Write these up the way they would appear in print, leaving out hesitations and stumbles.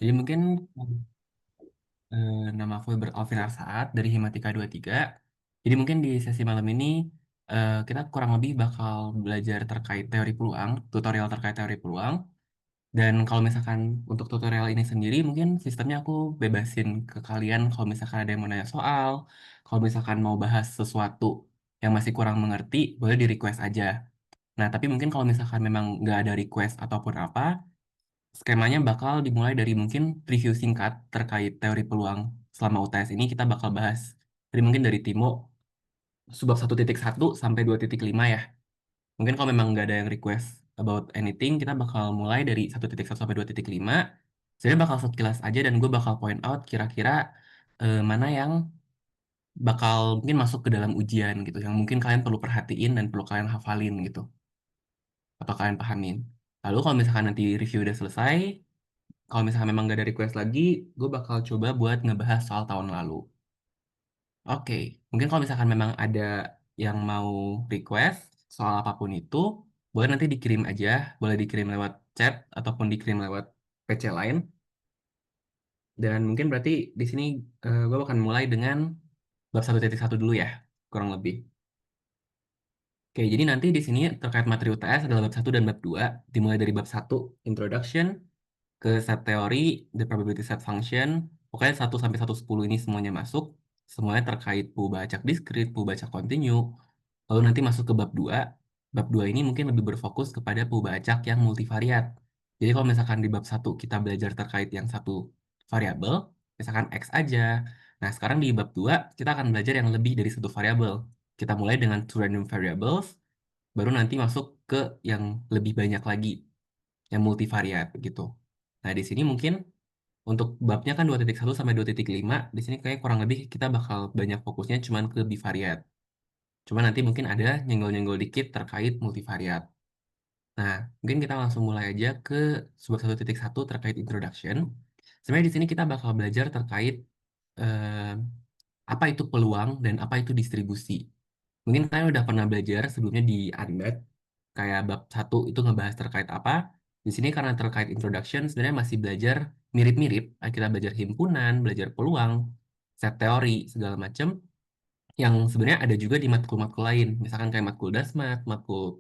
Jadi mungkin nama aku Alvin Arsaat dari Himatika 23. Jadi mungkin di sesi malam ini kita kurang lebih bakal belajar terkait teori peluang, tutorial terkait teori peluang. Dan kalau misalkan untuk tutorial ini sendiri mungkin sistemnya aku bebasin ke kalian kalau misalkan ada yang mau nanya soal, kalau misalkan mau bahas sesuatu yang masih kurang mengerti, boleh di request aja. Nah, tapi mungkin kalau misalkan memang nggak ada request ataupun apa, skemanya bakal dimulai dari mungkin review singkat terkait teori peluang selama UTS ini kita bakal bahas. Jadi mungkin dari Timo, subbab 1.1 sampai 2.5 ya. Mungkin kalau memang nggak ada yang request about anything, kita bakal mulai dari 1.1 sampai 2.5. Saya bakal sekilas aja dan gue bakal point out kira-kira mana yang bakal mungkin masuk ke dalam ujian gitu, yang mungkin kalian perlu perhatiin dan perlu kalian hafalin gitu, atau kalian pahamin. Lalu kalau misalkan nanti review udah selesai, kalau misalkan memang nggak ada request lagi, gue bakal coba buat ngebahas soal tahun lalu. Oke, mungkin kalau misalkan memang ada yang mau request soal apapun itu, boleh nanti dikirim aja, boleh dikirim lewat chat ataupun dikirim lewat PC lain. Dan mungkin berarti di sini gue akan mulai dengan bab 1.1 dulu ya, kurang lebih. Oke, jadi nanti di sini terkait materi UTS adalah bab 1 dan bab 2, dimulai dari bab 1, Introduction, ke set teori, the probability set function, pokoknya 1 sampai 110 ini semuanya masuk, semuanya terkait pembacak diskrit, pembacak kontinu, lalu nanti masuk ke bab 2. Bab 2 ini mungkin lebih berfokus kepada pembacak yang multivariat. Jadi kalau misalkan di bab 1 kita belajar terkait yang satu variabel, misalkan X aja. Nah, sekarang di bab 2 kita akan belajar yang lebih dari satu variabel. Kita mulai dengan two random variables, baru nanti masuk ke yang lebih banyak lagi, yang multivariat gitu. Nah, di sini mungkin untuk babnya kan 2.1 sampai 2.5, di sini kayak kurang lebih kita bakal banyak fokusnya cuman ke bivariat. Cuma nanti mungkin ada nyenggol-nyenggol dikit terkait multivariat. Nah, mungkin kita langsung mulai aja ke subbab 1.1 terkait introduction. Sebenarnya di sini kita bakal belajar terkait eh, apa itu peluang dan apa itu distribusi. Mungkin kalian udah pernah belajar sebelumnya di Unbat, kayak bab 1 itu ngebahas terkait apa. Di sini karena terkait introduction, sebenarnya masih belajar mirip-mirip. Kita belajar himpunan, belajar peluang, set teori, segala macam. Yang sebenarnya ada juga di matkul-matkul lain. Misalkan kayak matkul Dasmat, matkul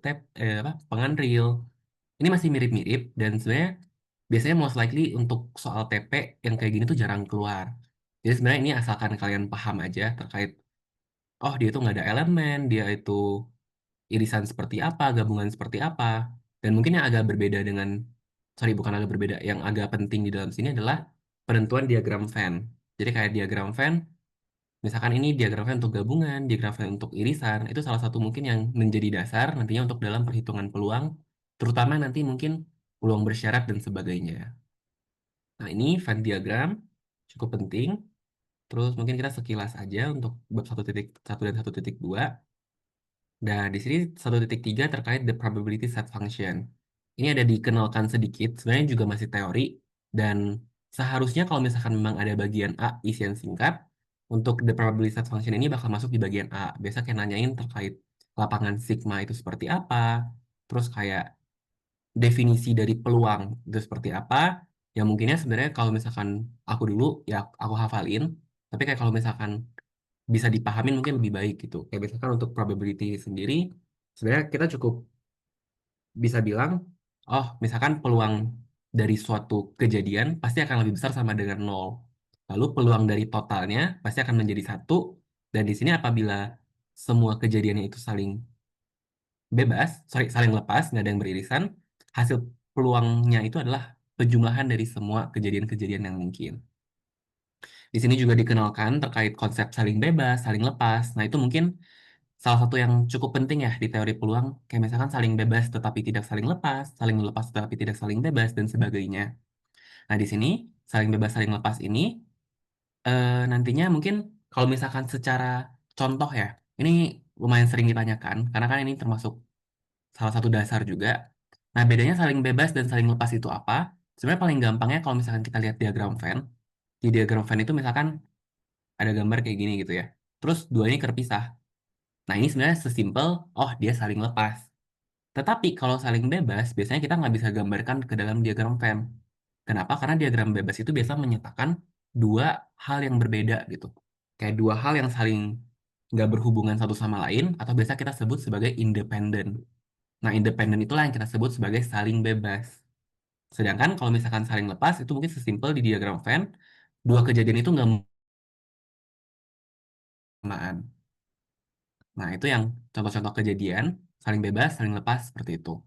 Penganril. Ini masih mirip-mirip dan sebenarnya biasanya most likely untuk soal TP yang kayak gini tuh jarang keluar. Jadi sebenarnya ini asalkan kalian paham aja terkait, oh dia itu nggak ada elemen, dia itu irisan seperti apa, gabungan seperti apa. Dan mungkin yang agak berbeda dengan, sorry bukan agak berbeda, yang agak penting di dalam sini adalah penentuan diagram Venn. Jadi kayak diagram Venn, misalkan ini diagram Venn untuk gabungan, diagram Venn untuk irisan, itu salah satu mungkin yang menjadi dasar nantinya untuk dalam perhitungan peluang, terutama nanti mungkin peluang bersyarat dan sebagainya. Nah ini Venn diagram cukup penting. Terus mungkin kita sekilas aja untuk bab 1.1 dan 1.2. Nah, di sini 1.3 terkait the probability set function. Ini ada dikenalkan sedikit, sebenarnya juga masih teori, dan seharusnya kalau misalkan memang ada bagian A, isian singkat, untuk the probability set function ini bakal masuk di bagian A. Biasa kayak nanyain terkait lapangan sigma itu seperti apa, terus kayak definisi dari peluang itu seperti apa, yang mungkinnya sebenarnya kalau misalkan aku dulu, ya aku hafalin, tapi kayak kalau misalkan bisa dipahamin mungkin lebih baik gitu. Kayak misalkan untuk probability sendiri, sebenarnya kita cukup bisa bilang, oh misalkan peluang dari suatu kejadian pasti akan lebih besar sama dengan nol. Lalu peluang dari totalnya pasti akan menjadi satu, dan di sini apabila semua kejadiannya itu saling bebas, sorry, saling lepas, nggak ada yang beririsan, hasil peluangnya itu adalah penjumlahan dari semua kejadian-kejadian yang mungkin. Di sini juga dikenalkan terkait konsep saling bebas, saling lepas. Nah, itu mungkin salah satu yang cukup penting ya di teori peluang, kayak misalkan saling bebas tetapi tidak saling lepas tetapi tidak saling bebas, dan sebagainya. Nah, di sini saling bebas, saling lepas ini nantinya mungkin kalau misalkan secara contoh ya, ini lumayan sering ditanyakan, karena kan ini termasuk salah satu dasar juga. Nah, bedanya saling bebas dan saling lepas itu apa? Sebenarnya paling gampangnya kalau misalkan kita lihat diagram Venn, di diagram Venn itu misalkan ada gambar kayak gini gitu ya. Terus dua ini terpisah. Nah, ini sebenarnya sesimpel, oh dia saling lepas. Tetapi kalau saling bebas, biasanya kita nggak bisa gambarkan ke dalam diagram Venn. Kenapa? Karena diagram bebas itu biasa menyatakan dua hal yang berbeda gitu. Kayak dua hal yang saling nggak berhubungan satu sama lain, atau biasa kita sebut sebagai independen. Nah, independen itulah yang kita sebut sebagai saling bebas. Sedangkan kalau misalkan saling lepas, itu mungkin sesimpel di diagram Venn, dua kejadian itu nggak bersamaan. Nah, itu yang contoh-contoh kejadian saling bebas, saling lepas seperti itu.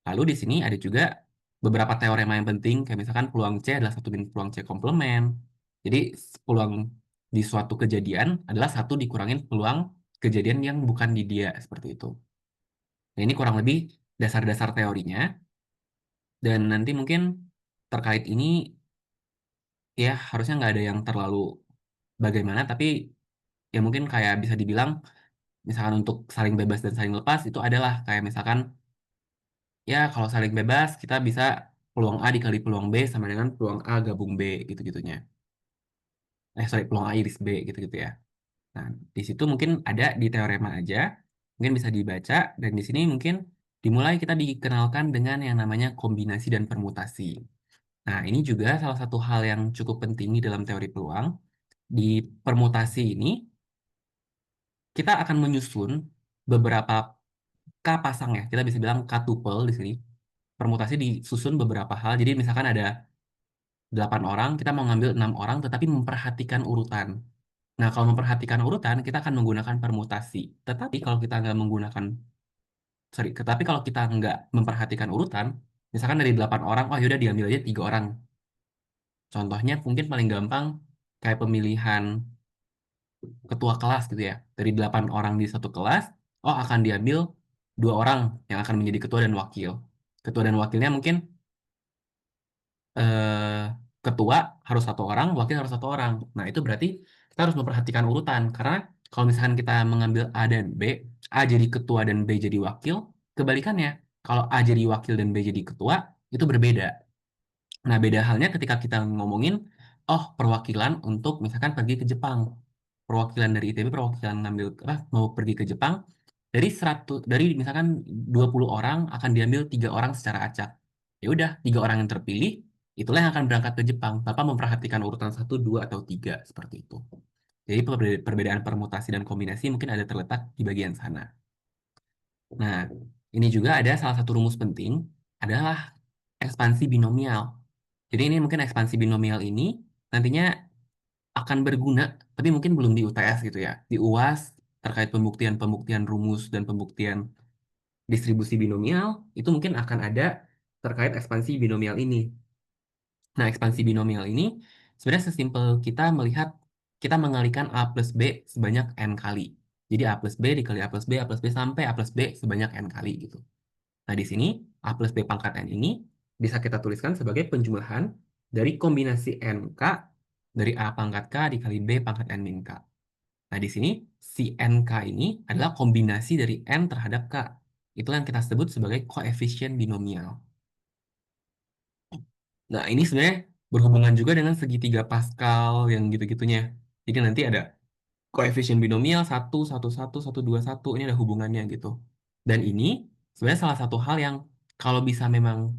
Lalu di sini ada juga beberapa teorema yang penting, kayak misalkan peluang C adalah satu min peluang C komplement. Jadi peluang di suatu kejadian adalah satu dikurangin peluang kejadian yang bukan di dia, seperti itu. Nah, ini kurang lebih dasar-dasar teorinya. Dan nanti mungkin terkait ini, ya harusnya nggak ada yang terlalu bagaimana, tapi ya mungkin kayak bisa dibilang, misalkan untuk saling bebas dan saling lepas, itu adalah kayak misalkan, ya, kalau saling bebas, kita bisa peluang A dikali peluang B sama dengan peluang A gabung B, gitu-gitunya. Sorry, peluang A iris B, gitu-gitu ya. Nah, di situ mungkin ada di teorema aja, mungkin bisa dibaca, dan di sini mungkin dimulai kita dikenalkan dengan yang namanya kombinasi dan permutasi. Nah, ini juga salah satu hal yang cukup penting di dalam teori peluang. Di permutasi ini, kita akan menyusun beberapa K pasang ya, kita bisa bilang K tuple di sini. Permutasi disusun beberapa hal, jadi misalkan ada 8 orang, kita mau ngambil 6 orang, tetapi memperhatikan urutan. Nah, kalau memperhatikan urutan, kita akan menggunakan permutasi. Tetapi kalau kita nggak menggunakan, sorry, tetapi kalau kita nggak memperhatikan urutan, misalkan dari 8 orang, oh yaudah diambil aja 3 orang. Contohnya mungkin paling gampang, kayak pemilihan ketua kelas gitu ya. Dari 8 orang di satu kelas, oh akan diambil 2 orang yang akan menjadi ketua dan wakil. Ketua dan wakilnya mungkin eh, ketua harus satu orang, wakil harus satu orang. Nah, itu berarti kita harus memperhatikan urutan. Karena kalau misalkan kita mengambil A dan B, A jadi ketua dan B jadi wakil, kebalikannya. Kalau A jadi wakil dan B jadi ketua, itu berbeda. Nah, beda halnya ketika kita ngomongin, oh, perwakilan untuk misalkan pergi ke Jepang. Perwakilan dari ITB, perwakilan ngambil mau pergi ke Jepang, dari misalkan 20 orang akan diambil 3 orang secara acak. Ya udah, 3 orang yang terpilih itulah yang akan berangkat ke Jepang tanpa memperhatikan urutan satu, dua, atau tiga seperti itu. Jadi perbedaan permutasi dan kombinasi mungkin ada terletak di bagian sana. Nah, ini juga ada salah satu rumus penting adalah ekspansi binomial. Jadi ini mungkin ekspansi binomial ini nantinya akan berguna, tapi mungkin belum di UTS gitu ya. Di UAS terkait pembuktian-pembuktian rumus dan pembuktian distribusi binomial, itu mungkin akan ada terkait ekspansi binomial ini. Nah, ekspansi binomial ini sebenarnya sesimpel kita melihat, kita mengalikan A plus B sebanyak N kali. Jadi A plus B dikali A plus B, A plus B sampai A plus B sebanyak N kali gitu. Nah, di sini A plus B pangkat N ini bisa kita tuliskan sebagai penjumlahan dari kombinasi NK dari A pangkat K dikali B pangkat N min K. Nah, di sini si NK ini adalah kombinasi dari N terhadap K. Itulah yang kita sebut sebagai koefisien binomial. Nah, ini sebenarnya berhubungan juga dengan segitiga Pascal yang gitu-gitunya. Jadi nanti ada koefisien binomial satu satu satu satu dua satu, ini ada hubungannya gitu. Dan ini sebenarnya salah satu hal yang kalau bisa memang,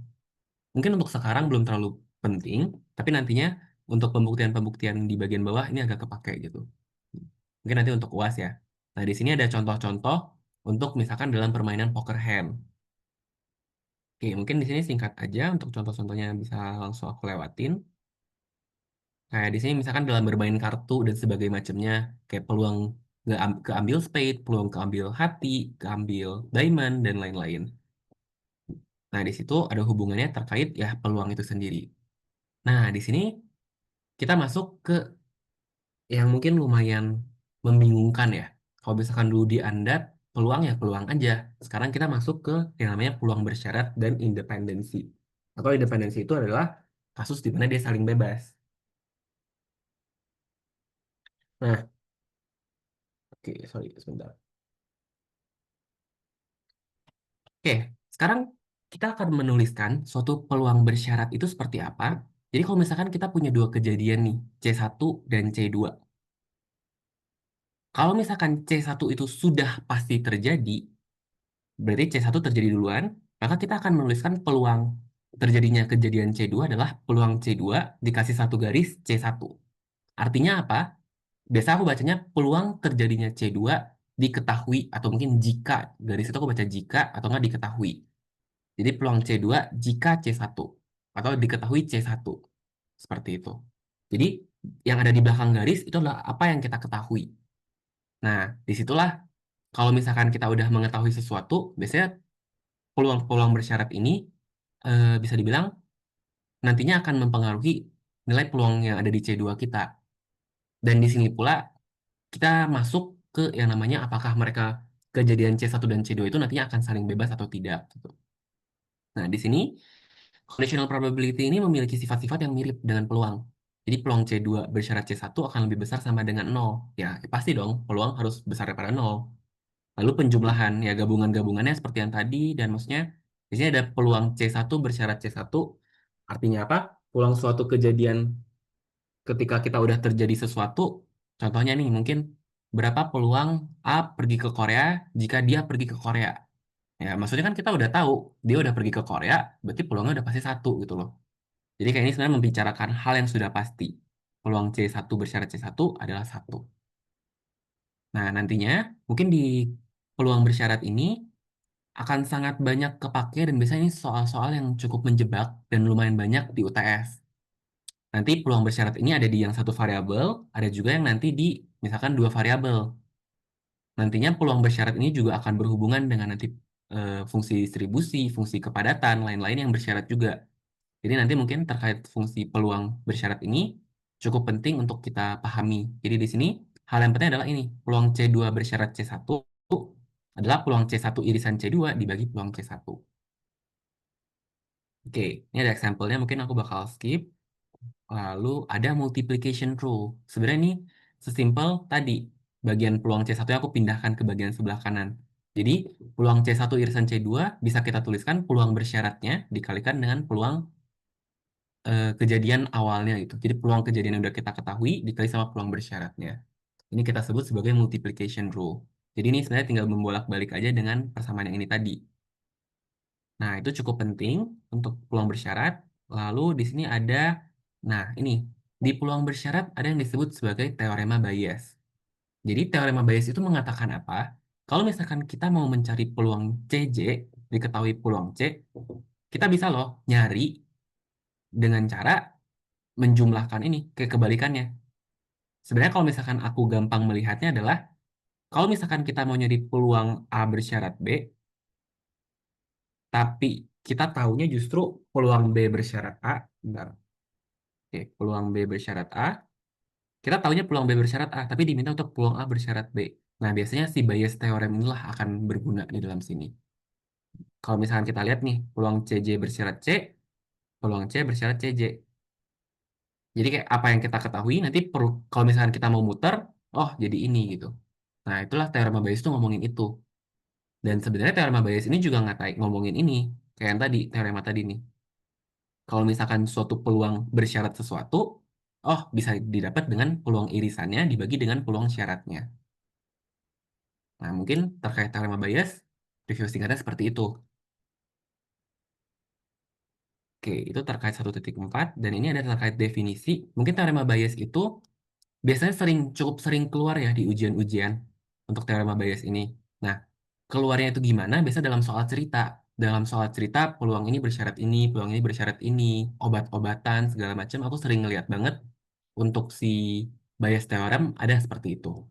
mungkin untuk sekarang belum terlalu penting, tapi nantinya untuk pembuktian-pembuktian di bagian bawah ini agak kepake gitu. Mungkin nanti untuk UAS ya. Nah, di sini ada contoh-contoh untuk misalkan dalam permainan poker hand. Oke, mungkin di sini singkat aja untuk contoh-contohnya bisa langsung aku lewatin. Kayak di sini misalkan dalam bermain kartu dan sebagainya macamnya, kayak peluang keambil spade, peluang keambil hati, keambil diamond, dan lain-lain. Nah, di situ ada hubungannya terkait ya peluang itu sendiri. Nah, di sini kita masuk ke yang mungkin lumayan membingungkan ya. Kalau misalkan dulu di Anda peluang ya peluang aja. Sekarang kita masuk ke yang namanya peluang bersyarat dan independensi. Atau independensi itu adalah kasus di mana dia saling bebas. Nah, oke, sorry, sebentar. Oke, sekarang kita akan menuliskan suatu peluang bersyarat itu seperti apa. Jadi kalau misalkan kita punya dua kejadian nih, C1 dan C2. Kalau misalkan C1 itu sudah pasti terjadi, berarti C1 terjadi duluan, maka kita akan menuliskan peluang. terjadinya kejadian C2 adalah peluang C2 dikasih satu garis C1. Artinya apa? Biasa aku bacanya peluang terjadinya C2 diketahui atau mungkin jika, garis itu aku baca jika atau nggak diketahui. Jadi peluang C2 jika C1 atau diketahui C1. Seperti itu. Jadi yang ada di belakang garis itu adalah apa yang kita ketahui. Nah, disitulah kalau misalkan kita udah mengetahui sesuatu, biasanya peluang-peluang bersyarat ini bisa dibilang nantinya akan mempengaruhi nilai peluang yang ada di C2 kita. Dan di sini pula kita masuk ke yang namanya apakah mereka kejadian C1 dan C2 itu nantinya akan saling bebas atau tidak gitu. Nah, di sini conditional probability ini memiliki sifat-sifat yang mirip dengan peluang. Jadi peluang C2 bersyarat C1 akan lebih besar sama dengan nol. Ya, pasti dong, peluang harus besar daripada nol. Lalu penjumlahan, ya gabungan-gabungannya seperti yang tadi, dan maksudnya di sini ada peluang C1 bersyarat C1, artinya apa? Peluang suatu kejadian ketika kita udah terjadi sesuatu, contohnya nih mungkin berapa peluang A pergi ke Korea jika dia pergi ke Korea. Ya, maksudnya kan kita udah tahu dia udah pergi ke Korea, berarti peluangnya udah pasti satu gitu loh. Jadi kayak ini sebenarnya membicarakan hal yang sudah pasti. Peluang C1 bersyarat C1 adalah satu. Nah, nantinya mungkin di peluang bersyarat ini akan sangat banyak kepake dan biasanya ini soal-soal yang cukup menjebak dan lumayan banyak di UTS. Nanti peluang bersyarat ini ada di yang satu variabel, ada juga yang nanti di misalkan dua variabel. Nantinya peluang bersyarat ini juga akan berhubungan dengan nanti fungsi distribusi, fungsi kepadatan, lain-lain yang bersyarat juga. Jadi nanti mungkin terkait fungsi peluang bersyarat ini cukup penting untuk kita pahami. Jadi di sini hal yang penting adalah ini, peluang C2 bersyarat C1 adalah peluang C1 irisan C2 dibagi peluang C1. Oke, ini ada example-nya mungkin aku bakal skip. Lalu ada multiplication rule. Sebenarnya ini sesimpel tadi. Bagian peluang C1 yang aku pindahkan ke bagian sebelah kanan. Jadi peluang C1 irisan C2 bisa kita tuliskan peluang bersyaratnya dikalikan dengan peluang kejadian awalnya itu. Jadi peluang kejadian yang udah kita ketahui dikali sama peluang bersyaratnya. Ini kita sebut sebagai multiplication rule. Jadi ini sebenarnya tinggal membolak-balik aja dengan persamaan yang ini tadi. Nah, itu cukup penting untuk peluang bersyarat. Lalu di sini ada, nah ini, di peluang bersyarat ada yang disebut sebagai teorema Bayes. Jadi teorema Bayes itu mengatakan apa? Kalau misalkan kita mau mencari peluang CJ, diketahui peluang C, kita bisa loh nyari dengan cara menjumlahkan ini ke kebalikannya. Sebenarnya kalau misalkan aku gampang melihatnya adalah, kalau misalkan kita mau nyari peluang A bersyarat B, tapi kita tahunya justru peluang B bersyarat A, bentar. Oke, peluang B bersyarat A. Kita tahunya peluang B bersyarat A, tapi diminta untuk peluang A bersyarat B. Nah, biasanya si Bayes teorem inilah akan berguna di dalam sini. Kalau misalkan kita lihat nih, peluang CJ bersyarat C, peluang C bersyarat CJ. Jadi kayak apa yang kita ketahui, nanti perlu, kalau misalkan kita mau muter, oh jadi ini gitu. Nah, itulah teorema Bayes itu ngomongin itu. Dan sebenarnya teorema Bayes ini juga ngatain ngomongin ini. Kayak yang tadi, teorema tadi nih. Kalau misalkan suatu peluang bersyarat sesuatu, oh bisa didapat dengan peluang irisannya dibagi dengan peluang syaratnya. Nah, mungkin terkait teorema Bayes, review singkatnya seperti itu. Oke, itu terkait 1.4 dan ini ada terkait definisi. Mungkin teorema Bayes itu biasanya cukup sering keluar ya di ujian-ujian untuk teorema Bayes ini. Nah, keluarnya itu gimana? Biasa dalam soal cerita. Dalam soal cerita, peluang ini bersyarat ini, peluang ini bersyarat ini, obat-obatan, segala macam. Aku sering ngeliat banget untuk si Bayes teorem ada seperti itu.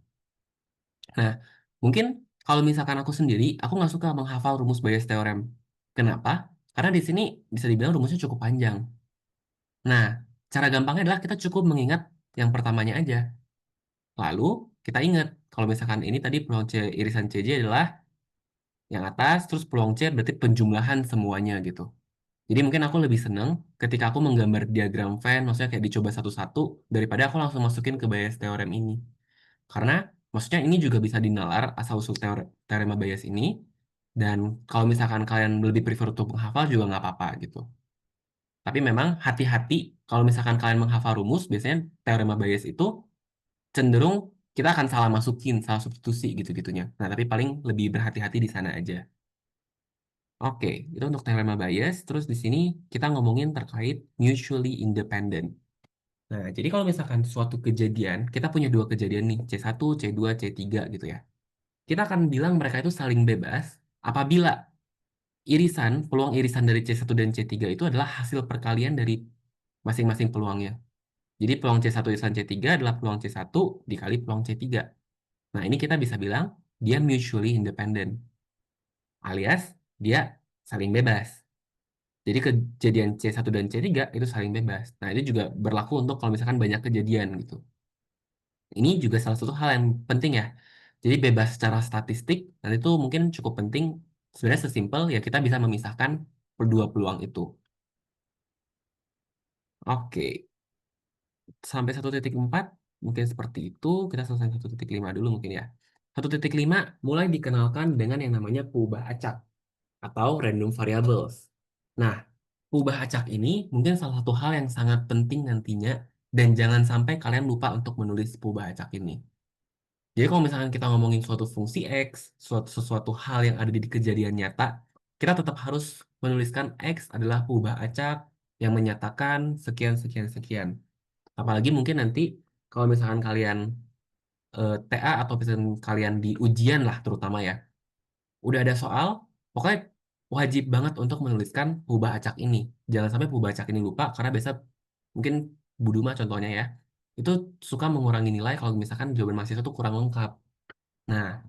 Nah, mungkin kalau misalkan aku sendiri, aku nggak suka menghafal rumus Bayes teorem. Kenapa? Karena di sini bisa dibilang rumusnya cukup panjang. Nah, cara gampangnya adalah kita cukup mengingat yang pertamanya aja. Lalu kita ingat kalau misalkan ini tadi peluang C irisan CJ adalah yang atas, terus peluang C berarti penjumlahan semuanya gitu. Jadi mungkin aku lebih seneng ketika aku menggambar diagram Venn, maksudnya kayak dicoba satu-satu, daripada aku langsung masukin ke Bayes teorem ini. Karena maksudnya ini juga bisa dinalar asal-usul teorema Bayes ini, dan kalau misalkan kalian lebih prefer untuk menghafal juga nggak apa-apa gitu. Tapi memang hati-hati kalau misalkan kalian menghafal rumus, biasanya teorema Bayes itu cenderung kita akan salah masukin, salah substitusi gitu-gitunya. Nah, tapi paling lebih berhati-hati di sana aja. Oke, itu untuk teorema bias. Terus di sini kita ngomongin terkait mutually independent. Nah, jadi kalau misalkan suatu kejadian, kita punya dua kejadian nih, C1, C2, C3 gitu ya. Kita akan bilang mereka itu saling bebas apabila peluang irisan dari C1 dan C3 itu adalah hasil perkalian dari masing-masing peluangnya. Jadi peluang C1 irisan C3 adalah peluang C1 dikali peluang C3. Nah, ini kita bisa bilang dia mutually independent, alias dia saling bebas. Jadi kejadian C1 dan C3 itu saling bebas. Nah, itu juga berlaku untuk kalau misalkan banyak kejadian gitu. Ini juga salah satu hal yang penting ya. Jadi bebas secara statistik, dan itu mungkin cukup penting. Sebenarnya sesimpel ya kita bisa memisahkan kedua peluang itu. Oke, sampai 1.4 mungkin seperti itu. Kita selesai 1.5 dulu mungkin ya. 1.5 mulai dikenalkan dengan yang namanya perubahan acak atau random variables. Nah, perubahan acak ini mungkin salah satu hal yang sangat penting nantinya dan jangan sampai kalian lupa untuk menulis perubahan acak ini. Jadi kalau misalkan kita ngomongin suatu fungsi X, sesuatu hal yang ada di kejadian nyata, kita tetap harus menuliskan X adalah perubahan acak yang menyatakan sekian, sekian, sekian. Apalagi mungkin nanti kalau misalkan kalian TA atau misalkan kalian di ujian lah terutama ya, udah ada soal, pokoknya wajib banget untuk menuliskan perubahan acak ini. Jangan sampai perubahan acak ini lupa karena biasa mungkin Buduma contohnya ya, itu suka mengurangi nilai kalau misalkan jawaban mahasiswa itu kurang lengkap. Nah,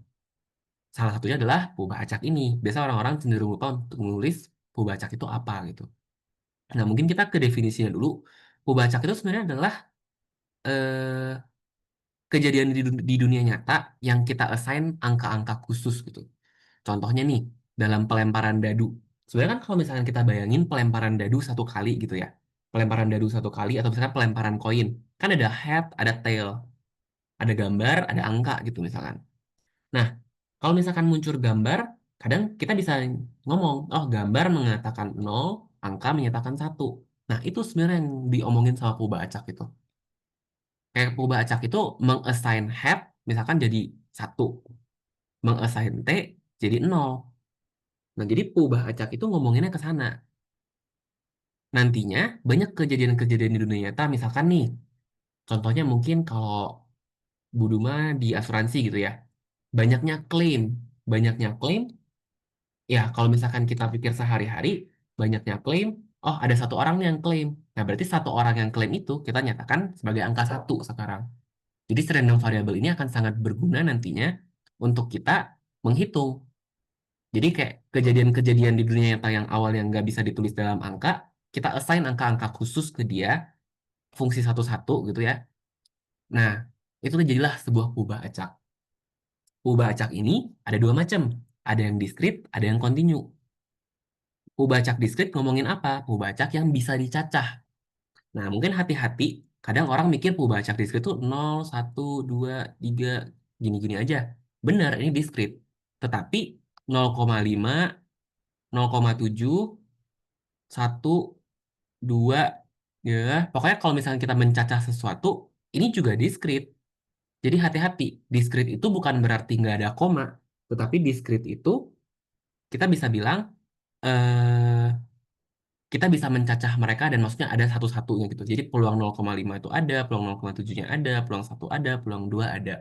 salah satunya adalah perubahan acak ini. Biasa orang-orang cenderung lupa untuk menulis perubahan acak itu apa gitu. Nah, mungkin kita ke definisinya dulu. Perubahan acak itu sebenarnya adalah eh, kejadian di dunia nyata yang kita assign angka-angka khusus gitu. Contohnya nih, dalam pelemparan dadu. Sebenarnya kan kalau misalkan kita bayangin pelemparan dadu satu kali gitu ya. Pelemparan dadu satu kali atau misalkan pelemparan koin. Kan ada head, ada tail, ada gambar, ada angka gitu misalkan. Nah, kalau misalkan muncul gambar, kadang kita bisa ngomong, oh gambar mengatakan 0, angka menyatakan 1. Nah, itu sebenarnya yang diomongin sama Puba Acak itu. Kayak Puba Acak itu mengassign head, misalkan jadi 1. Mengassign T jadi 0. Nah, jadi Puba Acak itu ngomonginnya ke sana. Nantinya, banyak kejadian-kejadian di dunia nyata, misalkan nih, contohnya mungkin kalau Buduma di asuransi gitu ya. Banyaknya klaim. Banyaknya klaim, ya, kalau misalkan kita pikir sehari-hari, banyaknya klaim, oh ada satu orang yang klaim. Nah, berarti satu orang yang klaim itu kita nyatakan sebagai angka 1 sekarang. Jadi random variable ini akan sangat berguna nantinya untuk kita menghitung. Jadi kayak kejadian-kejadian di dunia nyata yang awalnya nggak bisa ditulis dalam angka, kita assign angka-angka khusus ke dia, fungsi satu-satu gitu ya. Nah, itu jadilah sebuah kubah acak. Kubah acak ini ada dua macam. Ada yang diskrit, ada yang kontinu. Pubacak diskrit ngomongin apa? Pubacak yang bisa dicacah. Nah, mungkin hati-hati. Kadang orang mikir pubacak diskrit itu 0, 1, 2, 3, gini-gini aja. Benar, ini diskrit. Tetapi 0,5, 0,7, 1, 2, ya. Pokoknya kalau misalnya kita mencacah sesuatu, ini juga diskrit. Jadi hati-hati. Diskrit itu bukan berarti nggak ada koma. Tetapi diskrit itu kita bisa bilang eh kita bisa mencacah mereka dan maksudnya ada satu-satunya gitu. Jadi peluang 0,5 itu ada, peluang 0,7-nya ada, peluang 1 ada, peluang 2 ada.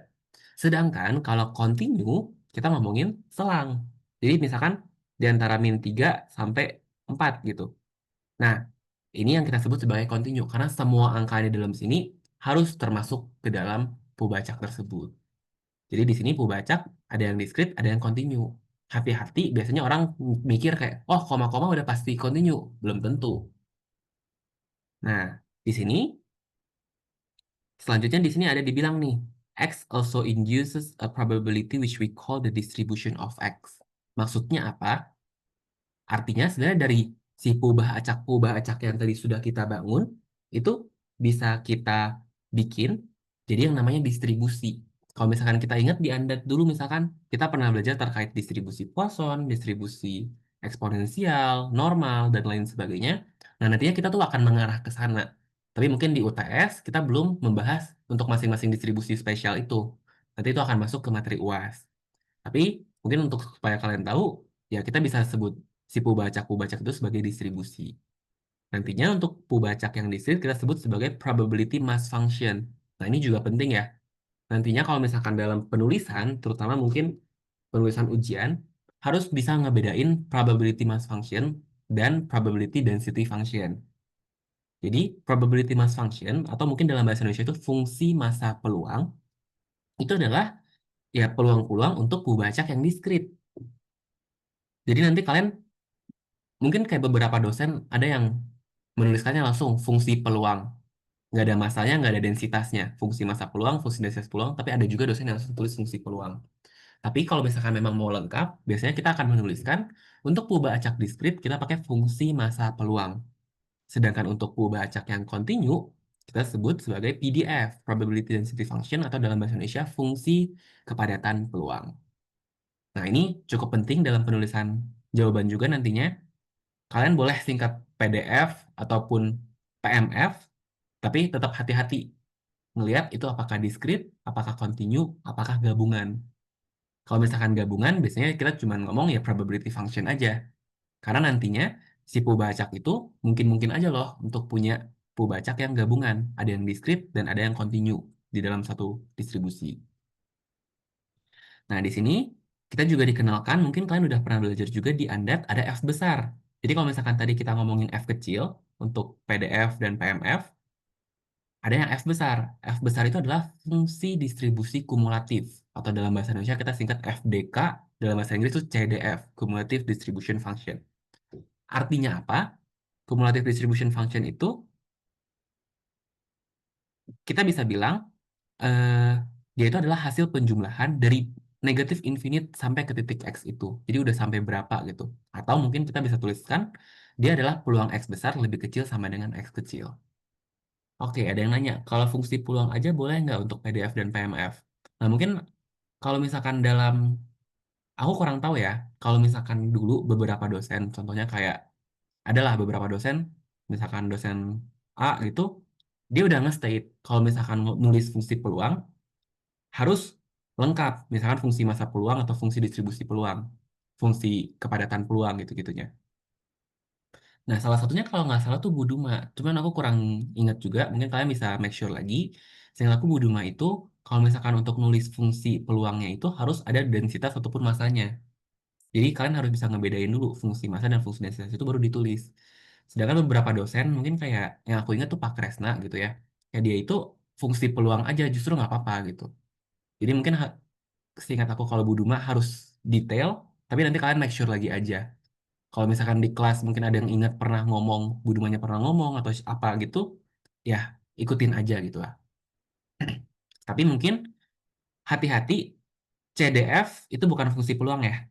Sedangkan kalau continue, kita ngomongin selang. Jadi misalkan di antara min 3 sampai 4 gitu. Nah, ini yang kita sebut sebagai continue karena semua angka di dalam sini harus termasuk ke dalam pubacak tersebut. Jadi di sini pubacak ada yang diskrit, ada yang continue. Hati-hati, biasanya orang mikir kayak, oh koma-koma udah pasti continue. Belum tentu. Nah, di sini selanjutnya di sini ada dibilang nih, X also induces a probability which we call the distribution of X. Maksudnya apa? Artinya sebenarnya dari si pubah acak yang tadi sudah kita bangun itu bisa kita bikin jadi yang namanya distribusi. Kalau misalkan kita ingat di Andat dulu misalkan kita pernah belajar terkait distribusi Poisson, distribusi eksponensial, normal dan lain sebagainya. Nah, nantinya kita tuh akan mengarah ke sana. Tapi mungkin di UTS kita belum membahas untuk masing-masing distribusi spesial itu. Nanti itu akan masuk ke materi UAS. Tapi mungkin untuk supaya kalian tahu, ya kita bisa sebut si Pubacak-Pubacak itu sebagai distribusi. Nantinya untuk Pubacak yang diskrit kita sebut sebagai probability mass function. Nah, ini juga penting ya. Nantinya kalau misalkan dalam penulisan, terutama mungkin penulisan ujian, harus bisa ngebedain probability mass function dan probability density function. Jadi, probability mass function, atau mungkin dalam bahasa Indonesia itu fungsi massa peluang, itu adalah ya peluang-peluang untuk Pubacak yang diskrit. Jadi nanti kalian, mungkin kayak beberapa dosen, ada yang menuliskannya langsung fungsi peluang. Nggak ada masanya, nggak ada densitasnya. Fungsi massa peluang, fungsi densitas peluang, tapi ada juga dosen yang langsung tulis fungsi peluang. Tapi kalau misalkan memang mau lengkap, biasanya kita akan menuliskan untuk perubahan acak diskrit kita pakai fungsi massa peluang. Sedangkan untuk perubahan acak yang kontinu kita sebut sebagai PDF, Probability Density Function, atau dalam bahasa Indonesia fungsi kepadatan peluang. Nah, ini cukup penting dalam penulisan jawaban juga nantinya. Kalian boleh singkat PDF ataupun PMF, tapi tetap hati-hati ngelihat itu apakah diskrit, apakah kontinu, apakah gabungan. Kalau misalkan gabungan, biasanya kita cuma ngomong ya probability function aja. Karena nantinya si Pubacak itu mungkin-mungkin aja loh untuk punya Pubacak yang gabungan. Ada yang diskrit dan ada yang kontinu di dalam satu distribusi. Nah, di sini kita juga dikenalkan, mungkin kalian udah pernah belajar juga di Andat ada F besar. Jadi kalau misalkan tadi kita ngomongin F kecil untuk PDF dan PMF, ada yang F besar. F besar itu adalah fungsi distribusi kumulatif. Atau dalam bahasa Indonesia kita singkat FDK, dalam bahasa Inggris itu CDF, Cumulative Distribution Function. Artinya apa? Cumulative Distribution Function itu kita bisa bilang eh, dia itu adalah hasil penjumlahan dari negatif infinite sampai ke titik X itu. Jadi udah sampai berapa gitu. Atau mungkin kita bisa tuliskan dia adalah peluang X besar lebih kecil sama dengan X kecil. Oke, ada yang nanya, kalau fungsi peluang aja boleh nggak untuk PDF dan PMF? Nah, mungkin kalau misalkan dalam, aku kurang tahu ya, kalau misalkan dulu beberapa dosen, contohnya kayak, adalah beberapa dosen, misalkan dosen A gitu, dia udah nge-state, kalau misalkan nulis fungsi peluang, harus lengkap, misalkan fungsi massa peluang atau fungsi distribusi peluang, fungsi kepadatan peluang gitu-gitunya. Nah, salah satunya kalau nggak salah tuh Buduma. Cuman aku kurang ingat juga, mungkin kalian bisa make sure lagi. Sehingga aku Buduma itu, kalau misalkan untuk nulis fungsi peluangnya itu harus ada densitas ataupun masanya. Jadi kalian harus bisa ngebedain dulu fungsi massa dan fungsi densitas itu baru ditulis. Sedangkan beberapa dosen, mungkin kayak yang aku ingat tuh Pak Kresna gitu ya. Ya dia itu fungsi peluang aja justru nggak apa-apa gitu. Jadi mungkin seingat aku kalau Buduma harus detail, tapi nanti kalian make sure lagi aja. Kalau misalkan di kelas mungkin ada yang ingat pernah ngomong, Budumanya pernah ngomong atau apa gitu, ya ikutin aja gitu lah. Tapi mungkin hati-hati, CDF itu bukan fungsi peluang ya.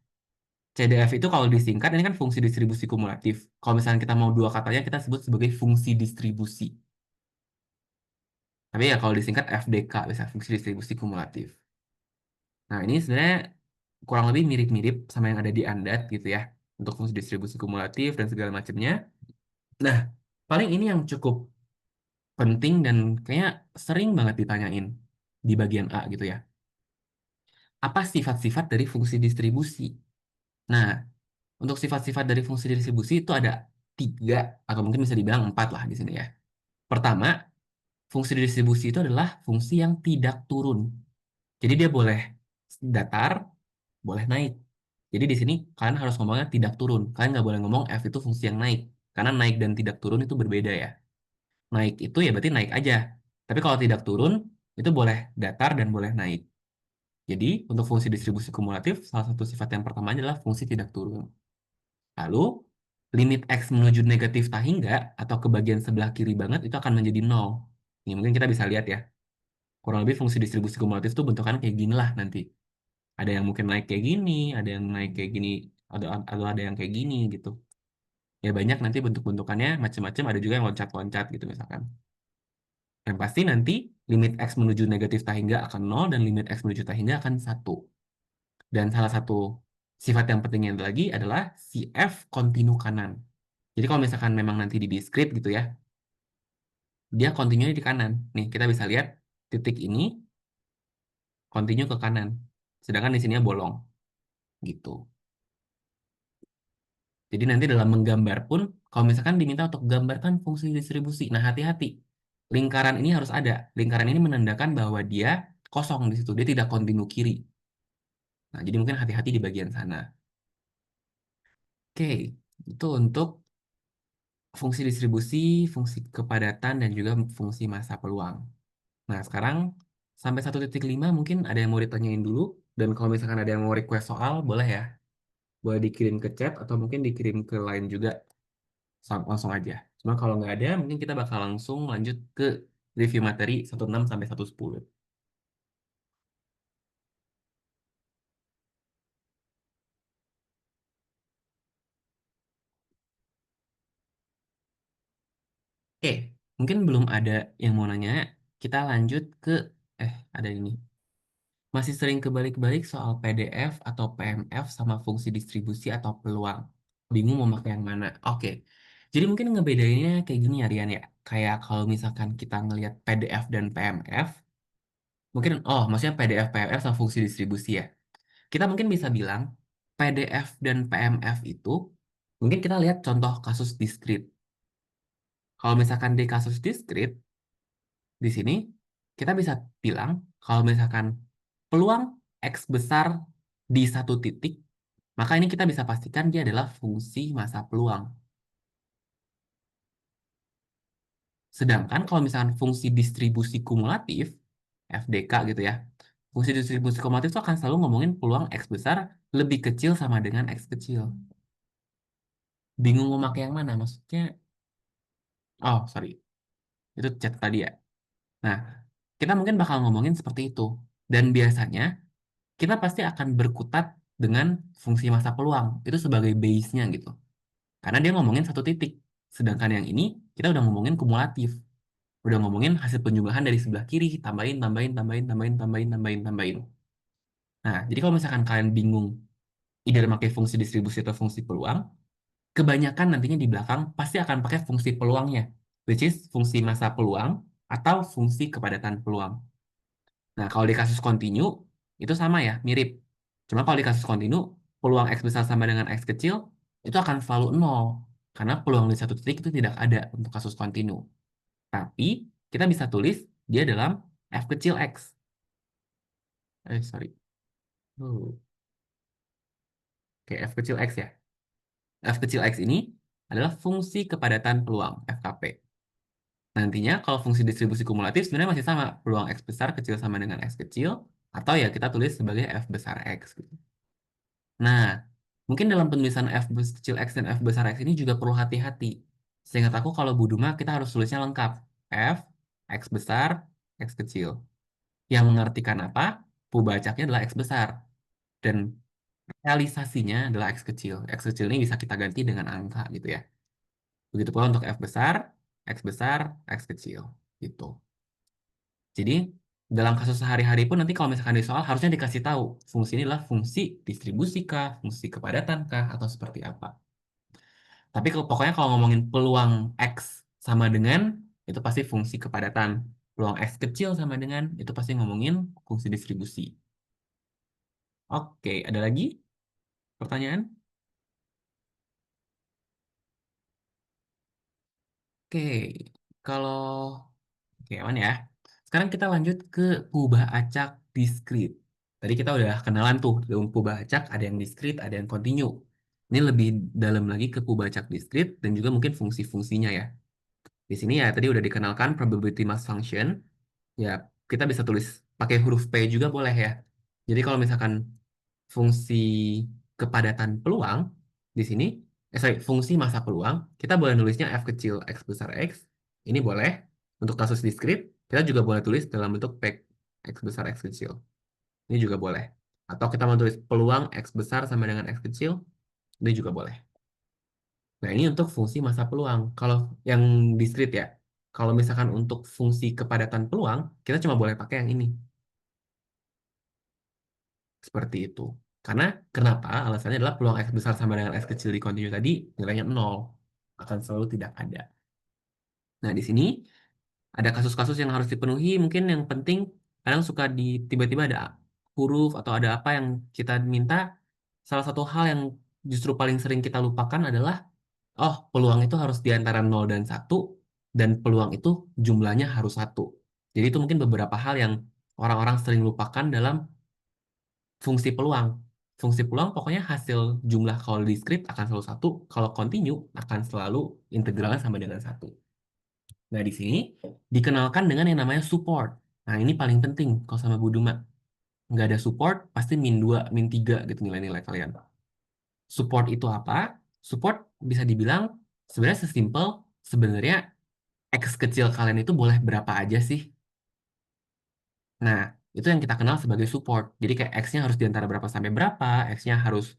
CDF itu kalau disingkat ini kan fungsi distribusi kumulatif. Kalau misalnya kita mau dua katanya kita sebut sebagai fungsi distribusi. Tapi ya kalau disingkat FDK bisa fungsi distribusi kumulatif. Nah, ini sebenarnya kurang lebih mirip-mirip sama yang ada di Andat gitu ya. Untuk fungsi distribusi kumulatif dan segala macamnya. Nah, paling ini yang cukup penting dan kayaknya sering banget ditanyain di bagian A gitu ya. Apa sifat-sifat dari fungsi distribusi? Nah, untuk sifat-sifat dari fungsi distribusi itu ada tiga atau mungkin bisa dibilang empat lah di sini ya. Pertama, fungsi distribusi itu adalah fungsi yang tidak turun. Jadi dia boleh datar, boleh naik. Jadi di sini kalian harus ngomongnya tidak turun. Kalian nggak boleh ngomong F itu fungsi yang naik. Karena naik dan tidak turun itu berbeda ya. Naik itu ya berarti naik aja. Tapi kalau tidak turun, itu boleh datar dan boleh naik. Jadi, untuk fungsi distribusi kumulatif, salah satu sifat yang pertama adalah fungsi tidak turun. Lalu, limit X menuju negatif tak hingga, atau ke bagian sebelah kiri banget, itu akan menjadi nol. Ini mungkin kita bisa lihat ya. Kurang lebih fungsi distribusi kumulatif itu bentukan kayak gini lah nanti. Ada yang mungkin naik kayak gini, ada yang naik kayak gini, atau ada yang kayak gini gitu. Ya banyak nanti bentuk-bentukannya macam-macam, ada juga yang loncat-loncat gitu misalkan. Yang pasti nanti limit X menuju negatif tak hingga akan nol dan limit X menuju tak hingga akan satu. Dan salah satu sifat yang pentingnya lagi adalah si F kontinu kanan. Jadi kalau misalkan memang nanti di diskrit gitu ya, dia kontinunya di kanan. Nih, kita bisa lihat titik ini kontinu ke kanan. Sedangkan di sininya bolong gitu. Jadi nanti dalam menggambar pun, kalau misalkan diminta untuk gambarkan fungsi distribusi, nah hati-hati. Lingkaran ini harus ada. Lingkaran ini menandakan bahwa dia kosong di situ, dia tidak kontinu kiri. Nah, jadi mungkin hati-hati di bagian sana. Oke, itu untuk fungsi distribusi, fungsi kepadatan, dan juga fungsi massa peluang. Nah, sekarang sampai 1.5 mungkin ada yang mau ditanyain dulu. Dan kalau misalkan ada yang mau request soal, boleh ya. Boleh dikirim ke chat atau mungkin dikirim ke line juga. Langsung aja. Cuma kalau nggak ada, mungkin kita bakal langsung lanjut ke review materi 16 sampai 110. Oke, mungkin belum ada yang mau nanya. Kita lanjut ke, ada ini. Masih sering kebalik-balik soal PDF atau PMF sama fungsi distribusi atau peluang. Bingung mau pakai yang mana. Oke, jadi mungkin ngebedainnya kayak gini ya Rian ya. Kayak kalau misalkan kita ngelihat PDF dan PMF, mungkin, maksudnya PDF, PMF sama fungsi distribusi ya. Kita mungkin bisa bilang PDF dan PMF itu, mungkin kita lihat contoh kasus diskrit. Kalau misalkan di kasus diskrit, di sini kita bisa bilang kalau misalkan peluang X besar di satu titik, maka ini kita bisa pastikan dia adalah fungsi massa peluang. Sedangkan kalau misalkan fungsi distribusi kumulatif, FDK gitu ya, fungsi distribusi kumulatif itu akan selalu ngomongin peluang X besar lebih kecil sama dengan X kecil. Bingung mau pakai yang mana? Maksudnya, sorry, itu chat tadi ya. Nah, kita mungkin bakal ngomongin seperti itu. Dan biasanya kita pasti akan berkutat dengan fungsi massa peluang. Itu sebagai base-nya gitu. Karena dia ngomongin satu titik. Sedangkan yang ini, kita udah ngomongin kumulatif. Udah ngomongin hasil penjumlahan dari sebelah kiri, tambahin, tambahin, tambahin, tambahin, tambahin, tambahin, tambahin. Nah, jadi kalau misalkan kalian bingung, either pakai fungsi distribusi atau fungsi peluang, kebanyakan nantinya di belakang pasti akan pakai fungsi peluangnya, which is fungsi massa peluang atau fungsi kepadatan peluang. Nah, kalau di kasus kontinu, itu sama ya, mirip. Cuma kalau di kasus kontinu, peluang X besar sama dengan X kecil, itu akan selalu nol. Karena peluang di satu titik itu tidak ada untuk kasus kontinu. Tapi, kita bisa tulis dia dalam F kecil X. Sorry. Oke, F kecil X ya. F kecil X ini adalah fungsi kepadatan peluang, FKP. Nantinya, kalau fungsi distribusi kumulatif sebenarnya masih sama. Peluang X besar kecil sama dengan X kecil. Atau ya kita tulis sebagai F besar X gitu. Nah, mungkin dalam penulisan kecil X dan F besar X ini juga perlu hati-hati. Seingat aku kalau Buduma kita harus tulisnya lengkap. F, X besar, X kecil. Yang mengartikan apa? Pubacaknya adalah X besar. Dan realisasinya adalah X kecil. X kecil ini bisa kita ganti dengan angka gitu ya. Begitu pula untuk F besar, X kecil. Gitu. Jadi, dalam kasus sehari-hari pun nanti kalau misalkan di soal harusnya dikasih tahu fungsi ini adalah fungsi distribusi kah, fungsi kepadatan kah, atau seperti apa. Tapi pokoknya kalau ngomongin peluang X sama dengan, itu pasti fungsi kepadatan. Peluang X kecil sama dengan, itu pasti ngomongin fungsi distribusi. Oke, ada lagi pertanyaan? Oke, kalau oke, aman ya. Sekarang kita lanjut ke kubah acak diskrit. Tadi kita udah kenalan tuh, dalam kubah acak ada yang diskrit, ada yang kontinu. Ini lebih dalam lagi ke kubah acak diskrit dan juga mungkin fungsi-fungsinya ya. Di sini ya tadi udah dikenalkan probability mass function. Ya, kita bisa tulis pakai huruf P juga boleh ya. Jadi kalau misalkan fungsi kepadatan peluang di sini, fungsi massa peluang, kita boleh nulisnya F kecil X besar X. Ini boleh. Untuk kasus diskrit, kita juga boleh tulis dalam bentuk P X besar X kecil. Ini juga boleh. Atau kita mau tulis peluang X besar sama dengan X kecil, ini juga boleh. Nah, ini untuk fungsi massa peluang. Kalau yang diskrit ya, kalau misalkan untuk fungsi kepadatan peluang, kita cuma boleh pakai yang ini. Seperti itu. Karena kenapa? Alasannya adalah peluang X besar sama dengan X kecil di kontinu tadi nilainya nol. Akan selalu tidak ada. Nah, di sini ada kasus-kasus yang harus dipenuhi. Mungkin yang penting kadang suka tiba-tiba ada huruf atau ada apa yang kita minta. Salah satu hal yang justru paling sering kita lupakan adalah, oh, peluang itu harus di antara 0 dan 1, dan peluang itu jumlahnya harus 1. Jadi itu mungkin beberapa hal yang orang-orang sering lupakan dalam fungsi peluang. Fungsi peluang pokoknya hasil jumlah kalau discrete akan selalu 1, kalau continue akan selalu integralnya sama dengan 1. Nah, di sini dikenalkan dengan yang namanya support. Nah, ini paling penting kalau sama Buduma. Nggak ada support, pasti -2, -3 gitu nilai-nilai kalian. Support itu apa? Support bisa dibilang sebenarnya sesimpel, sebenarnya X kecil kalian itu boleh berapa aja sih? Nah, itu yang kita kenal sebagai support. Jadi kayak X-nya harus di antara berapa sampai berapa, X-nya harus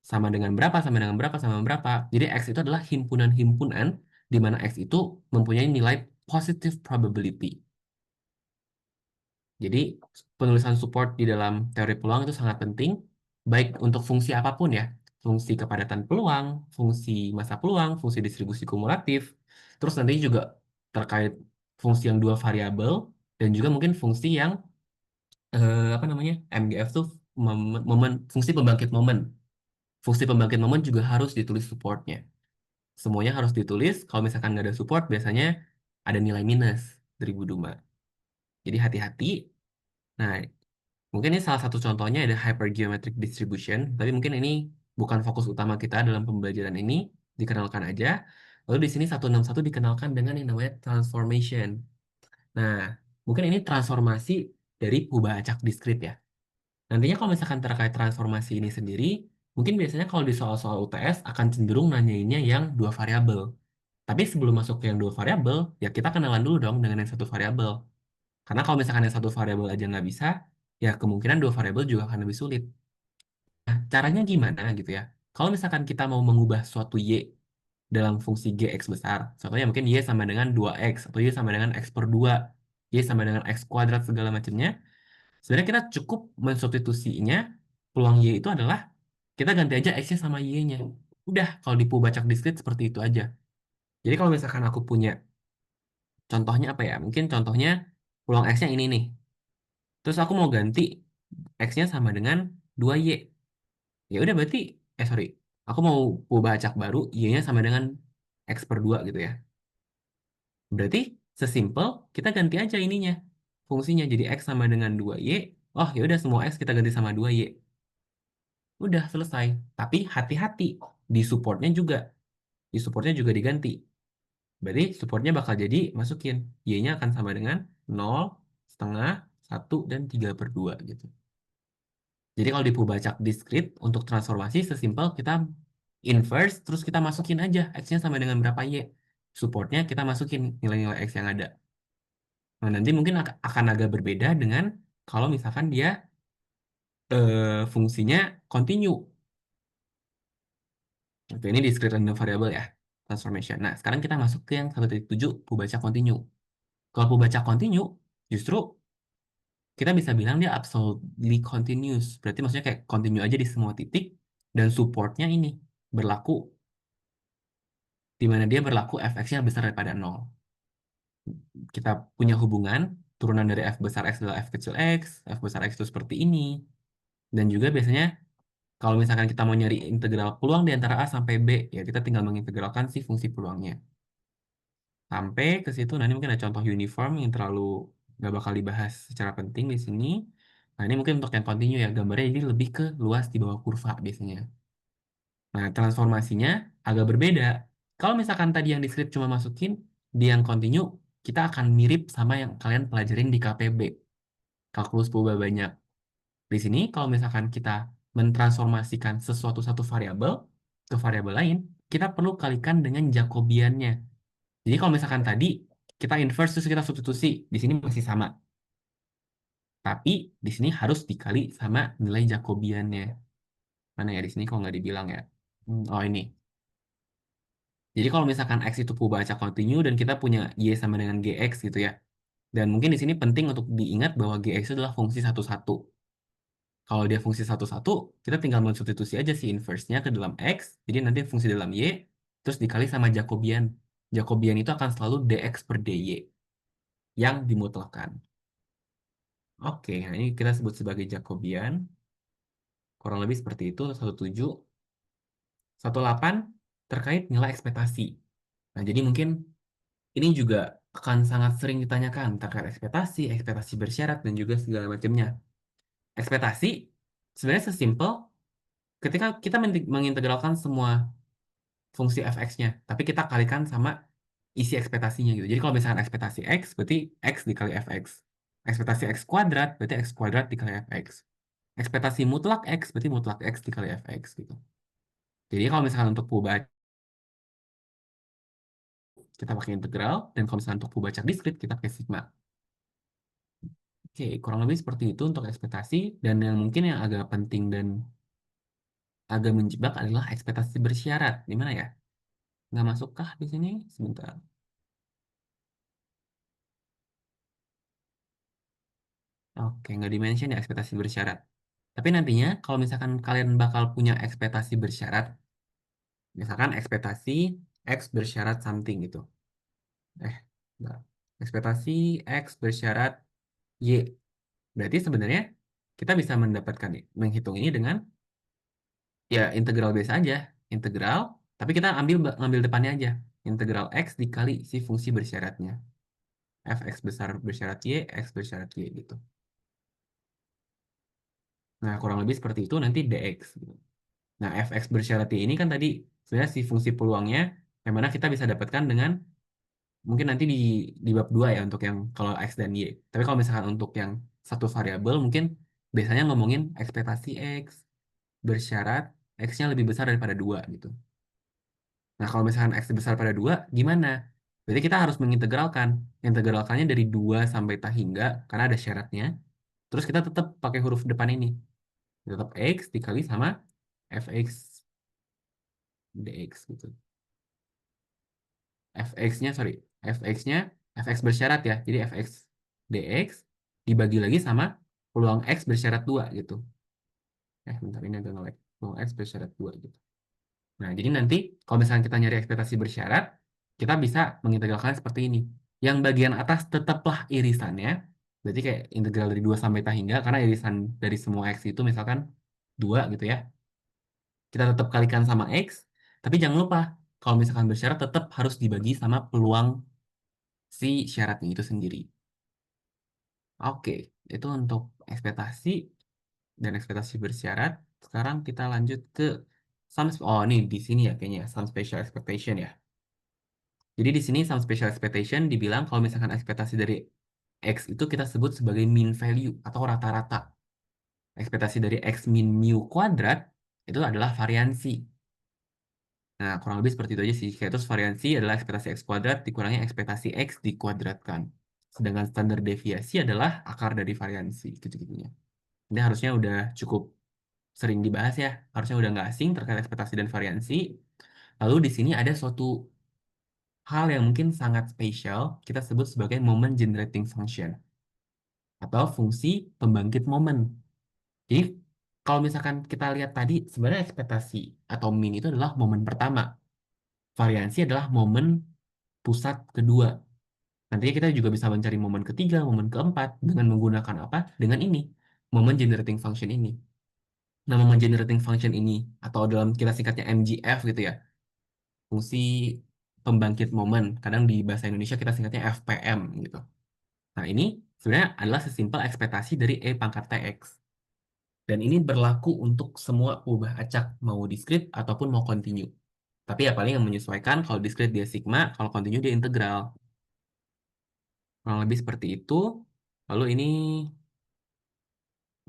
sama dengan berapa, sama dengan berapa, sama dengan berapa. Jadi X itu adalah himpunan-himpunan di mana X itu mempunyai nilai positive probability. Jadi penulisan support di dalam teori peluang itu sangat penting, baik untuk fungsi apapun ya. Fungsi kepadatan peluang, fungsi massa peluang, fungsi distribusi kumulatif, terus nanti juga terkait fungsi yang dua variabel, dan juga mungkin fungsi yang apa namanya, MGF tuh momen, fungsi pembangkit momen. Fungsi pembangkit momen juga harus ditulis supportnya. Semuanya harus ditulis. Kalau misalkan nggak ada support, biasanya ada nilai minus dari Buduma. Jadi hati-hati. Nah, mungkin ini salah satu contohnya ada hypergeometric distribution, tapi mungkin ini bukan fokus utama kita dalam pembelajaran ini, dikenalkan aja. Lalu di sini 161 dikenalkan dengan yang namanya transformation. Nah, mungkin ini transformasi dari perubahan acak diskrit ya. Nantinya kalau misalkan terkait transformasi ini sendiri, mungkin biasanya kalau di soal-soal UTS akan cenderung nanyainnya yang dua variabel. Tapi sebelum masuk ke yang dua variabel, ya kita kenalan dulu dong dengan yang satu variabel. Karena kalau misalkan yang satu variabel aja nggak bisa, ya kemungkinan dua variabel juga akan lebih sulit. Nah, caranya gimana gitu ya? Kalau misalkan kita mau mengubah suatu Y dalam fungsi Gx besar, contohnya mungkin Y sama dengan 2X, atau Y sama dengan X per 2, Y sama dengan X kuadrat segala macamnya, sebenarnya kita cukup mensubstitusinya, peluang Y itu adalah kita ganti aja X-nya sama Y-nya. Udah, kalau di Pubacak Discrete seperti itu aja. Jadi kalau misalkan aku punya contohnya apa ya? Mungkin contohnya peluang X-nya ini nih. Terus aku mau ganti X-nya sama dengan 2Y. Ya udah berarti, sorry. Aku mau Pubacak baru, Y-nya sama dengan X per 2 gitu ya. Berarti sesimpel kita ganti aja ininya. Fungsinya jadi X sama dengan 2Y. Oh ya udah, semua X kita ganti sama 2Y. Udah selesai. Tapi hati-hati di supportnya juga. Di supportnya juga diganti. Berarti supportnya bakal jadi masukin. Y-nya akan sama dengan 0, setengah, 1, dan 3 per 2 gitu. Jadi kalau di Pubacak discrete untuk transformasi sesimpel kita inverse terus kita masukin aja X-nya sama dengan berapa Y. Supportnya kita masukin nilai-nilai X yang ada. Nah, nanti mungkin akan agak berbeda dengan kalau misalkan dia fungsinya continue. Oke, ini discrete random variable ya, transformation. Nah, sekarang kita masuk ke yang 1.7 Pubacak continue. Kalau Pubacak continue, justru kita bisa bilang dia absolutely continuous. Berarti maksudnya kayak continue aja di semua titik, dan supportnya ini berlaku, di mana dia berlaku fx-nya besar daripada 0. Kita punya hubungan, turunan dari f besar x adalah f kecil x, f besar x itu seperti ini. Dan juga biasanya kalau misalkan kita mau nyari integral peluang di antara A sampai B, ya kita tinggal mengintegralkan si fungsi peluangnya. Sampai ke situ, nanti mungkin ada contoh uniform yang terlalu nggak bakal dibahas secara penting di sini. Nah, ini mungkin untuk yang continue ya, gambarnya jadi lebih ke luas di bawah kurva biasanya. Nah, transformasinya agak berbeda. Kalau misalkan tadi yang discrete cuma masukin, di yang continue, kita akan mirip sama yang kalian pelajarin di KPB, kalkulus purba banyak. Di sini, kalau misalkan kita mentransformasikan sesuatu satu variabel ke variabel lain, kita perlu kalikan dengan Jacobiannya. Jadi kalau misalkan tadi kita inverse terus kita substitusi, di sini masih sama. Tapi di sini harus dikali sama nilai Jacobiannya. Mana ya di sini kok nggak dibilang ya? Oh ini. Jadi kalau misalkan X itu baca continue dan kita punya Y sama dengan GX gitu ya. Dan mungkin di sini penting untuk diingat bahwa GX itu adalah fungsi satu-satu. Kalau dia fungsi satu-satu, kita tinggal mensubstitusi aja si inverse-nya ke dalam X. Jadi nanti fungsi dalam Y, terus dikali sama Jacobian. Jacobian itu akan selalu dx per dy yang dimutlakkan. Oke, nah ini kita sebut sebagai Jacobian. Kurang lebih seperti itu, 1.7. 18 terkait nilai ekspektasi. Nah, jadi mungkin ini juga akan sangat sering ditanyakan terkait ekspektasi, ekspektasi bersyarat, dan juga segala macamnya. Ekspektasi sebenarnya sesimpel ketika kita mengintegralkan semua fungsi fx-nya, tapi kita kalikan sama isi ekspektasinya gitu. Jadi kalau misalkan ekspektasi x, berarti x dikali fx. Ekspektasi x kuadrat, berarti x kuadrat dikali fx. Ekspektasi mutlak x, berarti mutlak x dikali fx gitu. Jadi kalau misalkan untuk Pubac, kita pakai integral, dan kalau misalkan untuk Pubacak diskrit, kita pakai sigma. Oke, kurang lebih seperti itu untuk ekspektasi, dan yang mungkin yang agak penting dan agak menjebak adalah ekspektasi bersyarat. Gimana ya? Nggak masukkah di sini? Sebentar. Oke, nggak di-mention ya ekspektasi bersyarat. Tapi nantinya, kalau misalkan kalian bakal punya ekspektasi bersyarat, misalkan ekspektasi X bersyarat something gitu. Bentar. Ekspektasi X bersyarat Y. Berarti sebenarnya kita bisa mendapatkan, menghitung ini dengan ya integral biasa aja. Integral, tapi kita ngambil depannya aja. Integral X dikali si fungsi bersyaratnya. Fx besar bersyarat Y, X bersyarat Y gitu. Nah, kurang lebih seperti itu nanti dx gitu. Nah, fx bersyarat y ini kan tadi sebenarnya si fungsi peluangnya yang mana kita bisa dapatkan dengan mungkin nanti di bab 2 ya untuk yang kalau x dan y. Tapi kalau misalkan untuk yang satu variabel mungkin biasanya ngomongin ekspektasi x bersyarat x-nya lebih besar daripada 2 gitu. Nah, kalau misalkan x besar pada 2 gimana? Berarti kita harus mengintegralkan. Integralkannya dari 2 sampai tak hingga karena ada syaratnya. Terus kita tetap pakai huruf depan ini. Tetap x dikali sama fx dx gitu. Fx-nya, sorry, Fx-nya, Fx bersyarat ya. Jadi Fx dx dibagi lagi sama peluang X bersyarat 2 gitu. Bentar ini agak nge-lag. Peluang X bersyarat 2 gitu. Nah, jadi nanti kalau misalnya kita nyari ekspektasi bersyarat, kita bisa mengintegralkan seperti ini. Yang bagian atas tetaplah irisannya. Berarti kayak integral dari 2 sampai tak hingga, karena irisan dari semua X itu misalkan 2 gitu ya. Kita tetap kalikan sama X, tapi jangan lupa, kalau misalkan bersyarat tetap harus dibagi sama peluang si syaratnya itu sendiri. Oke, itu untuk ekspektasi dan ekspektasi bersyarat. Sekarang kita lanjut ke oh ini di sini ya kayaknya ya, some special expectation ya. Jadi di sini some special expectation dibilang kalau misalkan ekspektasi dari X itu kita sebut sebagai mean value atau rata-rata. Ekspektasi dari X min mu kuadrat itu adalah variansi. Nah, kurang lebih seperti itu aja sih. Kayak terus variansi adalah ekspektasi X kuadrat dikurangi ekspektasi X dikuadratkan. Sedangkan standar deviasi adalah akar dari variansi, gitu-gitunya. Ini harusnya udah cukup sering dibahas ya. Harusnya udah nggak asing terkait ekspektasi dan variansi. Lalu di sini ada suatu hal yang mungkin sangat spesial, kita sebut sebagai moment generating function atau fungsi pembangkit momen. Jadi kalau misalkan kita lihat tadi, sebenarnya ekspektasi atau mean itu adalah momen pertama. Variansi adalah momen pusat kedua. Nantinya kita juga bisa mencari momen ketiga, momen keempat dengan menggunakan apa? Dengan ini, moment generating function ini. Nah, moment generating function ini atau dalam kita singkatnya MGF gitu ya, fungsi pembangkit momen. Kadang di bahasa Indonesia kita singkatnya FPM gitu. Nah, ini sebenarnya adalah sesimpel ekspektasi dari E pangkat TX. Dan ini berlaku untuk semua ubah acak, mau diskrit ataupun mau kontinu. Tapi ya paling yang menyesuaikan, kalau diskrit dia sigma, kalau kontinu dia integral. Kurang lebih seperti itu. Lalu ini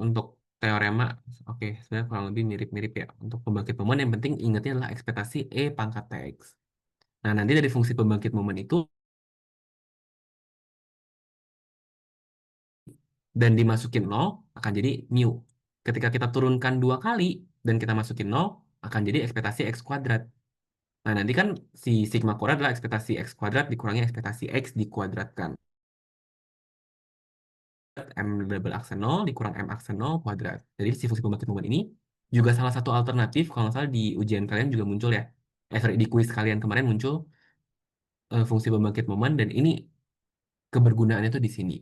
untuk teorema, oke, sebenarnya kurang lebih mirip-mirip ya. Untuk pembangkit momen, yang penting ingatnya adalah ekspektasi E pangkat TX. Nah, nanti dari fungsi pembangkit momen itu, dan dimasukin nol akan jadi mu. Ketika kita turunkan 2 kali, dan kita masukin nol akan jadi ekspektasi X kuadrat. Nah, nanti kan si sigma kuadrat adalah ekspektasi X kuadrat dikurangi ekspektasi X dikuadratkan. M double aksen 0 dikurang M aksen 0 kuadrat. Jadi si fungsi pembangkit momen ini juga salah satu alternatif kalau nggak salah di ujian kalian juga muncul ya. Sorry, di kuis kalian kemarin muncul fungsi pembangkit momen dan ini kebergunaannya tuh di sini.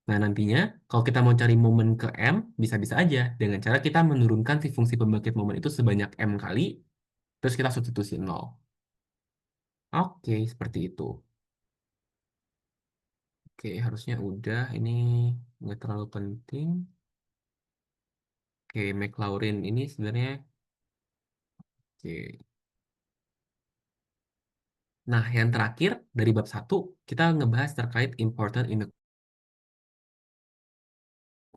Nah, nantinya kalau kita mau cari momen ke M, bisa-bisa aja dengan cara kita menurunkan si fungsi pembangkit momen itu sebanyak M kali Terus kita substitusi nol. Oke, seperti itu. Oke, harusnya udah. Ini nggak terlalu penting. Oke, McLaurin ini sebenarnya. Oke. Nah, yang terakhir dari bab satu kita ngebahas terkait important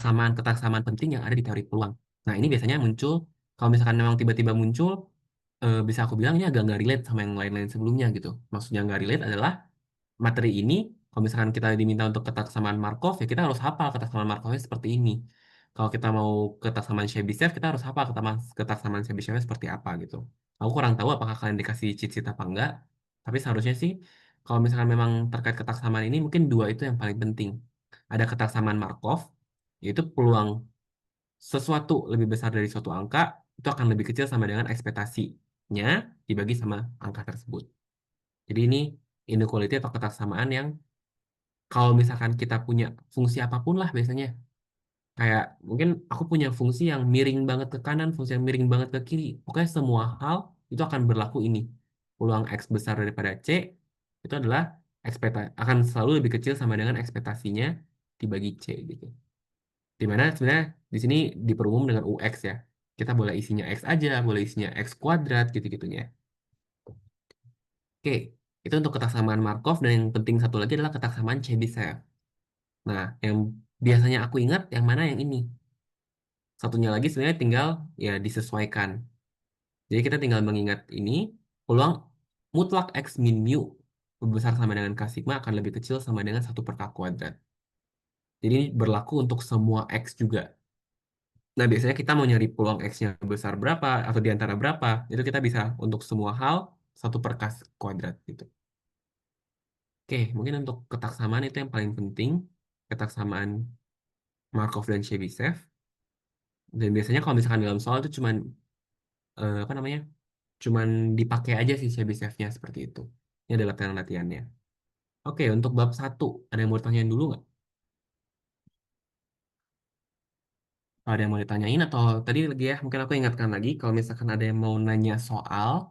kesamaan penting yang ada di teori peluang. Nah, ini biasanya muncul, kalau misalkan memang tiba-tiba muncul, bisa aku bilang ini agak nggak relate sama yang lain-lain sebelumnya gitu. Maksudnya nggak relate adalah materi ini, kalau misalkan kita diminta untuk ketaksamaan Markov, ya kita harus hafal ketaksamaan Markovnya seperti ini. Kalau kita mau ketaksamaan Chebyshev, kita harus hafal ketaksamaan Chebyshevnya seperti apa gitu. Aku kurang tahu apakah kalian dikasih cheat sheet apa enggak, tapi seharusnya sih, kalau misalkan memang terkait ketaksamaan ini, mungkin dua itu yang paling penting. Ada ketaksamaan Markov, yaitu peluang sesuatu lebih besar dari suatu angka, itu akan lebih kecil sama dengan ekspektasinya dibagi sama angka tersebut. Jadi ini inequality atau ketaksamaan yang kalau misalkan kita punya fungsi apapun lah biasanya, kayak mungkin aku punya fungsi yang miring banget ke kanan, fungsi yang miring banget ke kiri. Pokoknya semua hal itu akan berlaku ini. Peluang X besar daripada C itu adalah akan selalu lebih kecil sama dengan ekspektasinya dibagi C gitu. Dimana sebenarnya di sini diperumum dengan UX ya. Kita boleh isinya X aja, boleh isinya X kuadrat gitu-gitunya. Oke, itu untuk ketaksamaan Markov dan yang penting satu lagi adalah ketaksamaan Chebyshev. Nah, yang biasanya aku ingat yang mana yang ini. Satunya lagi sebenarnya tinggal ya disesuaikan. Jadi kita tinggal mengingat ini, peluang mutlak X min mu besar sama dengan K sigma akan lebih kecil sama dengan satu per K kuadrat. Jadi ini berlaku untuk semua X juga. Nah, biasanya kita mau nyari peluang X-nya besar berapa atau di antara berapa, itu kita bisa untuk semua hal satu per K kuadrat gitu. Oke, mungkin untuk ketaksamaan itu yang paling penting, ketaksamaan Markov dan Chebyshev. Dan biasanya kalau misalkan dalam soal itu cuman apa namanya? Cuman dipakai aja sih Chebyshev-nya seperti itu. Ini adalah latihan-latihannya. Oke, untuk bab satu ada yang mau ditanyain dulu nggak? Ada yang mau ditanyain atau tadi lagi ya, mungkin aku ingatkan lagi, kalau misalkan ada yang mau nanya soal,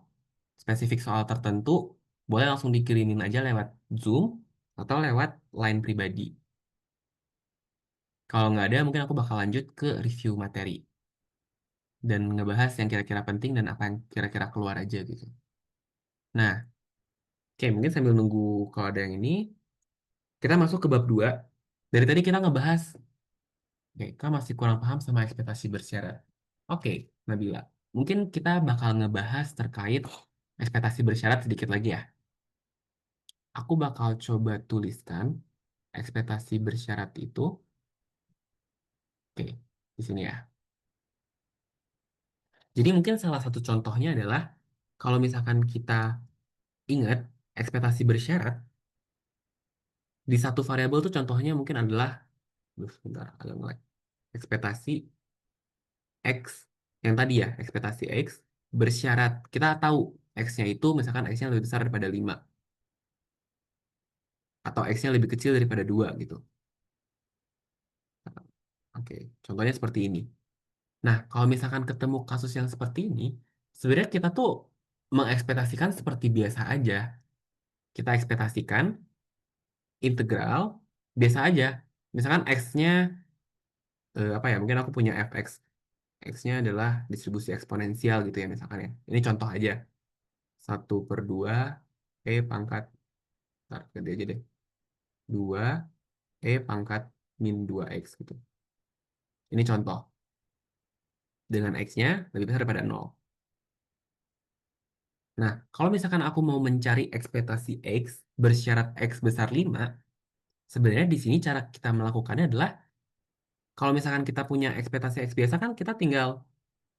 spesifik soal tertentu, boleh langsung dikirimin aja lewat Zoom atau lewat line pribadi. Kalau nggak ada, mungkin aku bakal lanjut ke review materi dan ngebahas yang kira-kira penting dan apa yang kira-kira keluar aja gitu. Nah, oke, mungkin sambil nunggu kalau ada yang ini, kita masuk ke bab 2. Dari tadi kita ngebahas, oke, kita masih kurang paham sama ekspektasi bersyarat. Oke, Nabila. Mungkin kita bakal ngebahas terkait ekspektasi bersyarat sedikit lagi ya. Aku bakal coba tuliskan ekspektasi bersyarat itu. Oke, di sini ya. Jadi mungkin salah satu contohnya adalah kalau misalkan kita ingat ekspektasi bersyarat di satu variabel tuh contohnya mungkin adalah, sebentar, agak nge-lag. Ekspektasi X yang tadi ya, ekspektasi X bersyarat. Kita tahu X-nya itu misalkan X-nya lebih besar daripada 5 atau X-nya lebih kecil daripada 2 gitu. Oke, contohnya seperti ini. Nah, kalau misalkan ketemu kasus yang seperti ini, sebenarnya kita tuh mengekspektasikan seperti biasa aja. Kita ekspektasikan integral biasa aja. Misalkan X-nya, apa ya, mungkin aku punya fx. X-nya adalah distribusi eksponensial gitu ya misalkan ya. Ini contoh aja. 1/2 pangkat, ntar ganti aja deh. 2 pangkat min 2x gitu. Ini contoh. Dengan X-nya lebih besar daripada 0. Nah, kalau misalkan aku mau mencari ekspektasi X bersyarat X besar 5, sebenarnya di sini cara kita melakukannya adalah kalau misalkan kita punya ekspektasi X biasa kan kita tinggal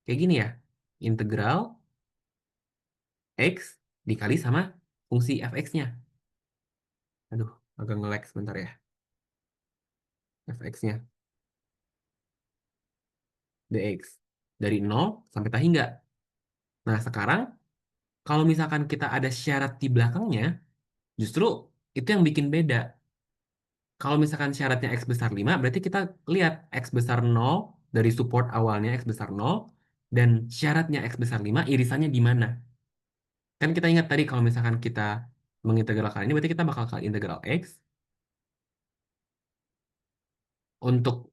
kayak gini ya. Integral X dikali sama fungsi fx-nya. Aduh, agak nge-lag sebentar ya. Fx-nya dx. Dari 0 sampai tak hingga. Nah, sekarang kalau misalkan kita ada syarat di belakangnya, justru itu yang bikin beda. Kalau misalkan syaratnya X besar 5, berarti kita lihat X besar 0 dari support awalnya X besar 0, dan syaratnya X besar 5 irisannya di mana. Kan kita ingat tadi kalau misalkan kita mengintegralkan ini berarti kita bakal ke integral X. Untuk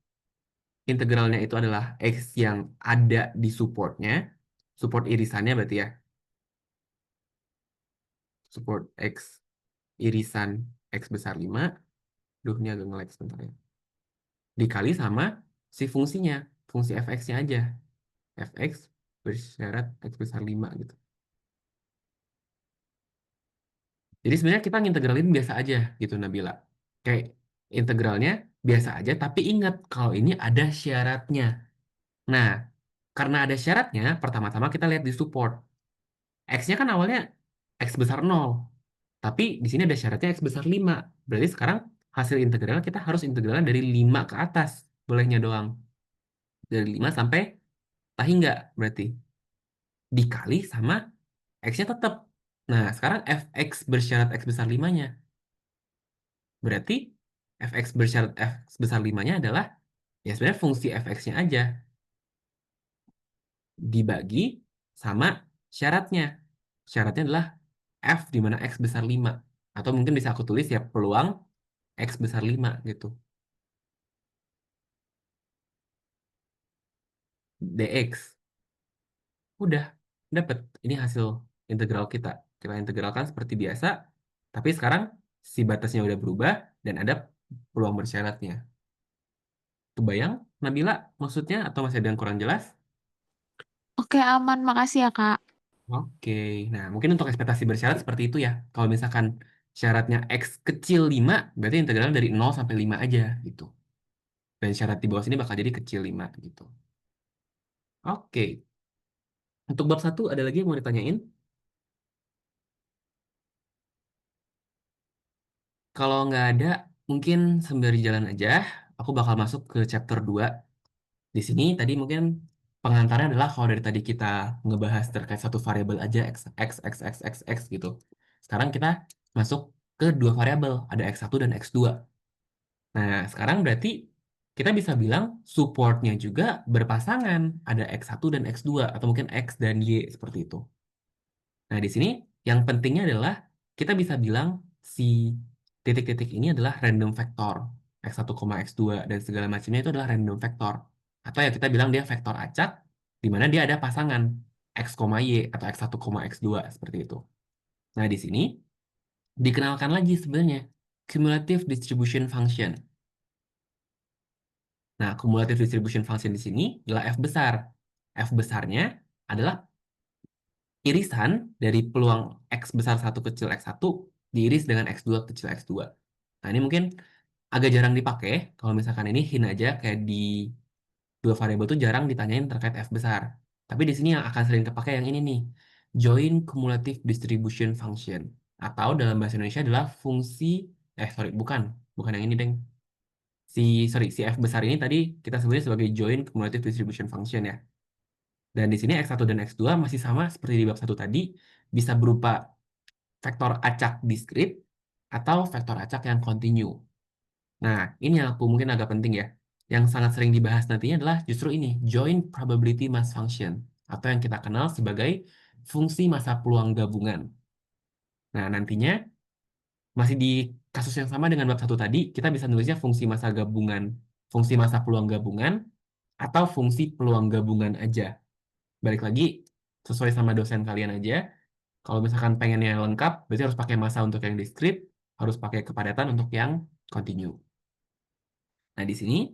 integralnya itu adalah X yang ada di supportnya. Support irisannya berarti ya. Support X irisan X besar 5. Duh, ini agak nge-lag sebentar ya. Dikali sama si fungsinya. Fungsi fx-nya aja. Fx bersyarat X besar 5 gitu. Jadi sebenarnya kita ngintegralin biasa aja gitu Nabila. Kayak integralnya biasa aja, tapi ingat kalau ini ada syaratnya. Nah, karena ada syaratnya, pertama-tama kita lihat di support. X-nya kan awalnya X besar 0. Tapi di sini ada syaratnya X besar 5. Berarti sekarang hasil integral kita harus integralan dari 5 ke atas. Bolehnya doang. Dari 5 sampai tahi nggak berarti. Dikali sama X-nya tetap. Nah, sekarang fx bersyarat X besar 5-nya. Berarti fx bersyarat X besar 5-nya adalah ya sebenarnya fungsi fx-nya aja. Dibagi sama syaratnya. Syaratnya adalah f di mana X besar 5. Atau mungkin bisa aku tulis ya peluang X besar 5 gitu. Dx. Udah, dapat. Ini hasil integral kita. Kita integralkan seperti biasa, tapi sekarang si batasnya udah berubah dan ada peluang bersyaratnya. Kebayang, Nabila, maksudnya atau masih ada yang kurang jelas? Oke, aman. Makasih ya, Kak. Oke, nah mungkin untuk ekspektasi bersyarat seperti itu ya. Kalau misalkan syaratnya X kecil 5, berarti integralnya dari 0 sampai 5 aja gitu. Dan syarat di bawah sini bakal jadi kecil 5 gitu. Oke, untuk bab satu ada lagi yang mau ditanyain? Kalau nggak ada, mungkin sembari jalan aja, aku bakal masuk ke chapter 2. Di sini tadi mungkin pengantarnya adalah kalau dari tadi kita ngebahas terkait satu variabel aja, x gitu. Sekarang kita masuk ke dua variabel, ada x1 dan x2. Nah, sekarang berarti kita bisa bilang supportnya juga berpasangan, ada x1 dan x2, atau mungkin x dan y seperti itu. Nah, di sini yang pentingnya adalah kita bisa bilang si titik-titik ini adalah random vector. X1, X2, dan segala macamnya itu adalah random vector. Atau ya kita bilang dia vektor acak, di mana dia ada pasangan X, Y, atau X1, X2, seperti itu. Nah, di sini dikenalkan lagi sebenarnya cumulative distribution function. Nah, cumulative distribution function di sini adalah F besar. F besarnya adalah irisan dari peluang X besar satu kecil X1 diiris dengan X2 kecil X2. Nah, ini mungkin agak jarang dipakai. Kalau misalkan ini hint aja kayak di dua variabel itu jarang ditanyain terkait F besar. Tapi di sini yang akan sering kepakai yang ini nih. Joint cumulative distribution function. Atau dalam bahasa Indonesia adalah fungsi, sorry, bukan yang ini, Deng. Si F besar ini tadi kita sebutnya sebagai joint cumulative distribution function ya. Dan di sini X1 dan X2 masih sama seperti di bab satu tadi, bisa berupa vektor acak diskrit atau vektor acak yang kontinu. Nah, ini yang aku mungkin agak penting ya. Yang sangat sering dibahas nantinya adalah justru ini, joint probability mass function, atau yang kita kenal sebagai fungsi massa peluang gabungan. Nah, nantinya masih di kasus yang sama dengan bab satu tadi, kita bisa nulisnya fungsi massa gabungan, fungsi massa peluang gabungan, atau fungsi peluang gabungan aja. Balik lagi, sesuai sama dosen kalian aja. Kalau misalkan pengennya lengkap, berarti harus pakai massa untuk yang diskrit, harus pakai kepadatan untuk yang kontinu. Nah, di sini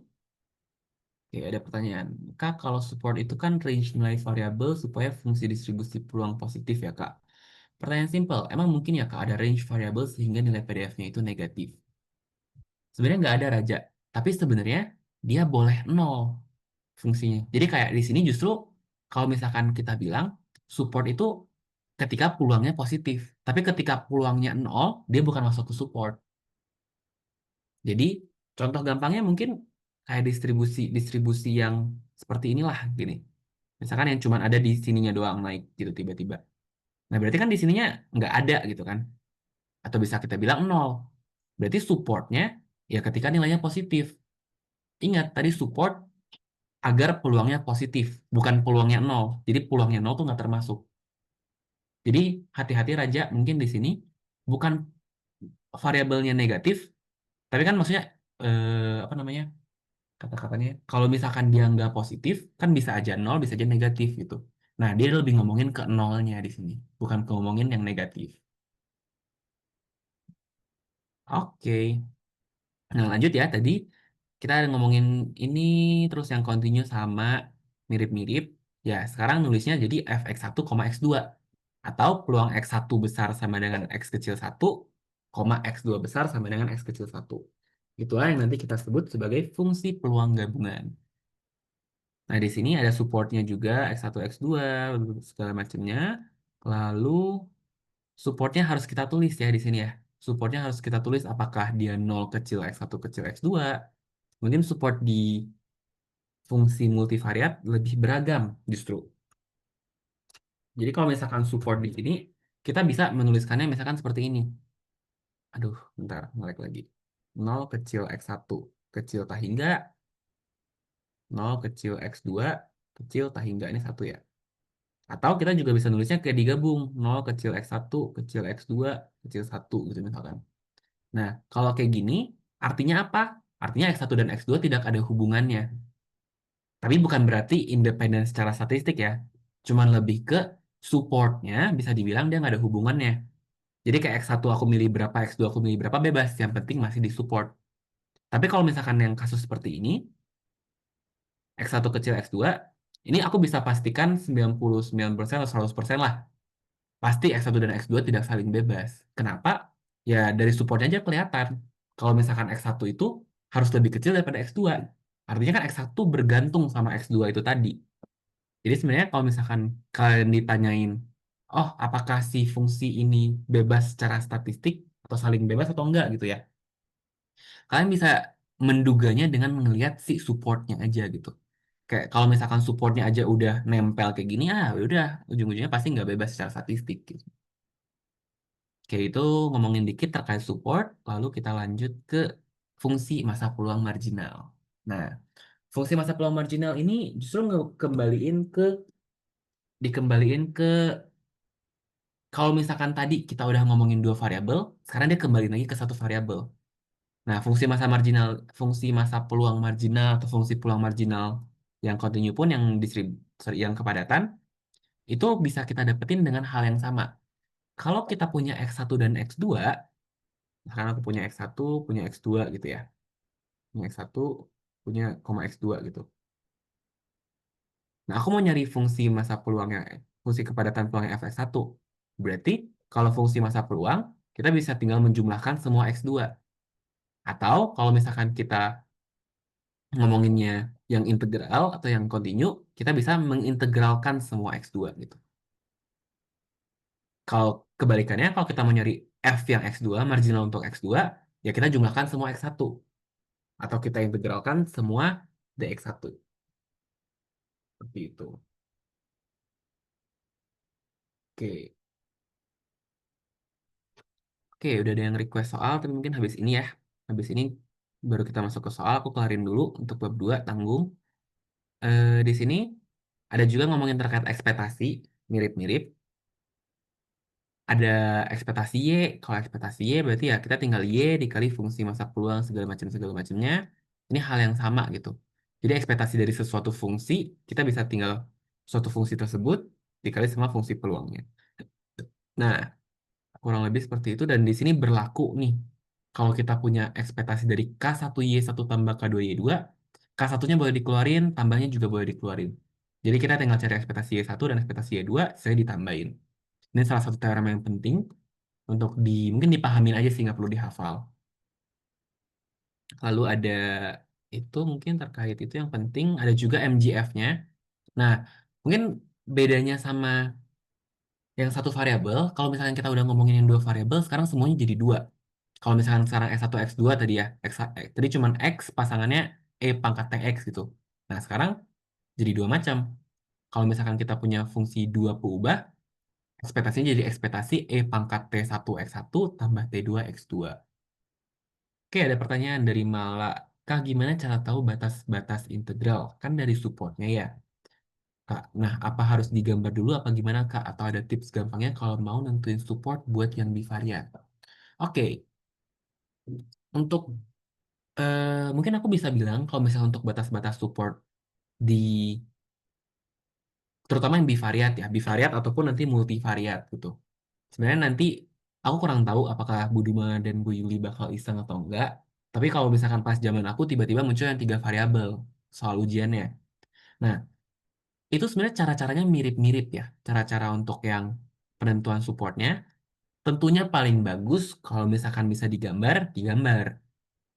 oke, ada pertanyaan. Kak, kalau support itu kan range nilai variabel supaya fungsi distribusi peluang positif ya, Kak. Pertanyaan simpel, emang mungkin ya, Kak, ada range variabel sehingga nilai PDF-nya itu negatif? Sebenarnya nggak ada, Raja. Tapi sebenarnya dia boleh nol fungsinya. Jadi kayak di sini justru kalau misalkan kita bilang support itu ketika peluangnya positif. Tapi ketika peluangnya nol, dia bukan masuk ke support. Jadi contoh gampangnya mungkin kayak distribusi yang seperti inilah gini. Misalkan yang cuma ada di sininya doang naik gitu tiba-tiba. Nah berarti kan di sininya nggak ada gitu kan. Atau bisa kita bilang nol. Berarti supportnya ya ketika nilainya positif. Ingat tadi support agar peluangnya positif, bukan peluangnya nol. Jadi peluangnya nol tuh nggak termasuk. Jadi hati-hati Raja, mungkin di sini bukan variabelnya negatif, tapi kan maksudnya apa namanya kata-katanya? Kalau misalkan dia nggak positif, kan bisa aja nol, bisa aja negatif gitu. Nah, dia lebih ngomongin ke nolnya di sini, bukan ke ngomongin yang negatif. Oke. Nah, lanjut ya. Tadi kita ada ngomongin ini, terus yang continue sama mirip-mirip. Ya, sekarang nulisnya jadi fx1, x2. Atau peluang x1 besar sama dengan x kecil 1, x2 besar sama dengan x kecil 1. Itulah yang nanti kita sebut sebagai fungsi peluang gabungan. Nah, di sini ada supportnya juga, x1, x2, segala macamnya. Lalu supportnya harus kita tulis ya di sini ya. Supportnya harus kita tulis apakah dia nol kecil x1 kecil x2. Mungkin support di fungsi multivariat lebih beragam justru. Jadi kalau misalkan support di sini, kita bisa menuliskannya misalkan seperti ini. Aduh, bentar, ngelag lagi. Nol kecil x1 kecil tak hingga, nol kecil x2 kecil tak hingga, ini satu ya. Atau kita juga bisa nulisnya kayak digabung, nol kecil x1 kecil x2 kecil satu gitu misalkan. Nah, kalau kayak gini, artinya apa? Artinya x1 dan x2 tidak ada hubungannya. Tapi bukan berarti independen secara statistik ya. Cuman lebih ke supportnya bisa dibilang dia nggak ada hubungannya. Jadi kayak X1 aku milih berapa, X2 aku milih berapa bebas. Yang penting masih di support. Tapi kalau misalkan yang kasus seperti ini, X1 kecil X2, ini aku bisa pastikan 99% atau 100% lah. Pasti X1 dan X2 tidak saling bebas. Kenapa? Ya dari supportnya aja kelihatan. Kalau misalkan X1 itu harus lebih kecil daripada X2. Artinya kan X1 bergantung sama X2 itu tadi. Jadi sebenarnya kalau misalkan kalian ditanyain, oh apakah si fungsi ini bebas secara statistik atau saling bebas atau enggak gitu ya, kalian bisa menduganya dengan melihat si supportnya aja gitu. Kayak kalau misalkan supportnya aja udah nempel kayak gini, udah ujung-ujungnya pasti nggak bebas secara statistik gitu. Kayak itu ngomongin dikit terkait support, lalu kita lanjut ke fungsi masa peluang marginal. Nah, fungsi masa peluang marginal ini justru dikembaliin ke kalau misalkan tadi kita udah ngomongin dua variabel, sekarang dia kembali lagi ke satu variabel. Nah, fungsi masa peluang marginal atau fungsi peluang marginal yang kontinu pun yang kepadatan itu bisa kita dapetin dengan hal yang sama. Kalau kita punya X1 dan X2, misalkan aku punya X1, punya X2 gitu ya. Punya X1, punya koma X2 gitu. Nah, aku mau nyari fungsi kepadatan peluangnya Fx1. Berarti kalau fungsi masa peluang, kita bisa tinggal menjumlahkan semua X2. Atau kalau misalkan kita ngomonginnya yang integral atau yang kontinu, kita bisa mengintegralkan semua X2 gitu. Kalau kebalikannya, kalau kita mau nyari F yang X2, marginal untuk X2, ya kita jumlahkan semua X1. Atau kita integralkan semua DX1. Seperti itu. Oke. Oke, udah ada yang request soal, tapi mungkin habis ini ya. Habis ini baru kita masuk ke soal, aku kelarin dulu untuk bab 2 tanggung. Di sini ada juga ngomongin terkait ekspektasi, mirip-mirip. Ada ekspektasi Y, kalau ekspektasi Y berarti ya kita tinggal Y dikali fungsi masa peluang segala macamnya. Ini hal yang sama gitu. Jadi ekspektasi dari sesuatu fungsi, kita bisa tinggal suatu fungsi tersebut dikali semua fungsi peluangnya. Nah, kurang lebih seperti itu dan di sini berlaku nih. Kalau kita punya ekspektasi dari K1Y1 tambah K2Y2, K1-nya boleh dikeluarin, tambahnya juga boleh dikeluarin. Jadi kita tinggal cari ekspektasi Y1 dan ekspektasi Y2, saya ditambahin. Ini salah satu teorema yang penting untuk mungkin dipahamin aja sih, nggak perlu dihafal. Lalu ada itu mungkin terkait itu yang penting, ada juga MGF-nya. Nah, mungkin bedanya sama yang satu variabel, kalau misalnya kita udah ngomongin yang dua variabel, sekarang semuanya jadi dua. Kalau misalkan sekarang X1, X2 tadi ya, tadi cuman X pasangannya E pangkat TX gitu. Nah, sekarang jadi dua macam. Kalau misalkan kita punya fungsi dua peubah, ekspektasinya jadi ekspektasi E pangkat T1 X1 tambah T2 X2. Oke, ada pertanyaan dari Mala. Kak, gimana cara tahu batas-batas integral? Kan dari supportnya ya. Kak. Nah, apa harus digambar dulu apa gimana, Kak? Atau ada tips gampangnya kalau mau nentuin support buat yang bivariat? Oke, untuk mungkin aku bisa bilang kalau misalnya untuk batas-batas support di terutama yang bivariat ya, bivariat ataupun nanti multivariat gitu. Sebenarnya nanti aku kurang tahu apakah Bu Duma dan Bu Yuli bakal iseng atau enggak. Tapi kalau misalkan pas zaman aku tiba-tiba muncul yang 3 variabel soal ujiannya. Nah, itu sebenarnya cara-caranya mirip-mirip ya. Cara-cara untuk yang penentuan supportnya. Tentunya paling bagus kalau misalkan bisa digambar, digambar.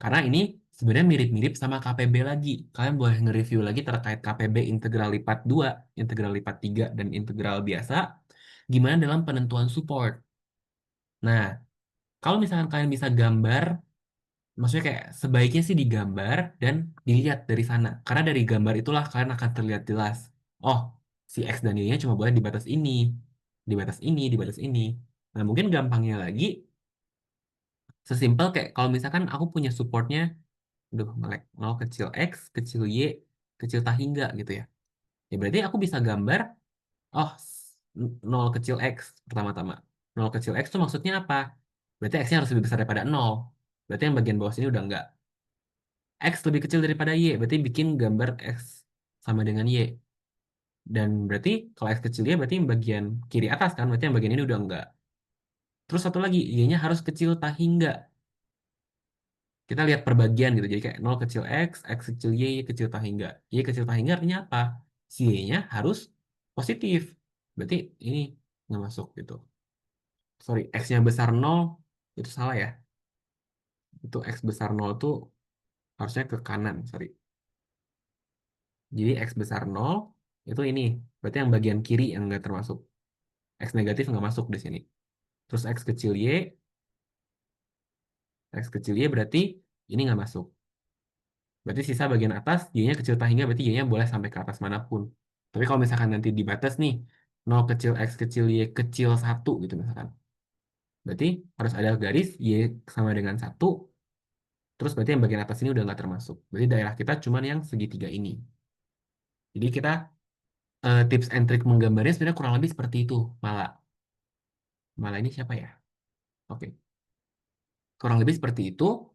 Karena ini sebenarnya mirip-mirip sama KPB lagi. Kalian boleh nge-review lagi terkait KPB integral lipat 2, integral lipat 3, dan integral biasa. Gimana dalam penentuan support. Nah, kalau misalkan kalian bisa gambar, maksudnya kayak sebaiknya sih digambar dan dilihat dari sana. Karena dari gambar itulah kalian akan terlihat jelas. Oh, si X dan Y-nya cuma boleh di batas ini, di batas ini, di batas ini. Nah, mungkin gampangnya lagi, sesimpel kayak kalau misalkan aku punya supportnya, aduh, nge-lag, 0 kecil X, kecil Y, kecil tak hingga gitu ya. Ya berarti aku bisa gambar, oh, 0 kecil X pertama-tama. 0 kecil X itu maksudnya apa? Berarti X-nya harus lebih besar daripada 0. Berarti yang bagian bawah sini udah enggak. X lebih kecil daripada Y, berarti bikin gambar X sama dengan Y. Dan berarti kalau X kecil Y berarti yang bagian kiri atas kan, berarti yang bagian ini udah enggak. Terus satu lagi, Y-nya harus kecil tak hingga. Kita lihat perbagian gitu. Jadi kayak 0 kecil X, X kecil Y, Y kecil tak hingga. Y kecil tak hingga artinya apa? Si Y-nya harus positif. Berarti ini nggak masuk gitu. Sorry, X-nya besar 0, itu salah ya. Itu X besar 0 tuh harusnya ke kanan, sorry. Jadi X besar 0 itu ini. Berarti yang bagian kiri yang nggak termasuk. X negatif nggak masuk di sini. Terus X kecil Y berarti ini nggak masuk. Berarti sisa bagian atas, Y-nya kecil tak hingga, berarti Y-nya boleh sampai ke atas manapun. Tapi kalau misalkan nanti di batas nih, 0 kecil X kecil Y kecil 1 gitu misalkan. Berarti harus ada garis Y sama dengan 1, terus berarti yang bagian atas ini udah nggak termasuk. Berarti daerah kita cuma yang segitiga ini. Jadi kita tips and trick menggambarnya sebenarnya kurang lebih seperti itu. Malah, malah ini siapa ya? Oke, kurang lebih seperti itu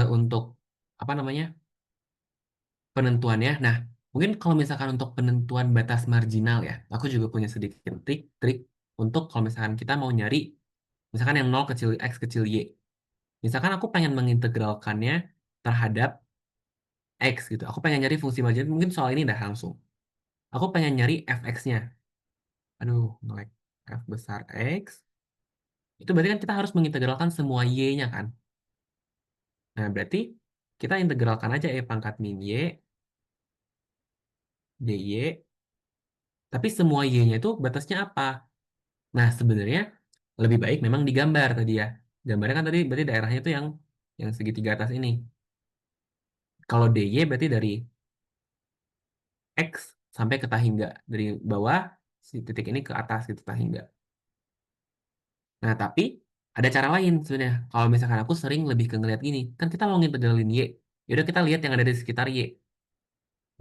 untuk apa namanya? Penentuannya. Nah, mungkin kalau misalkan untuk penentuan batas marginal ya, aku juga punya sedikit trik untuk kalau misalkan kita mau nyari, misalkan yang 0 kecil X kecil Y. Misalkan aku pengen mengintegralkannya terhadap X gitu. Aku pengen nyari fungsi marginal, mungkin soal ini dah langsung. Aku pengen nyari fx-nya. Aduh, nge-lag. F besar X. Itu berarti kan kita harus mengintegralkan semua Y-nya kan. Nah, berarti kita integralkan aja E pangkat min Y, dy. Tapi semua Y-nya itu batasnya apa? Nah, sebenarnya lebih baik memang digambar tadi ya. Gambarnya kan tadi berarti daerahnya itu yang segitiga atas ini. Kalau DY berarti dari X sampai ke Tahingga. Dari bawah si titik ini ke atas gitu Tahingga. Nah, tapi ada cara lain sebenarnya. Kalau misalkan aku sering lebih ke ngeliat gini, kan kita mau ngintegralin Y. Yaudah kita lihat yang ada di sekitar Y.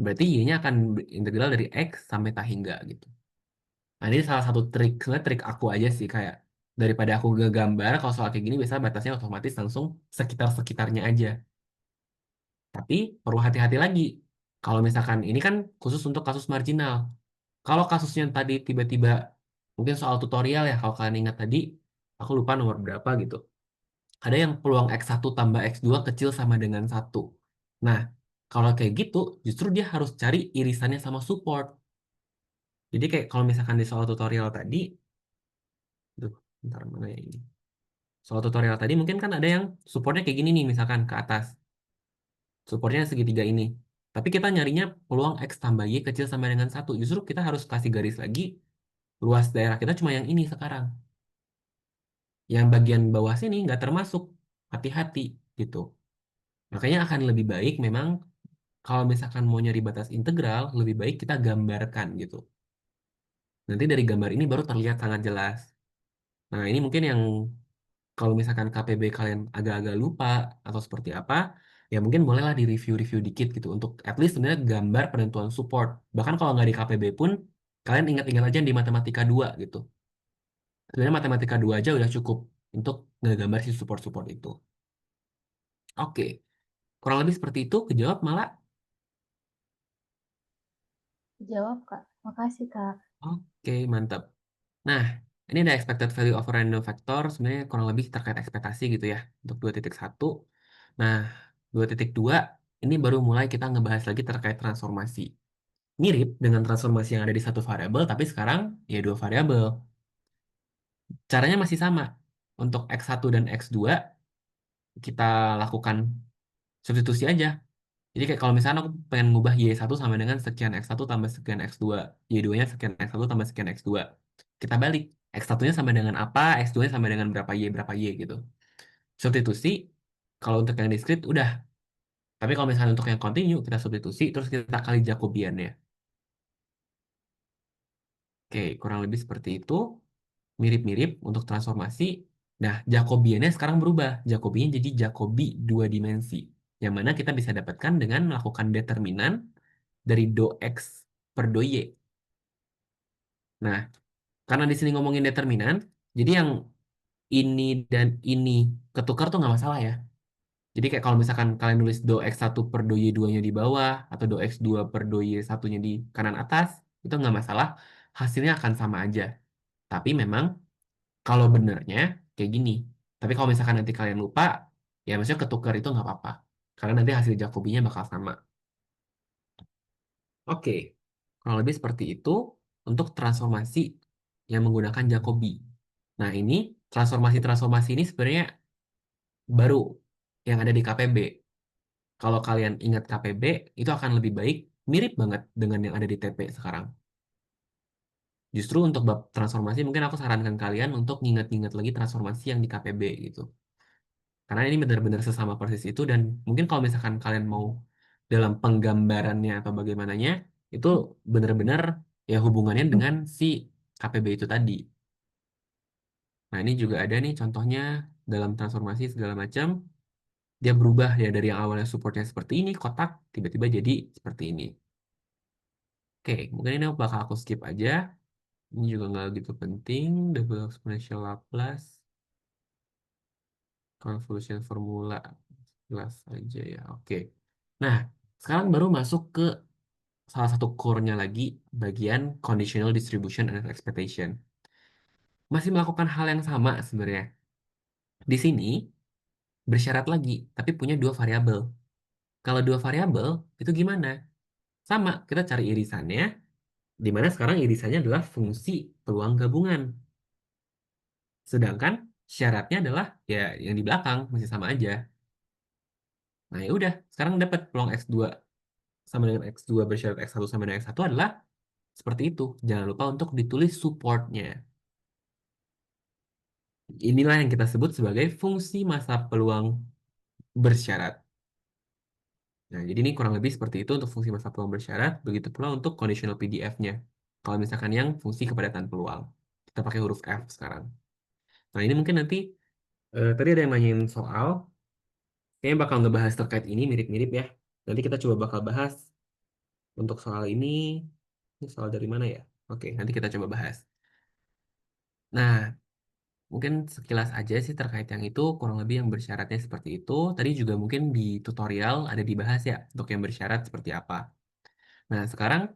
Berarti Y-nya akan integral dari X sampai Tahingga gitu. Nah, ini salah satu trik, sebenarnya trik aku aja sih kayak daripada aku gambar kalau soal kayak gini biasa batasnya otomatis langsung sekitar-sekitarnya aja. Tapi perlu hati-hati lagi. Kalau misalkan ini kan khusus untuk kasus marginal. Kalau kasusnya tadi tiba-tiba mungkin soal tutorial ya kalau kalian ingat tadi aku lupa nomor berapa gitu. Ada yang peluang X1 tambah X2 kecil sama dengan 1. Nah, kalau kayak gitu justru dia harus cari irisannya sama support. Jadi kayak kalau misalkan di soal tutorial tadi, duh, bentar mana ya ini. Soal tutorial tadi mungkin kan ada yang supportnya kayak gini nih misalkan ke atas. Supportnya segitiga ini. Tapi kita nyarinya peluang X tambah Y kecil sama dengan 1. Justru kita harus kasih garis lagi. Luas daerah kita cuma yang ini sekarang. Yang bagian bawah sini nggak termasuk. Hati-hati gitu. Makanya akan lebih baik memang kalau misalkan mau nyari batas integral, lebih baik kita gambarkan gitu. Nanti dari gambar ini baru terlihat sangat jelas. Nah, ini mungkin yang kalau misalkan KPB kalian agak-agak lupa atau seperti apa, Ya mungkin bolehlah di review-review dikit gitu untuk at least sebenarnya gambar penentuan support. Bahkan kalau nggak di KPB pun kalian ingat-ingat aja di matematika 2 gitu. Sebenarnya matematika 2 aja udah cukup untuk ngegambar si support-support itu. Oke, kurang lebih seperti itu kejawab malah. Jawab, Kak. Makasih, Kak. Oke, mantap. Nah, ini ada expected value of random factor sebenarnya kurang lebih terkait ekspektasi gitu ya untuk 2.1. Nah, 2.2 ini baru mulai kita ngebahas lagi terkait transformasi. Mirip dengan transformasi yang ada di satu variabel, tapi sekarang ya dua variabel. Caranya masih sama. Untuk X1 dan X2 kita lakukan substitusi aja. Jadi kayak kalau misalnya aku pengen ngubah Y1 sama dengan sekian X1 tambah sekian X2, Y2-nya sekian X1 tambah sekian X2. Kita balik. X1-nya sama dengan apa, X2-nya sama dengan berapa Y gitu. Substitusi, kalau untuk yang diskrit udah. Tapi kalau misalnya untuk yang continue, kita substitusi, terus kita kali Jacobiannya. Oke, kurang lebih seperti itu. Mirip-mirip untuk transformasi. Nah, Jacobiannya sekarang berubah. Jacobinya jadi Jacobi dua dimensi. Yang mana kita bisa dapatkan dengan melakukan determinan dari do X per do Y. Nah, karena di sini ngomongin determinan, jadi yang ini dan ini ketukar tuh nggak masalah ya. Jadi kayak kalau misalkan kalian nulis do X1 per do Y2-nya di bawah, atau do X2 per do Y1-nya di kanan atas, itu nggak masalah. Hasilnya akan sama aja. Tapi memang kalau benernya kayak gini. Tapi kalau misalkan nanti kalian lupa, ya maksudnya ketukar itu nggak apa-apa. Karena nanti hasil Jacobinya bakal sama. Oke, kurang lebih seperti itu untuk transformasi yang menggunakan Jacobi. Nah, ini transformasi-transformasi ini sebenarnya baru yang ada di KPB. Kalau kalian ingat KPB, itu akan lebih baik, mirip banget dengan yang ada di TP sekarang. Justru untuk bab transformasi, mungkin aku sarankan kalian untuk nginget-nginget lagi transformasi yang di KPB gitu. Karena ini benar-benar sesama persis itu dan mungkin kalau misalkan kalian mau dalam penggambarannya atau bagaimananya, itu benar-benar ya hubungannya dengan si KPB itu tadi. Nah, ini juga ada nih contohnya dalam transformasi segala macam. Dia berubah ya dari yang awalnya supportnya seperti ini, kotak, tiba-tiba jadi seperti ini. Oke, mungkin ini bakal aku skip aja. Ini juga nggak gitu penting. Double exponential Laplace, convolution formula. Jelas aja ya, oke. Nah, sekarang baru masuk ke salah satu core-nya lagi, bagian conditional distribution and expectation. Masih melakukan hal yang sama sebenarnya. Di sini bersyarat lagi, tapi punya dua variabel. Kalau dua variabel, itu gimana? Sama, kita cari irisannya, di mana sekarang irisannya adalah fungsi peluang gabungan. Sedangkan syaratnya adalah ya yang di belakang, masih sama aja. Nah ya udah, sekarang dapat peluang X2 sama dengan X2 bersyarat X1 sama dengan X1 adalah seperti itu. Jangan lupa untuk ditulis supportnya. Inilah yang kita sebut sebagai fungsi masa peluang bersyarat. Nah, jadi ini kurang lebih seperti itu untuk fungsi masa peluang bersyarat. Begitu pula untuk conditional PDF-nya. Kalau misalkan yang fungsi kepadatan peluang. Kita pakai huruf F sekarang. Nah, ini mungkin nanti, tadi ada yang nanyain soal. Kayaknya bakal ngebahas terkait ini mirip-mirip ya. Nanti kita coba bakal bahas untuk soal ini. Ini soal dari mana ya? Oke, nanti kita coba bahas. Nah, mungkin sekilas aja sih terkait yang itu, kurang lebih yang bersyaratnya seperti itu. Tadi juga mungkin di tutorial ada dibahas ya, untuk yang bersyarat seperti apa. Nah, sekarang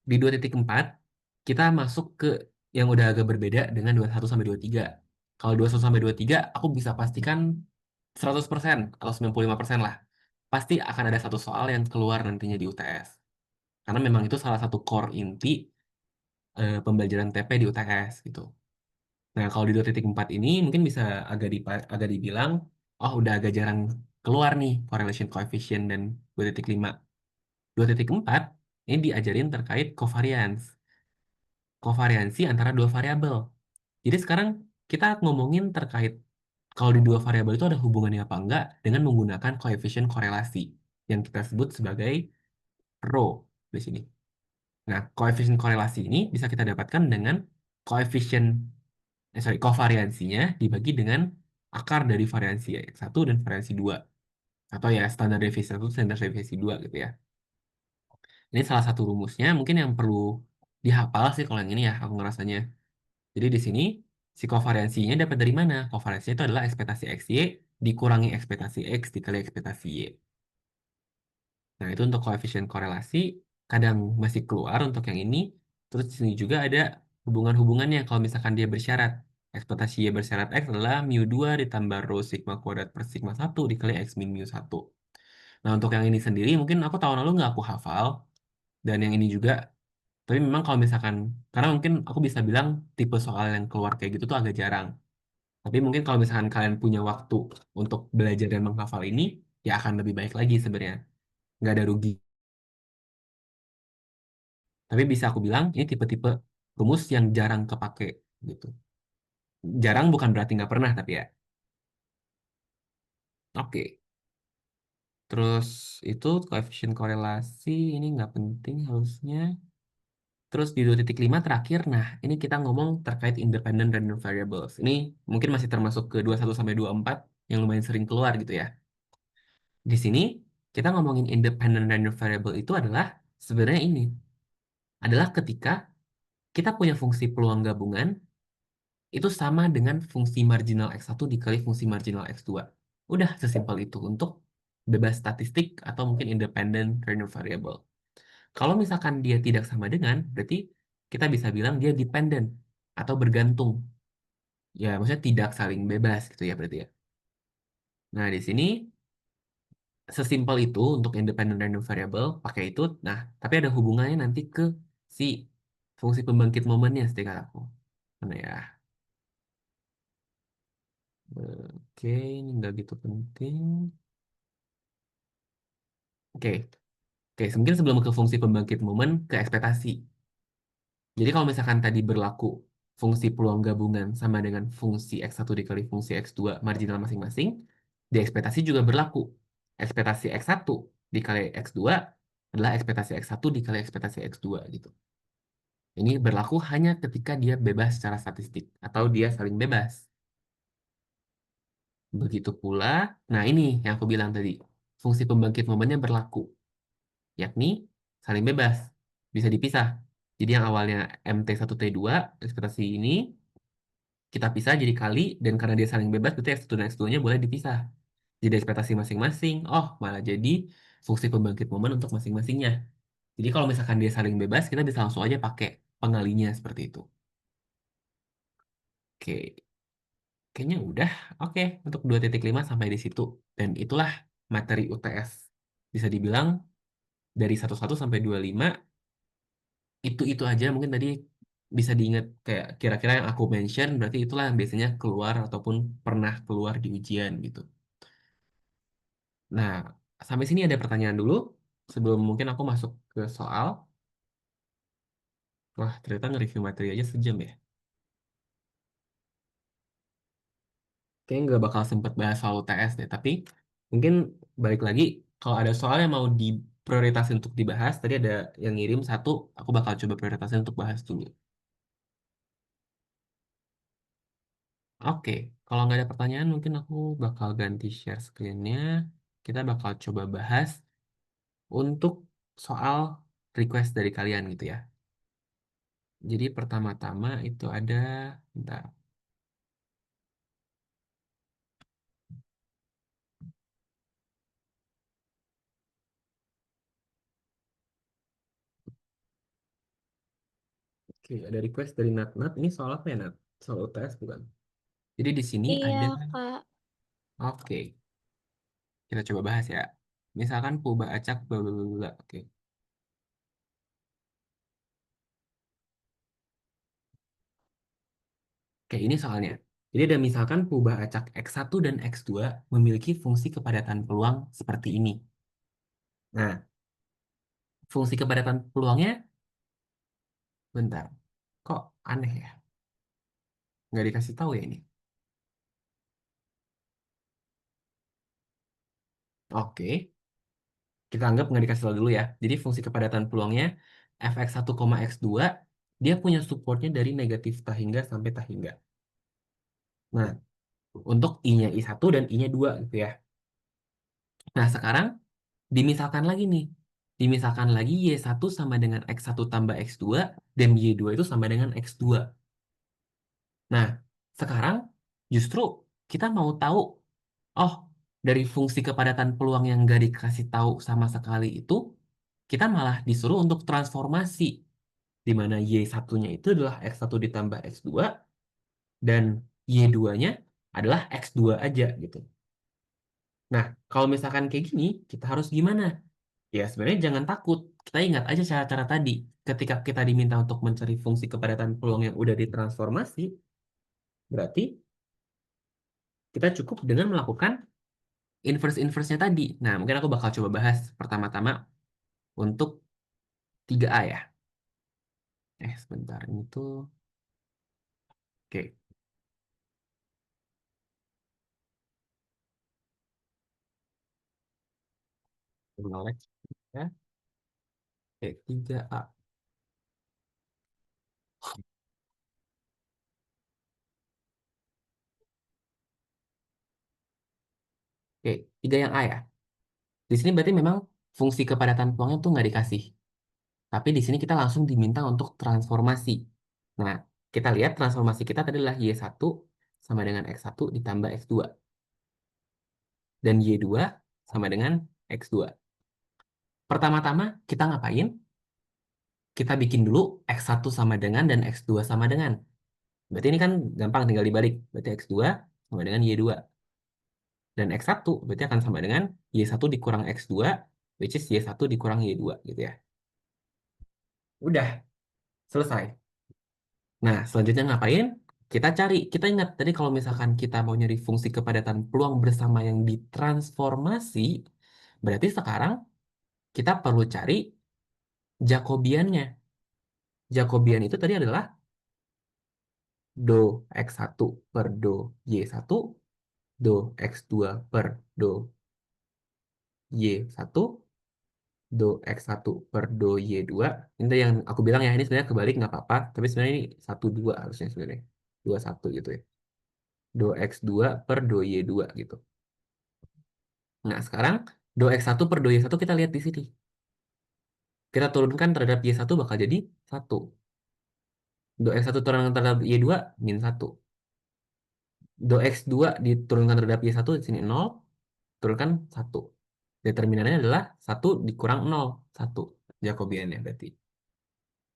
di 2.4, kita masuk ke yang udah agak berbeda dengan 21 sampai 23. Kalau 21 sampai 23, aku bisa pastikan 100% atau 95% lah. Pasti akan ada satu soal yang keluar nantinya di UTS. Karena memang itu salah satu core inti pembelajaran TP di UTS gitu. Nah, kalau di 2.4 ini mungkin bisa agak dibilang, oh udah agak jarang keluar nih correlation coefficient dan 2.5. 2.4 ini diajarin terkait covariance. Kovariansi antara dua variabel. Jadi sekarang kita ngomongin terkait kalau di dua variabel itu ada hubungannya apa enggak dengan menggunakan koefisien korelasi yang kita sebut sebagai rho di sini. Nah, koefisien korelasi ini bisa kita dapatkan dengan koefisien kovariansinya dibagi dengan akar dari variansi X1 dan variansi 2. Atau ya standar deviasi 1, standar deviasi 2 gitu ya. Ini salah satu rumusnya mungkin yang perlu dihafal sih kalau yang ini ya aku ngerasanya. Jadi di sini si kovariansinya dapat dari mana? Kovariansinya itu adalah ekspektasi XY dikurangi ekspektasi X dikali ekspektasi Y. Nah, itu untuk koefisien korelasi kadang masih keluar untuk yang ini. Terus di sini juga ada hubungan-hubungannya kalau misalkan dia bersyarat. Ekspektasi Y bersyarat X adalah mu 2 ditambah rho sigma kuadrat per sigma 1 dikali X min mu 1. Nah, untuk yang ini sendiri mungkin aku tahun lalu nggak aku hafal. Dan yang ini juga. Tapi memang kalau misalkan, karena mungkin aku bisa bilang tipe soal yang keluar kayak gitu tuh agak jarang. Tapi mungkin kalau misalkan kalian punya waktu untuk belajar dan menghafal ini, ya akan lebih baik lagi sebenarnya. Nggak ada rugi. Tapi bisa aku bilang ini tipe-tipe rumus yang jarang kepake gitu. Jarang bukan berarti nggak pernah tapi ya. Oke. Terus itu koefisien korelasi ini nggak penting harusnya. Terus di 2.5 terakhir, nah ini kita ngomong terkait independent random variables. Ini mungkin masih termasuk ke 21 sampai 24 yang lumayan sering keluar gitu ya. Di sini kita ngomongin independent random variable itu adalah sebenarnya ini adalah ketika kita punya fungsi peluang gabungan itu sama dengan fungsi marginal X1 dikali fungsi marginal X2. Udah sesimpel itu untuk bebas statistik atau mungkin independent random variable. Kalau misalkan dia tidak sama dengan, berarti kita bisa bilang dia dependent atau bergantung. Ya, maksudnya tidak saling bebas gitu ya berarti ya. Nah, di sini sesimpel itu untuk independent random variable pakai itu. Nah, tapi ada hubungannya nanti ke si fungsi pembangkit momennya setiap aku. Mana ya? Oke, ini nggak gitu penting. Oke, oke. Mungkin sebelum ke fungsi pembangkit momen, ke ekspektasi. Jadi kalau misalkan tadi berlaku fungsi peluang gabungan sama dengan fungsi X1 dikali fungsi X2 marginal masing-masing, di ekspektasi juga berlaku. Ekspektasi X1 dikali X2 adalah ekspektasi X1 dikali ekspektasi X2 gitu. Ini berlaku hanya ketika dia bebas secara statistik atau dia saling bebas. Begitu pula, nah ini yang aku bilang tadi, fungsi pembangkit momennya berlaku, yakni saling bebas, bisa dipisah. Jadi yang awalnya MT1T2, ekspektasi ini kita pisah jadi kali, dan karena dia saling bebas, berarti X1 dan X2-nya boleh dipisah. Jadi ekspektasi masing-masing, oh malah jadi fungsi pembangkit momen untuk masing-masingnya. Jadi kalau misalkan dia saling bebas, kita bisa langsung aja pakai pengalinya seperti itu. Oke, kayaknya udah. Oke, untuk 2.5 sampai di situ. Dan itulah materi UTS. Bisa dibilang dari 11 sampai 25 itu aja mungkin tadi bisa diingat kayak kira-kira yang aku mention berarti itulah yang biasanya keluar ataupun pernah keluar di ujian gitu. Nah, sampai sini ada pertanyaan dulu sebelum mungkin aku masuk ke soal. Wah, ternyata nge-review materi aja sejam ya. Kayaknya nggak bakal sempet bahas soal UTS deh, tapi mungkin balik lagi kalau ada soal yang mau diprioritasin untuk dibahas, tadi ada yang ngirim satu, aku bakal coba prioritasin untuk bahas dulu. Oke, kalau nggak ada pertanyaan mungkin aku bakal ganti share screen-nya. Kita bakal coba bahas untuk soal request dari kalian gitu ya. Jadi pertama-tama itu ada, bentar. Oke, ada request dari Nat. Ini soal apa ya, Nat? Soal UTS bukan? Jadi di sini Iya, ada, Kak. oke, kita coba bahas ya. Misalkan Puba Acak, bla bla bla bla. Oke. Oke, ini soalnya. Jadi ada misalkan Puba Acak X1 dan X2 memiliki fungsi kepadatan peluang seperti ini. Nah, fungsi kepadatan peluangnya, bentar. Kok aneh ya? Nggak dikasih tahu ya ini. Oke, kita anggap nggak dikasih tahu dulu ya. Jadi fungsi kepadatan peluangnya fx1, x2, dia punya supportnya dari negatif tahingga sampai tahingga. Nah, untuk I-nya I1 dan I-nya 2 gitu ya. Nah, sekarang dimisalkan lagi nih. Dimisalkan lagi Y1 sama dengan X1 tambah X2 dan Y2 itu sama dengan X2. Nah, sekarang justru kita mau tahu, oh, dari fungsi kepadatan peluang yang nggak dikasih tahu sama sekali itu, kita malah disuruh untuk transformasi, di mana Y1-nya itu adalah X1 ditambah X2, dan Y2-nya adalah X2 aja gitu. Nah, kalau misalkan kayak gini, kita harus gimana? Ya, sebenarnya jangan takut. Kita ingat aja cara-cara tadi. Ketika kita diminta untuk mencari fungsi kepadatan peluang yang udah ditransformasi, berarti kita cukup dengan melakukan inverse-inverse-nya tadi. Nah, mungkin aku bakal coba bahas pertama-tama untuk 3A ya. Sebentar. Ini tuh... Oke. Melek ya. Oke, 3A. Oke, 3 yang A ya. Di sini berarti memang fungsi kepadatan peluangnya tuh nggak dikasih. Tapi di sini kita langsung diminta untuk transformasi. Nah, kita lihat transformasi kita tadi adalah Y1 sama dengan X1 ditambah X2. Dan Y2 sama dengan X2. Pertama-tama kita ngapain? Kita bikin dulu X1 sama dengan dan X2 sama dengan. Berarti ini kan gampang tinggal dibalik. Berarti X2 sama dengan Y2. Dan X1 berarti akan sama dengan Y1 dikurang X2, which is Y1 dikurang Y2 gitu ya. Udah, selesai. Nah, selanjutnya ngapain? Kita cari, kita ingat tadi kalau misalkan kita mau nyari fungsi kepadatan peluang bersama yang ditransformasi, berarti sekarang kita perlu cari Jacobiannya. Jacobian itu tadi adalah do X1 per do Y1, do X2 per do Y1, do X1 per do Y2. Ini yang aku bilang ya, ini sebenarnya kebalik nggak apa-apa, tapi sebenarnya ini 1, 2 harusnya sebenarnya. 2, 1 gitu ya. Do X2 per do Y2 gitu. Nah, sekarang do X1 per do Y1 kita lihat di sini. Kita turunkan terhadap Y1 bakal jadi 1. Do X1 turunkan terhadap Y2 min 1. Do X2 diturunkan terhadap Y1 di sini 0, turunkan 1. Determinannya adalah 1 dikurang 0, 1. Jacobiannya berarti.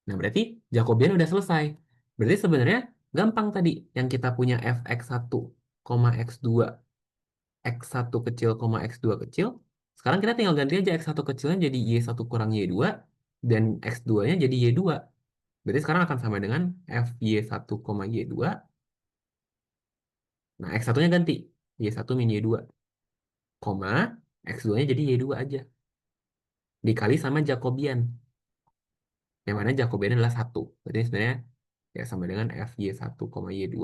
Nah, berarti Jacobian udah selesai. Berarti sebenarnya gampang tadi yang kita punya fx1, x2, x1 kecil, x2 kecil. Sekarang kita tinggal ganti aja x1 kecilnya jadi y1 kurang y2 dan x2-nya jadi y2. Berarti sekarang akan sama dengan fy1, y2. Nah, x1-nya ganti y1 min y2, x2-nya jadi y2 aja. Dikali sama Jacobian. Yang mana Jacobian adalah 1. Berarti sebenarnya ya sama dengan fy1, y2,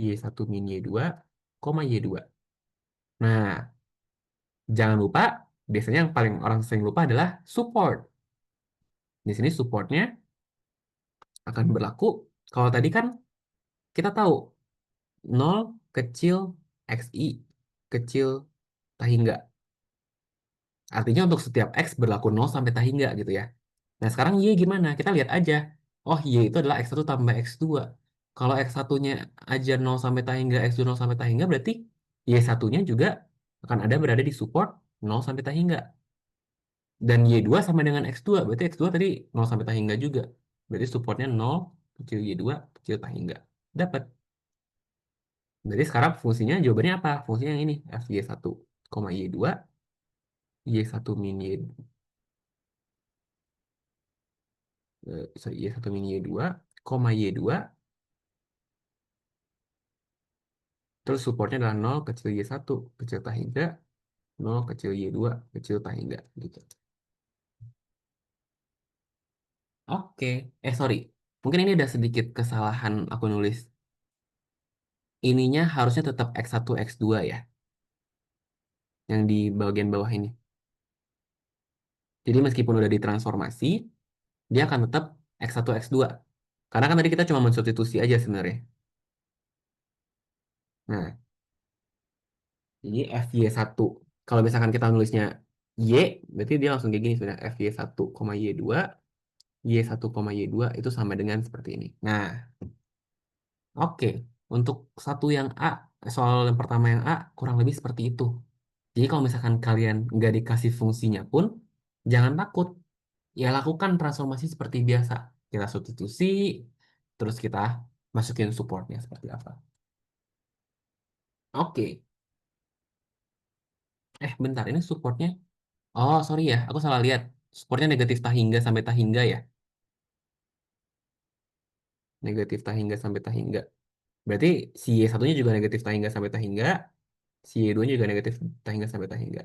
y1 min y2, y2. Nah, jangan lupa, biasanya yang paling orang sering lupa adalah support. Di sini supportnya akan berlaku. Kalau tadi kan kita tahu 0 kecil xi kecil tahingga. Artinya untuk setiap x berlaku 0 sampai tahingga gitu ya. Nah, sekarang y gimana? Kita lihat aja. Oh, y itu adalah x1 tambah x2. Kalau x1-nya aja 0 sampai tahingga, x2 0 sampai tahingga, berarti y1-nya juga akan ada berada di support 0 sampai tahingga. Dan Y2 sama dengan X2. Berarti X2 tadi 0 sampai tahingga juga. Berarti supportnya 0, kecil Y2, kecil tahingga. Dapat. Jadi sekarang fungsinya jawabannya apa? Fungsinya yang ini. FY1, Y2, Y1 min Y, sorry, Y1 min Y2, Y2. Terus supportnya adalah 0, kecil Y1, kecil tahingga. 0, kecil Y2, kecil tahingga. Gitu. Oke. Sorry. Mungkin ini ada sedikit kesalahan aku nulis. Ininya harusnya tetap X1, X2 ya. Yang di bagian bawah ini. Jadi meskipun udah ditransformasi, dia akan tetap X1, X2. Karena kan tadi kita cuma mensubstitusi aja sebenarnya. Nah, Jadi FY1. Kalau misalkan kita nulisnya Y, berarti dia langsung kayak gini sebenarnya. FY1, Y2, Y1, Y2 itu sama dengan seperti ini. Nah, oke. Untuk satu yang A, soal yang pertama yang A, kurang lebih seperti itu. Jadi kalau misalkan kalian nggak dikasih fungsinya pun, jangan takut. Ya lakukan transformasi seperti biasa. Kita substitusi, terus kita masukin supportnya seperti apa. Oke. Bentar, ini supportnya. Oh, sorry ya, aku salah lihat. Supportnya negatif tahingga sampai tahingga ya. Negatif tahingga sampai tahingga. Berarti si Y1-nya juga negatif tahingga sampai tahingga. Si Y2-nya juga negatif tahingga sampai tahingga.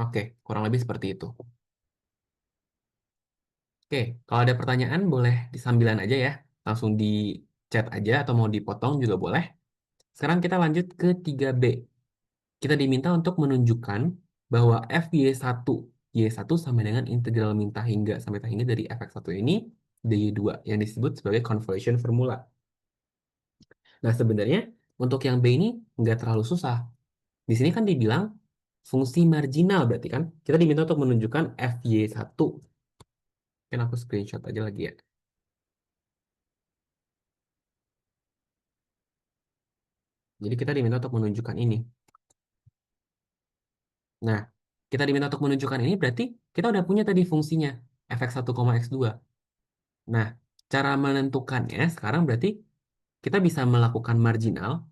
Oke, kurang lebih seperti itu. Oke, kalau ada pertanyaan boleh disambilan aja ya. Langsung di chat aja atau mau dipotong juga boleh. Sekarang kita lanjut ke 3B. Kita diminta untuk menunjukkan bahwa FY1 Y1 sama dengan integral min tahingga sampai tahingga dari fx1 ini dy2 yang disebut sebagai convolution formula. Nah, sebenarnya untuk yang B ini nggak terlalu susah. Di sini kan dibilang fungsi marginal berarti kan kita diminta untuk menunjukkan FY1. Kan aku screenshot aja lagi ya. Jadi kita diminta untuk menunjukkan ini. Nah, kita diminta untuk menunjukkan ini berarti kita udah punya tadi fungsinya fx1, x2. Nah, cara menentukannya sekarang berarti kita bisa melakukan marginal.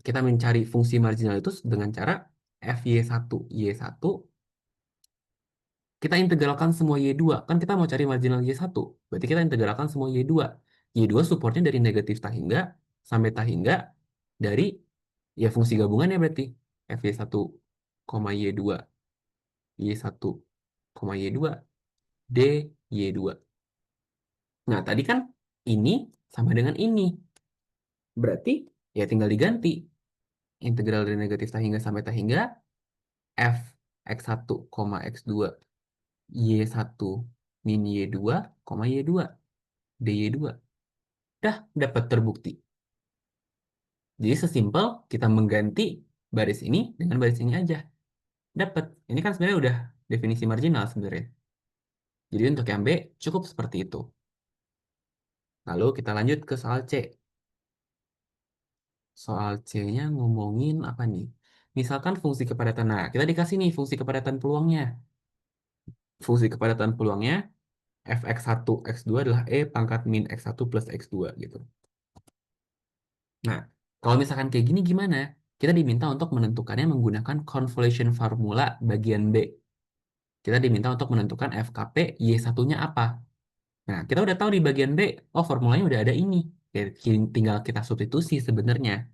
Kita mencari fungsi marginal itu dengan cara fy1, y1. Kita integralkan semua y2. Kan kita mau cari marginal y1. Berarti kita integralkan semua y2. Y2 supportnya dari negatif tahingga sampai tahingga dari ya fungsi gabungan ya berarti fy1, y2, y1, y2, dy2. Nah, tadi kan ini sama dengan ini. Berarti ya tinggal diganti. Integral dari negatif tahingga sampai tahingga f x1, x2, y1 min y2, y2, dy2. Dah dapat terbukti. Jadi sesimpel kita mengganti baris ini dengan baris ini aja. Dapat. Ini kan sebenarnya udah definisi marginal sebenarnya. Jadi untuk yang B cukup seperti itu. Lalu kita lanjut ke soal C. Soal C-nya ngomongin apa nih? Misalkan fungsi kepadatan. Nah, kita dikasih nih fungsi kepadatan peluangnya. Fungsi kepadatan peluangnya fx1, x2 adalah E pangkat min x1 plus x2 gitu. Nah, kalau misalkan kayak gini gimana? Kita diminta untuk menentukannya menggunakan convolution formula bagian B. Kita diminta untuk menentukan FKP Y1-nya apa. Nah, kita udah tahu di bagian B, oh formulanya udah ada ini. Ya, tinggal kita substitusi sebenarnya.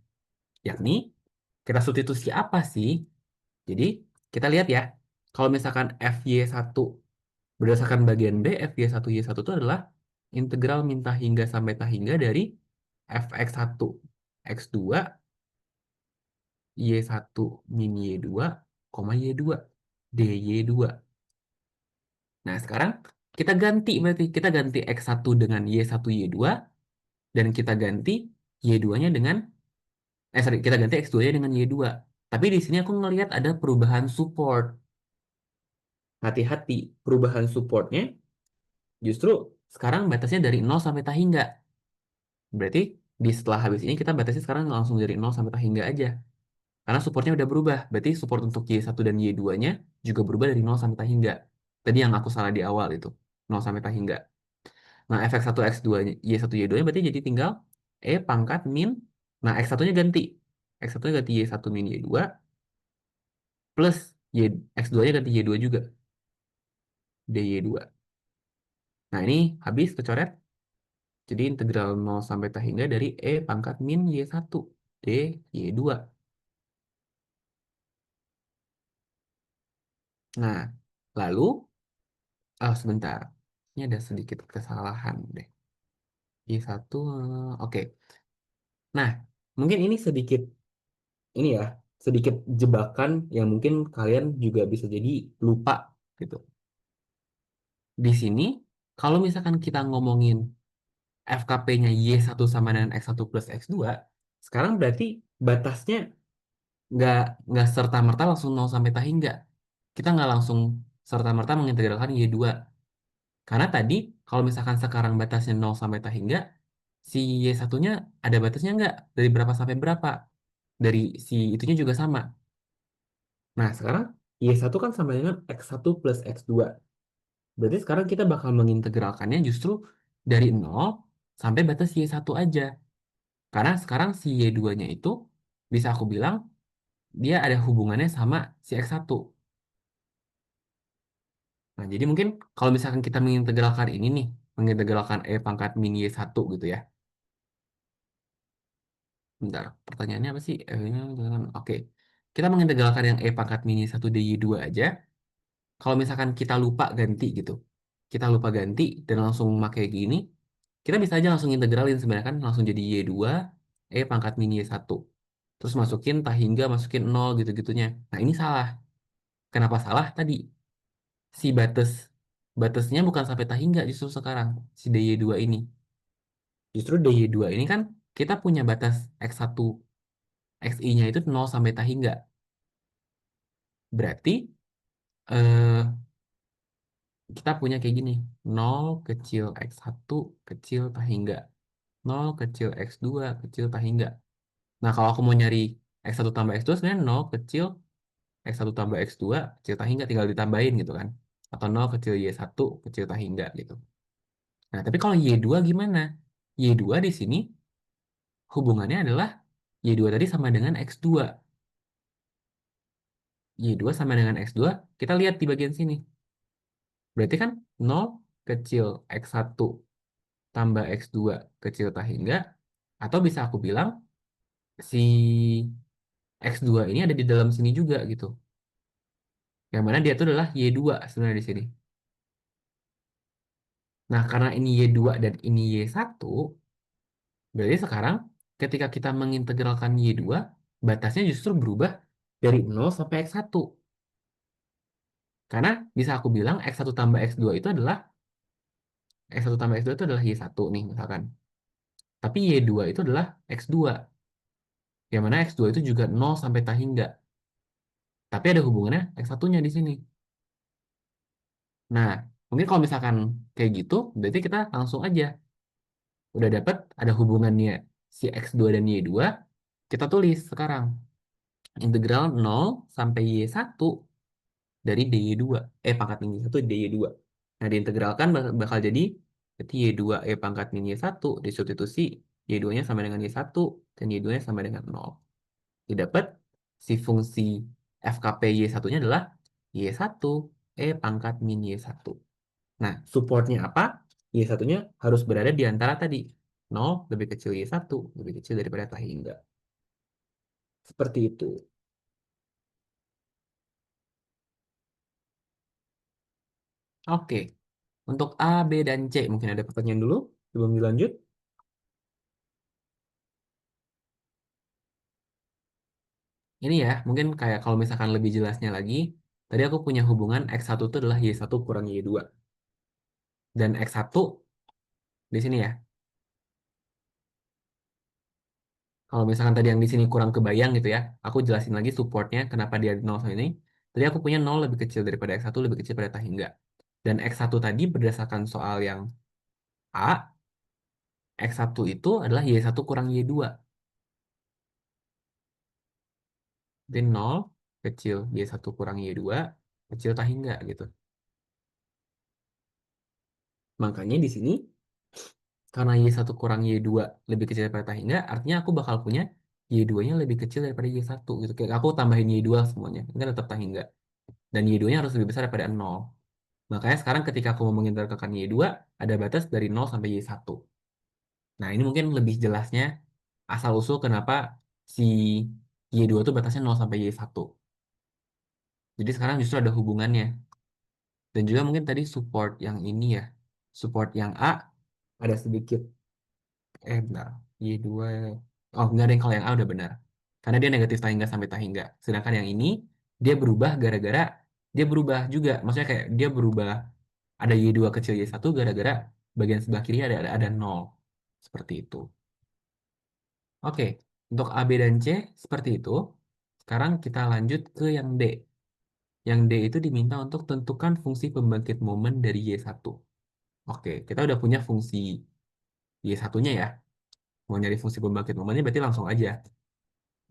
Yakni, kita substitusi apa sih? Jadi, kita lihat ya. Kalau misalkan FY1 berdasarkan bagian B, FY1 Y1 itu adalah integral min tahingga sampai tahingga dari fx1, x2, Y1 min Y2, Y2, dy2. Nah, sekarang kita ganti berarti. Kita ganti X1 dengan Y1, Y2, dan kita ganti Y2-nya dengan, sorry, kita ganti X2-nya dengan Y2. Tapi di sini aku ngelihat ada perubahan support. Hati-hati, perubahan supportnya justru sekarang batasnya dari 0 sampai tahingga. Berarti di setelah habis ini kita batasnya sekarang langsung dari 0 sampai tahingga aja. Karena supportnya udah berubah. Berarti support untuk Y1 dan Y2-nya juga berubah dari 0 sampai tahingga. Tadi yang aku salah di awal itu. 0 sampai tahingga. Nah, fx1, x2, y1, y2 berarti jadi tinggal E pangkat min. Nah, x1-nya ganti. X1-nya ganti y1 min y2 plus x2-nya ganti y2 juga. dy2. Nah, ini habis kecoret. Jadi integral 0 sampai tahingga dari E pangkat min y1 dy2. Nah, lalu, sebentar. Ini ada sedikit kesalahan deh. Y1, oke. Nah, mungkin ini sedikit ini ya sedikit jebakan yang mungkin kalian juga bisa jadi lupa gitu. Di sini kalau misalkan kita ngomongin FKP-nya Y1 sama dengan X1 plus X2, Sekarang berarti batasnya nggak nggak serta-merta langsung nol sampai tahingga. Kita nggak langsung serta-merta mengintegralkan Y2. Karena tadi kalau misalkan sekarang batasnya nol sampai tahingga, si Y1-nya ada batasnya nggak? Dari berapa sampai berapa? Dari si itunya juga sama. Nah, sekarang Y1 kan sama dengan X1 plus X2. Berarti sekarang kita bakal mengintegralkannya justru dari nol sampai batas Y1 aja. Karena sekarang si Y2-nya itu bisa aku bilang dia ada hubungannya sama si X1. Nah, jadi mungkin kalau misalkan kita mengintegralkan ini nih, mengintegralkan E pangkat min Y1 gitu ya. Bentar, pertanyaannya apa sih? Oke. Kita mengintegralkan yang E pangkat min Y1 Y2 aja. Kalau misalkan kita lupa ganti gitu. Kita lupa ganti dan langsung pakai gini, kita bisa aja langsung integralin sebenarnya kan langsung jadi Y2 E pangkat min Y1. Terus masukin tah hingga masukin nol gitu-gitunya. Nah, ini salah. Kenapa salah tadi? Si batasnya bukan sampai tah hingga justru sekarang si DY2 ini. Justru DY2 ini kan kita punya batas X1 XI-nya itu nol sampai tah hingga. Berarti eh, kita punya kayak gini. Nol kecil X1 kecil tah hingga. Nol kecil X2 kecil tah hingga. Nah, kalau aku mau nyari X1 tambah X2 sebenarnya nol kecil X1 tambah X2 kecil tah hingga tinggal ditambahin gitu kan. Atau nol kecil Y1 kecil tah hingga gitu. Nah, tapi kalau Y2 gimana? Y2 di sini hubungannya adalah Y2 tadi sama dengan X2. Y2 sama dengan X2, kita lihat di bagian sini. Berarti kan nol kecil X1 tambah X2 kecil tah hingga. Atau bisa aku bilang si X2 ini ada di dalam sini juga gitu. Yang mana dia itu adalah Y2 sebenarnya di sini. Nah, karena ini Y2 dan ini Y1, berarti sekarang ketika kita mengintegralkan Y2, batasnya justru berubah dari nol sampai X1. Karena bisa aku bilang X1 tambah X2 itu adalah X1 tambah X2 itu adalah Y1 nih misalkan. Tapi Y2 itu adalah X2. Yang mana X2 itu juga nol sampai tah hingga. Tapi ada hubungannya X1-nya di sini. Nah, mungkin kalau misalkan kayak gitu, berarti kita langsung aja udah dapat ada hubungannya si X2 dan Y2, kita tulis sekarang integral nol sampai Y1 dari dy2 pangkat min y1 dy2. Nah, diintegralkan bakal jadi berarti y2 pangkat min y1 disubstitusi y2-nya sama dengan y1 dan y2-nya sama dengan nol. Didapat si fungsi FKP y1-nya adalah y1 pangkat min y1. Nah, supportnya apa? Y1-nya harus berada di antara tadi. Nol lebih kecil y1 lebih kecil daripada tah hingga. Seperti itu. Oke. Untuk A, B, dan C, mungkin ada pertanyaan dulu sebelum dilanjut. Ini ya, mungkin kayak kalau misalkan lebih jelasnya lagi, tadi aku punya hubungan X1 itu adalah Y1 kurang Y2. Dan X1 di sini ya. Kalau misalkan tadi yang di sini kurang kebayang gitu ya, aku jelasin lagi supportnya kenapa dia 0 sama ini. Tadi aku punya 0 lebih kecil daripada X1 lebih kecil pada tah hingga. Dan X1 tadi berdasarkan soal yang A, X1 itu adalah Y1 kurang Y2. Jadi 0 kecil Y1 kurang Y2 kecil tah hingga gitu. Makanya di sini karena Y1 kurang Y2 lebih kecil daripada tah hingga, artinya aku bakal punya Y2-nya lebih kecil daripada Y1 gitu. Kayak aku tambahin Y2 semuanya, ini kan tetap tah hingga. Dan Y2-nya harus lebih besar daripada nol. Makanya sekarang ketika aku mau mengintegralkan Y2, ada batas dari nol sampai Y1. Nah, ini mungkin lebih jelasnya asal-usul kenapa si Y2 itu batasnya nol sampai Y1. Jadi sekarang justru ada hubungannya. Dan juga mungkin tadi support yang ini ya. Support yang A ada sedikit bentar. Y2. Oh, enggak ada yang kalau yang A udah benar. Karena dia negatif tah hingga sampai tah hingga. Sedangkan yang ini dia berubah gara-gara dia berubah juga. Maksudnya kayak dia berubah ada Y2 kecil Y1 gara-gara bagian sebelah kiri ada nol. Seperti itu. Oke. Untuk A, B, dan C seperti itu. Sekarang kita lanjut ke yang D. Yang D itu diminta untuk tentukan fungsi pembangkit momen dari Y1. Oke, kita udah punya fungsi Y1-nya ya. Mau nyari fungsi pembangkit momennya berarti langsung aja.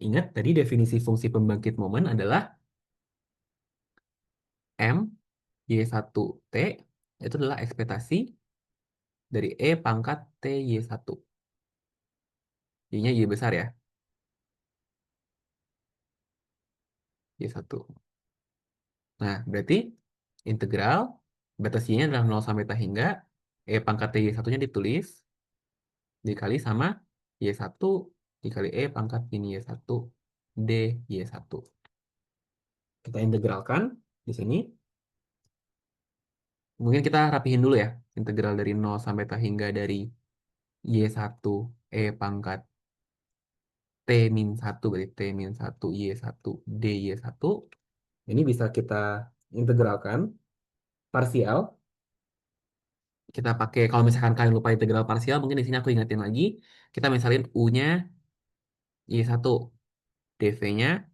Ingat tadi definisi fungsi pembangkit momen adalah M Y1T itu adalah ekspektasi dari E pangkat T Y1. Y-nya Y besar ya, Y1. Nah, berarti integral batas Y-nya adalah 0 sampai tak hingga E pangkat T Y1-nya ditulis dikali sama Y1 dikali E pangkat ini Y1 D Y1. Kita integralkan di sini. Mungkin kita rapihin dulu ya. Integral dari 0 sampai tak hingga dari Y1 E pangkat T min 1 berarti T min 1 Y1 D Y1. Ini bisa kita integralkan parsial. Kita pakai, kalau misalkan kalian lupa integral parsial, mungkin di sini aku ingetin lagi. Kita misalin U-nya Y1, dv-nya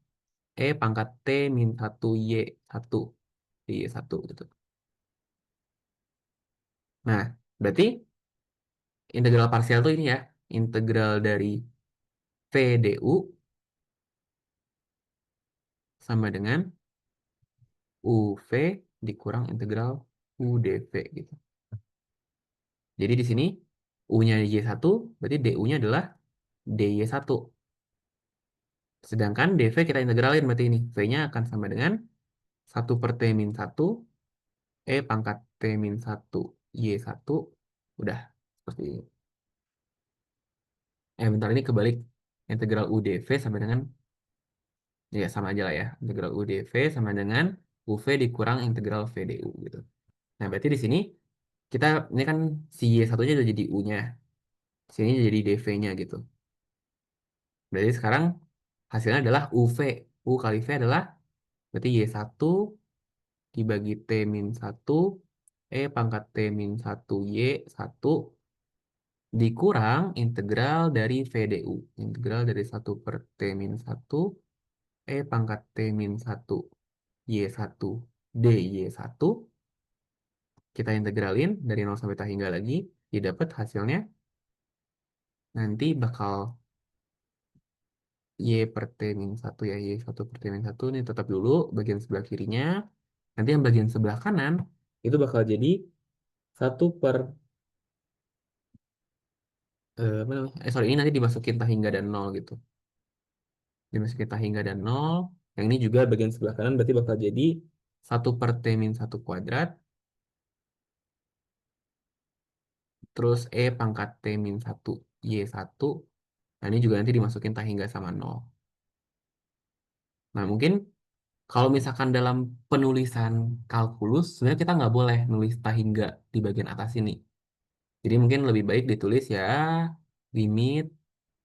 E pangkat T min 1 Y1 Y1 gitu. Nah, berarti integral parsial tuh ini ya, integral dari V du sama dengan UV dikurang integral U dv gitu. Jadi di sini U-nya Y1, berarti DU-nya adalah DY1. Sedangkan DV kita integralin berarti ini. V-nya akan sama dengan 1/T min 1, E pangkat T min 1, Y1. Udah, seperti ini. Bentar ini kebalik. Integral UDV sama dengan, ya sama aja lah ya. Integral UDV sama dengan UV dikurang integral VDU gitu. Nah, berarti di sini kita, ini kan si Y1-nya udah jadi U-nya. Sini jadi DV-nya gitu. Berarti sekarang hasilnya adalah UV. U kali V adalah berarti Y1 dibagi T min 1 E pangkat T min 1 Y1 dikurang integral dari VDU. Integral dari 1/T min 1 E pangkat T min 1 Y1 DY1. Kita integralin dari 0 sampai tak hingga lagi. Didapat hasilnya nanti bakal Y/T min 1 ya. Y1/T min 1 ini tetap dulu bagian sebelah kirinya. Nanti yang bagian sebelah kanan itu bakal jadi 1 apa namanya? Sorry, ini nanti dimasukin tak hingga dan nol gitu. Dimasukin tak hingga dan nol. Yang ini juga bagian sebelah kanan berarti bakal jadi 1/T min 1 kuadrat. Terus E pangkat T min 1 Y1. Nah, ini juga nanti dimasukin tak hingga sama nol. Nah, mungkin kalau misalkan dalam penulisan kalkulus, sebenarnya kita nggak boleh nulis tak hingga di bagian atas ini. Jadi mungkin lebih baik ditulis ya limit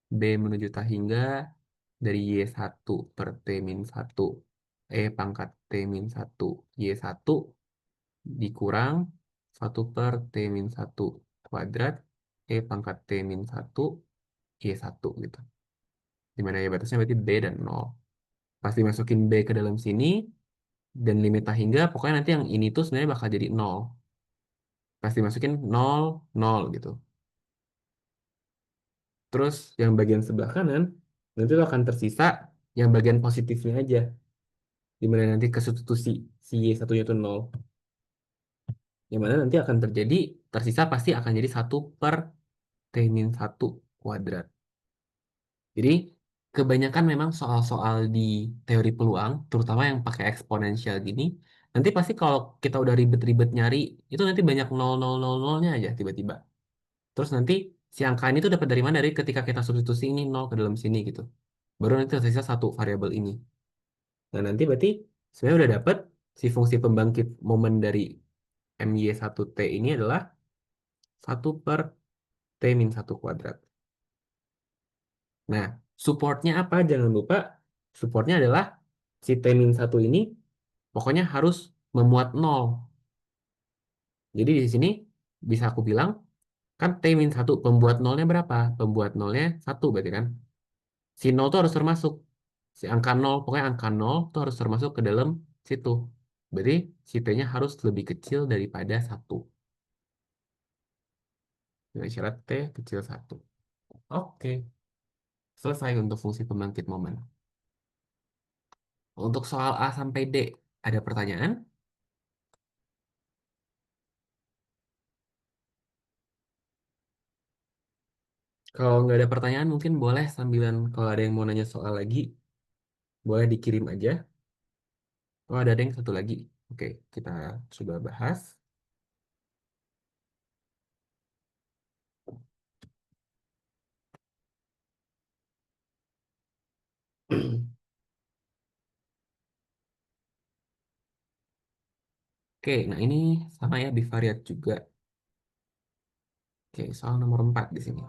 B menuju tak hingga dari Y1/T min 1 E pangkat T min 1 Y1 dikurang 1/T min 1 kuadrat E pangkat T min 1 Y1 gitu. Dimana ya batasnya berarti B dan nol. Pasti masukin B ke dalam sini dan limit tak hingga, pokoknya nanti yang ini tuh sebenarnya bakal jadi nol. Pasti masukin nol, nol gitu. Terus yang bagian sebelah kanan nanti tuh akan tersisa yang bagian positifnya aja. Dimana nanti kesubstitusi si Y1-nya itu nol. Yang mana nanti akan terjadi, tersisa pasti akan jadi 1/T min 1 kuadrat. Jadi kebanyakan memang soal-soal di teori peluang, terutama yang pakai eksponensial gini, nanti pasti kalau kita udah ribet-ribet nyari, itu nanti banyak nol nol nol nolnya aja tiba-tiba. Terus nanti si angka ini tuh dapat dari mana? Dari ketika kita substitusi ini nol ke dalam sini gitu. Baru nanti tersisa satu variabel ini. Nah, nanti berarti sebenarnya udah dapet si fungsi pembangkit momen dari MY1T ini adalah 1/T min 1 kuadrat. Nah, supportnya apa? Jangan lupa supportnya adalah si T min 1 ini pokoknya harus memuat nol. Jadi di sini bisa aku bilang kan T min 1 pembuat nolnya berapa? Pembuat nolnya 1 berarti kan? Si nol tuh harus termasuk. Si angka nol, pokoknya angka nol tuh harus termasuk ke dalam situ. Berarti si T-nya harus lebih kecil daripada satu. Dengan syarat T kecil satu. Oke, selesai untuk fungsi pembangkit momen. Untuk soal A sampai D, ada pertanyaan? Kalau nggak ada pertanyaan, mungkin boleh sambilan kalau ada yang mau nanya soal lagi, boleh dikirim aja. Oh, ada yang satu lagi. Oke, kita coba bahas. Oke, nah ini sama ya, bivariat juga. Oke, soal nomor 4 di sini.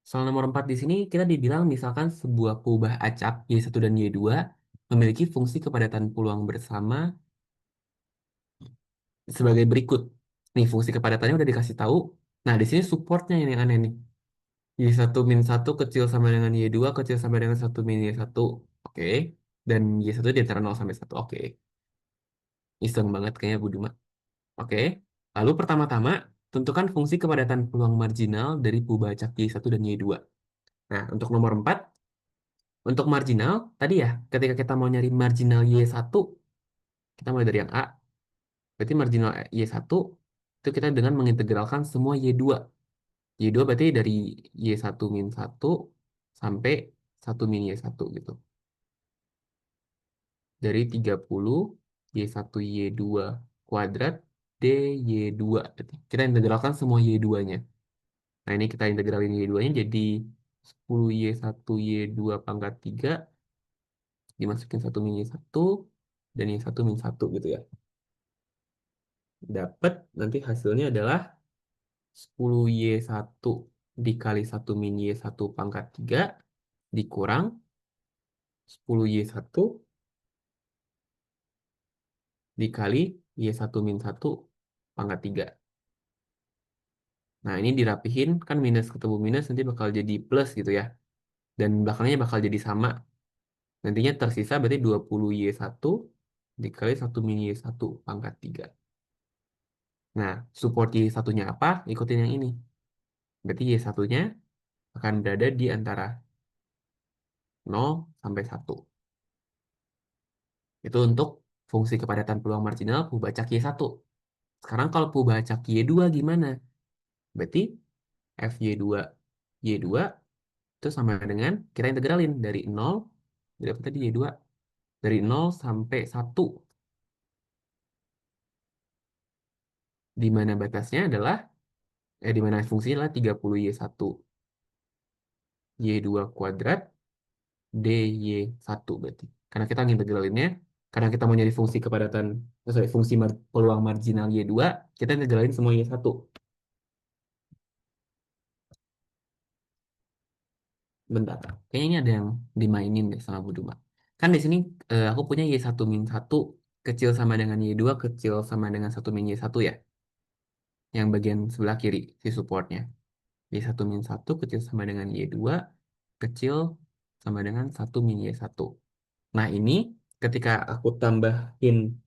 Soal nomor 4 di sini kita dibilang misalkan sebuah kubah acak Y1 dan Y2 memiliki fungsi kepadatan peluang bersama sebagai berikut. Nih, fungsi kepadatannya udah dikasih tahu. Nah, di sini supportnya ini yang aneh nih. Y1 min 1 kecil sama dengan Y2 kecil sama dengan 1 min Y1. Oke. Dan Y1 di antara 0 sampai 1. Oke. Iseng banget kayaknya Bu Duma. Oke. Lalu pertama-tama, tentukan fungsi kepadatan peluang marginal dari kubah acak Y1 dan Y2. Nah, untuk nomor 4, untuk marginal, tadi ya, ketika kita mau nyari marginal Y1, kita mulai dari yang A. Berarti marginal Y1 itu kita dengan mengintegralkan semua Y2. Y2 berarti dari Y1 min 1 sampai 1 min Y1 gitu. Dari 30 Y1 Y2 kuadrat DY2. Berarti kita integralkan semua Y2-nya. Nah, ini kita integralin Y2-nya jadi 10Y1 Y2 pangkat 3 dimasukin 1 min Y1 dan Y1 min 1 gitu ya. Dapat nanti hasilnya adalah 10Y1 dikali 1 min Y1 pangkat 3 dikurang 10Y1 dikali Y1 min 1 pangkat 3. Nah, ini dirapihin, kan minus ketemu minus nanti bakal jadi plus gitu ya. Dan belakangnya bakal jadi sama. Nantinya tersisa berarti 20Y1 dikali 1 min Y1 pangkat 3. Nah, support Y1-nya apa? Ikutin yang ini. Berarti Y1-nya akan berada di antara 0 sampai 1. Itu untuk fungsi kepadatan peluang marginal Pubacak Y1. Sekarang kalau Pubacak Y2 gimana? Berarti FY2 Y2 itu sama dengan kita integralin dari 0, dari apa tadi Y2? Dari 0 sampai 1. Di mana batasnya adalah, di mana fungsinya adalah 30Y1 Y2 kuadrat DY1 berarti. Karena kita ngintegralinnya, karena kita mau nyari fungsi kepadatan, fungsi peluang marginal Y2, kita integralin semua Y1. Bentar, kayaknya ini ada yang dimainin deh sama Buduma. Kan di sini aku punya Y1 min 1 kecil sama dengan Y2 kecil sama dengan 1 min Y1 ya. Yang bagian sebelah kiri, si supportnya. Y1 min 1 kecil sama dengan Y2 kecil sama dengan 1 min Y1. Nah ini ketika aku tambahin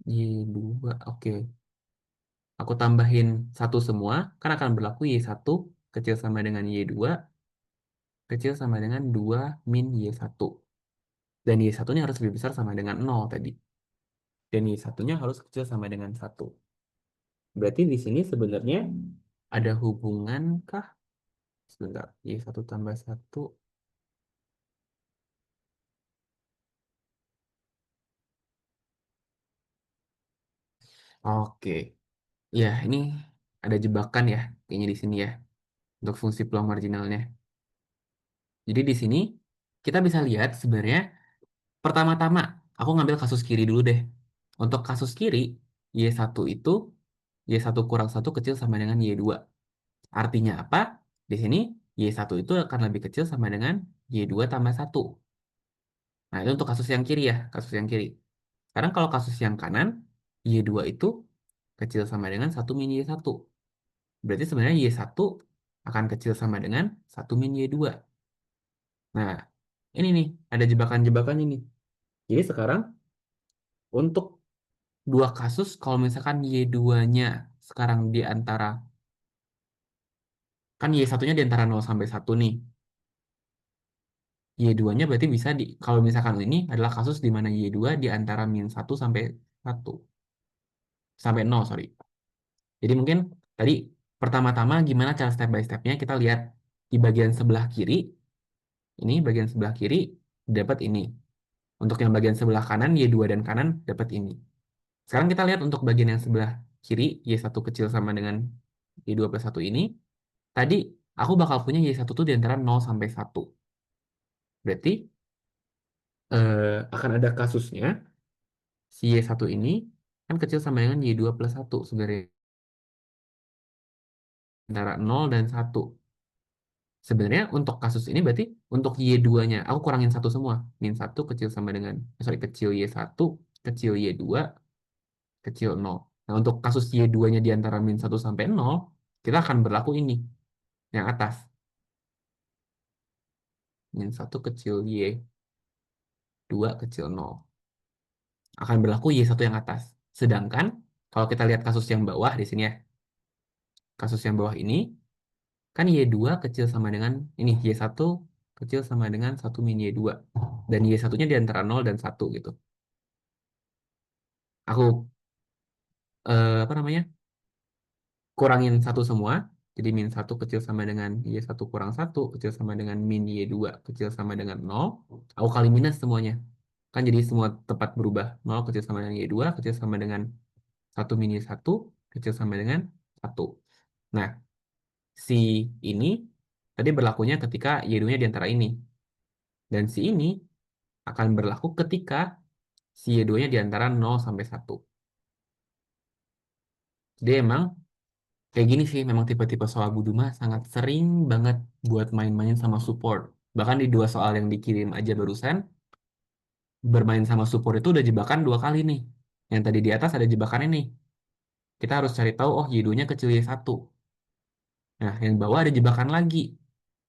Y2, oke. Aku tambahin satu semua, kan akan berlaku Y1 kecil sama dengan Y2 kecil sama dengan 2 min Y1. Dan Y1-nya harus lebih besar sama dengan 0 tadi. Dan Y1-nya harus kecil sama dengan 1. Berarti di sini sebenarnya ada hubungan kah? Sebentar, Y1 tambah 1. Oke, ya ini ada jebakan ya, kayaknya di sini ya, untuk fungsi peluang marginalnya. Jadi di sini kita bisa lihat sebenarnya pertama-tama aku ngambil kasus kiri dulu deh. Untuk kasus kiri, Y1 itu Y1 kurang 1 kecil sama dengan Y2. Artinya apa? Di sini Y1 itu akan lebih kecil sama dengan Y2 tambah 1. Nah, itu untuk kasus yang kiri ya, kasus yang kiri. Sekarang kalau kasus yang kanan, Y2 itu kecil sama dengan 1 min Y1. Berarti sebenarnya Y1 akan kecil sama dengan 1 min Y2. Nah, ini nih, ada jebakan-jebakan ini. Jadi sekarang untuk dua kasus, kalau misalkan Y2-nya sekarang di antara, kan Y1-nya di antara 0 sampai 1 nih. Y2-nya berarti bisa kalau misalkan ini adalah kasus di mana Y2 di antara -1 sampai 1. Sampai 0, sorry. Jadi mungkin tadi pertama-tama gimana cara step by step-nya kita lihat di bagian sebelah kiri, ini bagian sebelah kiri dapat ini. Untuk yang bagian sebelah kanan, Y2 dan kanan dapat ini. Sekarang kita lihat untuk bagian yang sebelah kiri, Y1 kecil sama dengan Y2 plus 1 ini. Tadi aku bakal punya Y1 tuh di antara 0 sampai 1. Berarti akan ada kasusnya si Y1 ini kan kecil sama dengan Y2 plus 1 sebenarnya. Antara 0 dan 1. Sebenarnya untuk kasus ini berarti untuk Y2-nya, aku kurangin satu semua. -1 kecil sama dengan, sorry, kecil Y1, kecil Y2, kecil 0. Nah, untuk kasus Y2-nya di antara -1 sampai 0, kita akan berlaku ini, yang atas. -1 kecil Y2 kecil 0. Akan berlaku Y1 yang atas. Sedangkan, kalau kita lihat kasus yang bawah di sini ya, kasus yang bawah ini, kan Y2 kecil sama dengan, ini Y1 kecil sama dengan 1 min Y2. Dan Y1-nya di antara 0 dan 1 gitu. Aku apa namanya, kurangin satu semua, jadi -1 kecil sama dengan Y1 kurang 1 kecil sama dengan min Y2 kecil sama dengan 0, aku kali minus semuanya, kan jadi semua tempat berubah. 0 kecil sama dengan Y2 kecil sama dengan 1 min Y1 kecil sama dengan 1. Nah, si ini tadi berlakunya ketika Y2-nya di antara ini, dan si ini akan berlaku ketika si Y2-nya di antara 0 sampai 1. Dia emang kayak gini sih, memang tipe-tipe soal Buduma sangat sering banget buat main-main sama support. Bahkan di dua soal yang dikirim aja barusan, bermain sama support itu udah jebakan dua kali nih. Yang tadi di atas ada jebakannya nih. Kita harus cari tahu, oh Y2-nya kecil Y1. Nah, yang bawah ada jebakan lagi.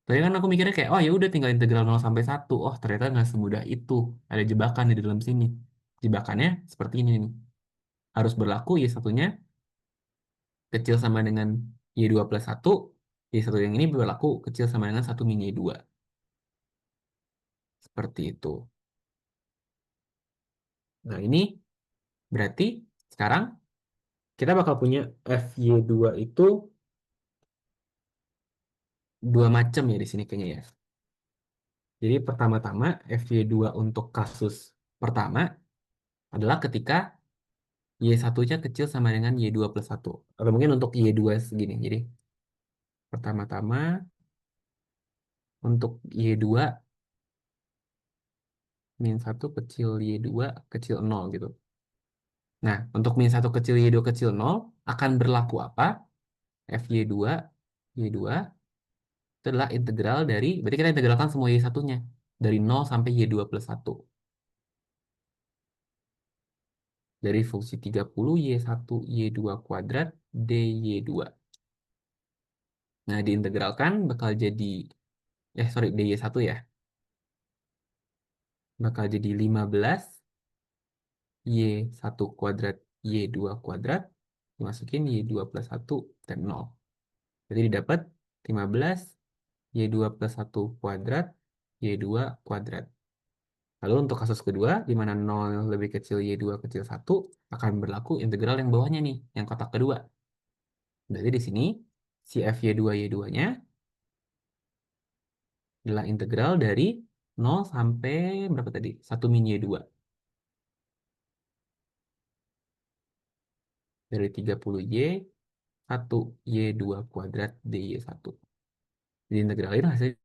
Tadi kan aku mikirnya kayak, oh ya udah tinggal integral 0 sampai 1. Oh, ternyata nggak semudah itu. Ada jebakan di dalam sini. Jebakannya seperti ini nih. Harus berlaku Y1-nya kecil sama dengan Y2 plus 1. Y1 yang ini berlaku kecil sama dengan 1 min Y2. Seperti itu. Nah, ini berarti sekarang kita bakal punya FY2 itu dua macam ya di sini kayaknya ya. Jadi pertama-tama FY2 untuk kasus pertama adalah ketika Y1-nya kecil sama dengan Y2 plus 1. Atau mungkin untuk Y2 segini. Jadi pertama-tama untuk Y2 -1 kecil Y2 kecil 0 gitu. Nah, untuk -1 kecil Y2 kecil 0 akan berlaku apa? FY2 Y2 itu adalah integral dari, berarti kita integralkan semua Y1-nya. Dari 0 sampai Y2 plus 1. Dari fungsi 30 Y1 Y2 kuadrat DY2. Nah, diintegralkan bakal jadi, sorry, DY1 ya. Bakal jadi 15 Y1 kuadrat Y2 kuadrat. Dimasukin Y2 plus 1 dan 0. Jadi didapat 15 Y2 plus 1 kuadrat Y2 kuadrat. Lalu untuk kasus kedua, di mana 0 lebih kecil Y2 kecil 1, akan berlaku integral yang bawahnya nih, yang kotak kedua. Berarti di sini, si FY2 Y2-nya adalah integral dari 0 sampai berapa tadi? 1 min Y2. Dari 30Y, 1 Y2 kuadrat DY1. Jadi integralin hasilnya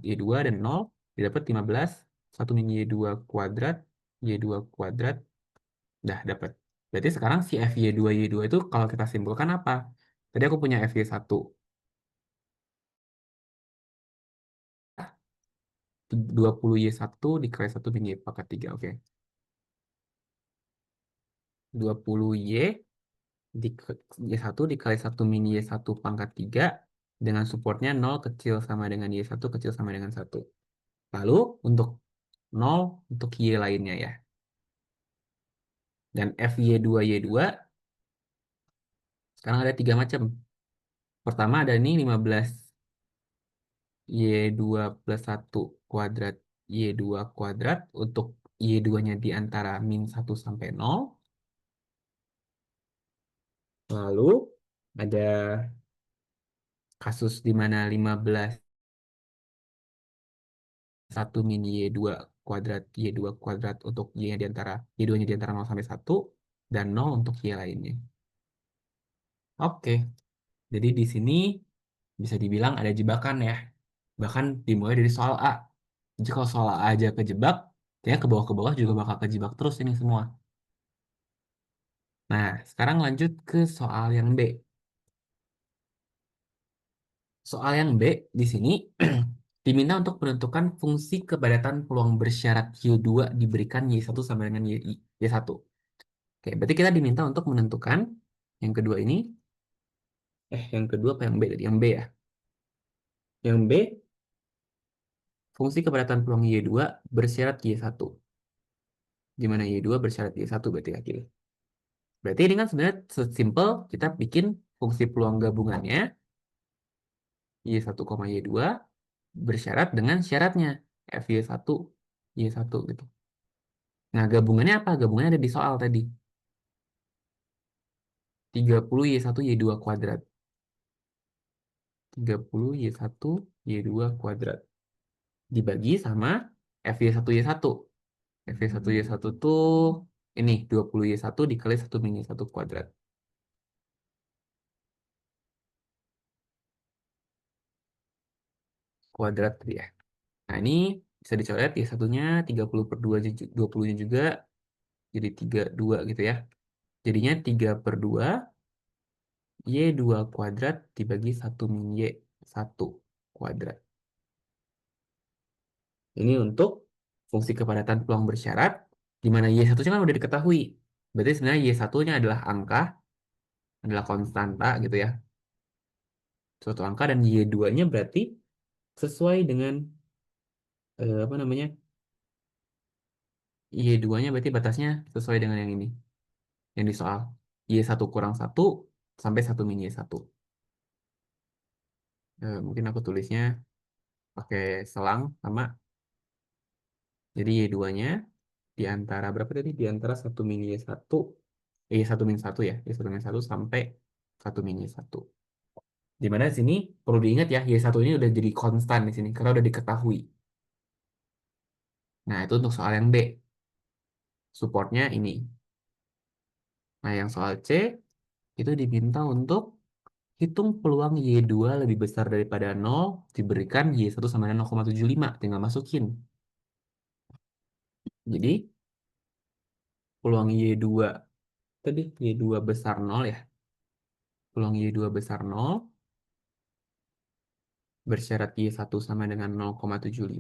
Y2 dan 0, didapat 15, 1 min Y2 kuadrat, Y2 kuadrat, dah dapat. Berarti sekarang si FY2 Y2 itu kalau kita simpulkan apa? Tadi aku punya FY1 20Y1 dikali 1 min Y pangkat 3. Oke. 20Y di Y1 dikali 1 min Y1 pangkat 3 dengan supportnya 0 kecil sama dengan Y1 kecil sama dengan 1. Lalu untuk 0 untuk Y lainnya ya. Dan FY2Y2 sekarang ada 3 macam. Pertama ada ini 15 Y2 plus 1 kuadrat Y2 kuadrat untuk Y2-nya di antara min 1 sampai 0. Lalu ada kasus di mana 15 1 min Y2 kuadrat Y2 kuadrat untuk Y-nya di antara Y2-nya di antara 0 sampai 1 dan 0 untuk Y lainnya. Oke, jadi di sini bisa dibilang ada jebakan ya. Bahkan dimulai dari soal A. Jadi kalau soal A aja kejebak, kayaknya ke bawah juga bakal kejebak terus ini semua. Nah, sekarang lanjut ke soal yang B. Soal yang B di sini diminta untuk menentukan fungsi kepadatan peluang bersyarat Q2 diberikan Y1 sama dengan Y1. Oke, berarti kita diminta untuk menentukan yang kedua ini. Yang kedua apa yang B tadi? Yang B ya. Yang B, fungsi kepadatan peluang Y2 bersyarat Y1. Gimana Y2 bersyarat Y1 berarti ya, Gil? Berarti ini kan sebenarnya sesimpel kita bikin fungsi peluang gabungannya Y1, Y2 bersyarat dengan syaratnya FY1, Y1 gitu. Nah, gabungannya apa? Gabungannya ada di soal tadi. 30 Y1 Y2 kuadrat. 30 Y1 Y2 kuadrat. Dibagi sama FY1 Y1. FY1 Y1 tuh ini 20 Y1 dikali 1 min Y1 kuadrat. Kuadrat tadi ya. Nah, ini bisa dicoret Y1-nya 30 per 2, 20-nya juga jadi 32 gitu ya. Jadinya 3 per 2 Y2 kuadrat dibagi 1 min Y1 kuadrat. Ini untuk fungsi kepadatan peluang bersyarat, di mana Y1-nya kan udah diketahui. Berarti sebenarnya Y1-nya adalah angka, adalah konstanta gitu ya. Suatu angka dan Y2-nya berarti sesuai dengan, apa namanya, Y2-nya berarti batasnya sesuai dengan yang ini, yang di soal. Y1 kurang 1 sampai 1 min Y1. Mungkin aku tulisnya pakai selang sama. Jadi Y2-nya di antara berapa tadi? Di antara 1 min Y1, 1 min 1 ya. Y1 min 1 sampai 1 min Y1. Di mana di sini perlu diingat ya, Y1 ini udah jadi konstan di sini karena udah diketahui. Nah, itu untuk soal yang B. Supportnya ini. Nah, yang soal C itu diminta untuk hitung peluang Y2 lebih besar daripada 0 diberikan Y1 sama dengan 0,75. Tinggal masukin. Jadi, peluang Y2 tadi Y2 besar 0 ya. Peluang Y2 besar 0 bersyarat Y1 sama dengan 0,75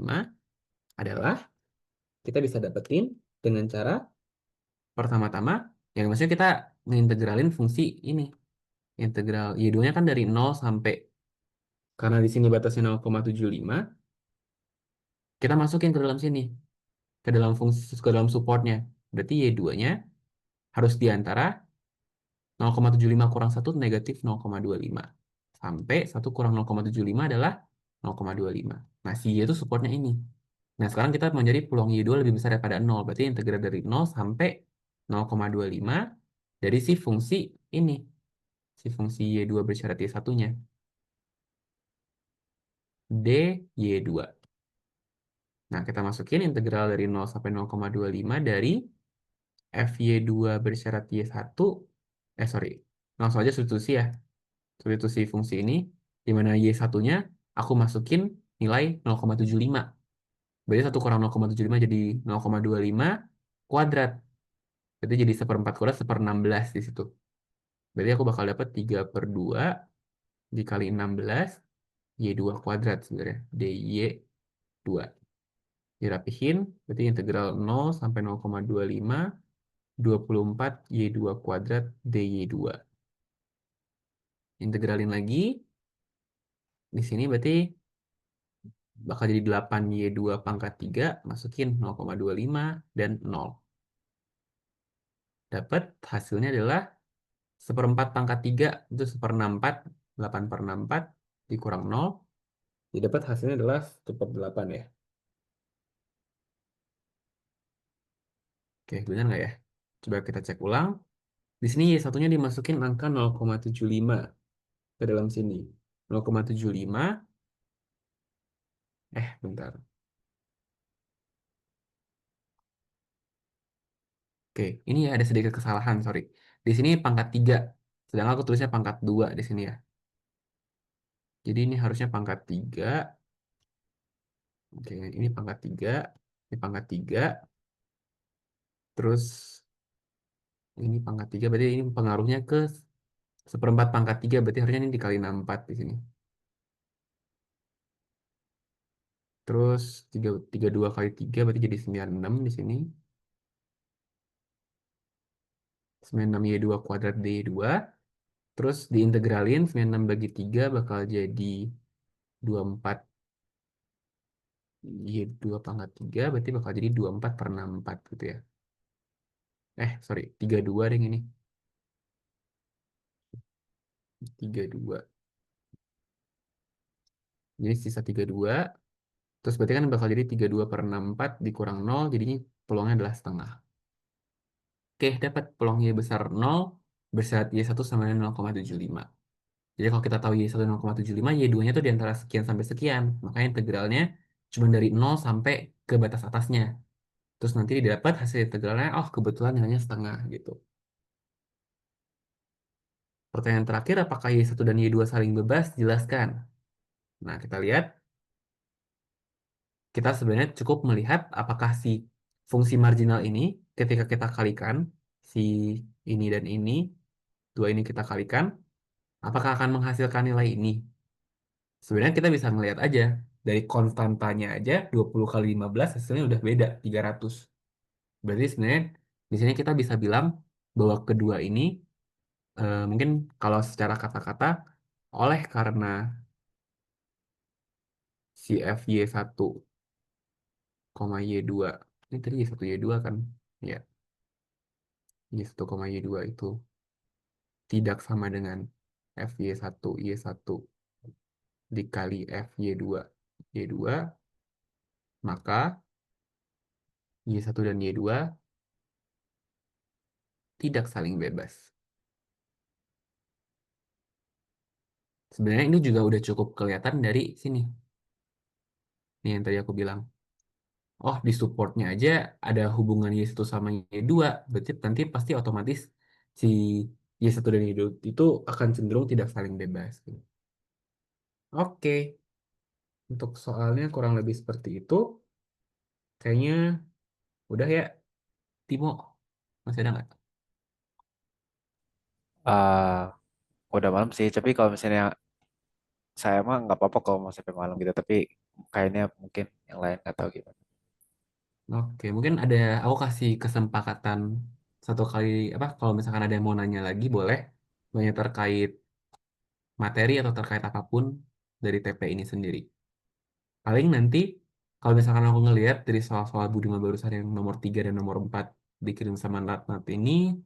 adalah kita bisa dapetin dengan cara pertama-tama, yang maksudnya kita mengintegralin fungsi ini. Integral Y2-nya kan dari 0 sampai, karena di sini batasnya 0,75, kita masukin ke dalam sini, ke dalam fungsi, ke dalam supportnya. Berarti Y2-nya harus di antara 0,75 kurang 1 negatif 0,25. Sampai 1 kurang 0,75 adalah 0,25. Nah, si Y itu supportnya ini. Nah, sekarang kita mau jadi peluang Y2 lebih besar daripada 0. Berarti integral dari 0 sampai 0,25 dari si fungsi ini. Si fungsi Y2 bersyarat Y1-nya. dy2. Nah, kita masukin integral dari 0 sampai 0,25 dari FY2 bersyarat Y1. Sorry. Langsung aja substitusi ya. Substitusi fungsi ini, di mana Y1-nya aku masukin nilai 0,75. Berarti 1 kurang 0,75 jadi 0,25 kuadrat. Berarti jadi 1/4 kuadrat 1/16 di situ. Berarti aku bakal dapat 3 per 2 dikali 16 Y2 kuadrat sebenarnya. dy2. Dirapihin, berarti integral 0 sampai 0,25 24 Y2 kuadrat DY2. Integralin lagi. Di sini berarti bakal jadi 8Y2 pangkat 3. Masukin 0,25 dan 0. Dapat hasilnya adalah seperempat pangkat 3 itu 1/64. 8/64 dikurang 0. Jadi dapat hasilnya adalah 1/8 ya. Oke, benar nggak ya? Coba kita cek ulang. Di sini Y1-nya dimasukin angka 0,75 ke dalam sini. 0,75. Bentar. Oke, ini ya ada sedikit kesalahan, sorry. Di sini pangkat 3, sedangkan aku tulisnya pangkat 2 di sini ya. Jadi ini harusnya pangkat 3. Oke, ini pangkat 3, ini pangkat 3, terus ini pangkat 3, berarti ini pengaruhnya ke seperempat pangkat 3, berarti harusnya ini dikali 64 di sini. Terus 32 kali 3 berarti jadi 96 di sini. 96Y2 kuadrat D2. Terus diintegralin 96 bagi 3 bakal jadi 24 Y2 pangkat 3 berarti bakal jadi 24/64 gitu ya. Sorry, 32 deh ini. 32. Jadi sisa 32. Terus berarti kan bakal jadi 32/64 dikurang 0, jadinya peluangnya adalah setengah. Oke, dapat peluang Y besar 0 bersyarat Y1 sama dengan 0,75. Jadi kalau kita tahu Y1 0,75, Y2-nya tuh di antara sekian sampai sekian. Makanya integralnya cuma dari 0 sampai ke batas atasnya. Terus nanti didapat hasil integralnya, oh kebetulan nilainya setengah gitu. Pertanyaan terakhir, apakah Y1 dan Y2 saling bebas? Jelaskan. Nah, kita lihat, kita sebenarnya cukup melihat apakah si fungsi marginal ini, ketika kita kalikan, si ini dan ini, dua ini kita kalikan, apakah akan menghasilkan nilai ini? Sebenarnya kita bisa ngelihat aja, dari konstantanya aja, 20 kali 15 hasilnya udah beda, 300. Berarti sebenarnya di sini kita bisa bilang bahwa kedua ini mungkin kalau secara kata-kata oleh karena si F Y1, Y2 ini tadi Y1 Y2 kan ya, Y1, Y2 itu tidak sama dengan F Y1 Y1 dikali F Y2 Y2, maka Y1 dan Y2 tidak saling bebas. Sebenarnya ini juga udah cukup kelihatan dari sini, nih yang tadi aku bilang. Oh, di supportnya aja ada hubungan Y1 sama Y2, berarti nanti pasti otomatis si Y1 dan Y2 itu akan cenderung tidak saling bebas. Oke, untuk soalnya kurang lebih seperti itu. Kayaknya udah ya, Timo. Masih ada nggak? Ah, udah malam sih, tapi kalau misalnya saya mah nggak apa-apa kalau mau sampai malam gitu, tapi kayaknya mungkin yang lain nggak tahu gimana. Oke, mungkin ada aku kasih kesempatan satu kali apa kalau misalkan ada yang mau nanya lagi boleh, banyak terkait materi atau terkait apapun dari TP ini sendiri. Paling nanti kalau misalkan aku ngelihat dari soal-soal Budiman barusan yang nomor 3 dan nomor 4 dikirim sama Natnat ini,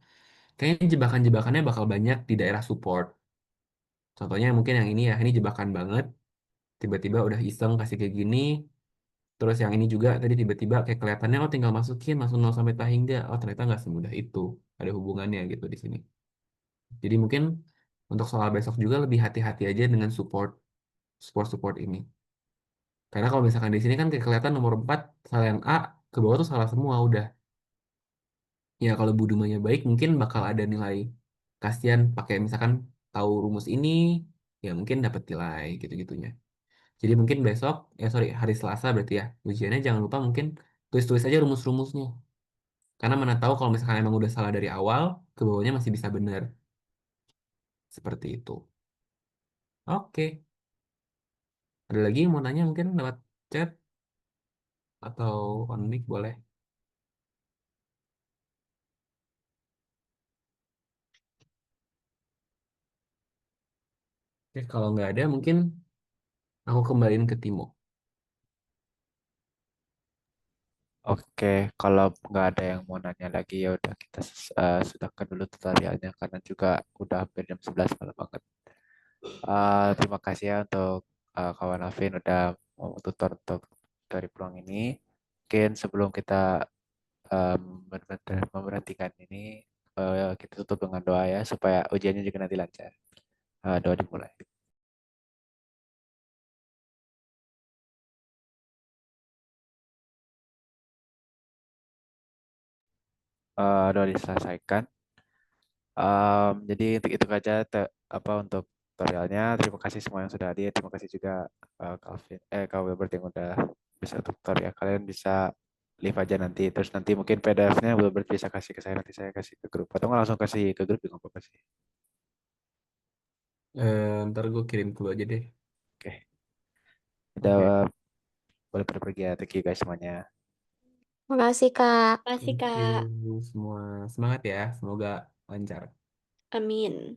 kayaknya jebakan-jebakannya bakal banyak di daerah support. Contohnya mungkin yang ini ya, ini jebakan banget. Tiba-tiba udah iseng kasih kayak gini. Terus yang ini juga tadi tiba-tiba kayak kelihatannya oh tinggal masukin langsung 0 sampai tak hingga. Oh ternyata nggak semudah itu. Ada hubungannya gitu di sini. Jadi mungkin untuk soal besok juga lebih hati-hati aja dengan support ini. Karena kalau misalkan di sini kan kayak kelihatan nomor 4 salah yang A, ke bawah tuh salah semua udah. Ya kalau Budumanya baik mungkin bakal ada nilai kasihan pakai misalkan tahu rumus ini, ya mungkin dapat nilai gitu-gitunya. Jadi mungkin besok, sorry hari Selasa berarti ya, ujiannya jangan lupa mungkin tulis-tulis aja rumus-rumusnya. Karena mana tahu kalau misalkan emang udah salah dari awal, ke bawahnya masih bisa benar. Seperti itu. Oke. Ada lagi yang mau nanya mungkin lewat chat atau on mic boleh. Oke, kalau nggak ada mungkin aku kembaliin ke Timo. Oke, kalau nggak ada yang mau nanya lagi ya udah kita sudahkan dulu tutorialnya karena juga udah hampir jam 11 malam banget. Terima kasih ya untuk kawan Alvin udah mau tutor untuk dari peluang ini. Mungkin sebelum kita memberhentikan ini, kita tutup dengan doa ya supaya ujiannya juga nanti lancar. Doa dimulai. Doa diselesaikan. Jadi untuk itu aja apa untuk tutorialnya. Terima kasih semua yang sudah hadir. Terima kasih juga Calvin, Kak Wilbert yang udah bisa tutor ya. Kalian bisa leave aja nanti. Terus nanti mungkin PDF-nya Wilbert bisa kasih ke saya. Nanti saya kasih ke grup. Atau nggak langsung kasih ke grup juga nggak apa-apa sih. Ntar gue kirim dulu aja deh. Oke. Udah Oke. boleh pergi ya. Thank you guys semuanya. Makasih, Kak. Makasih, Thank Kak. you semua. Semangat ya. Semoga lancar. Amin.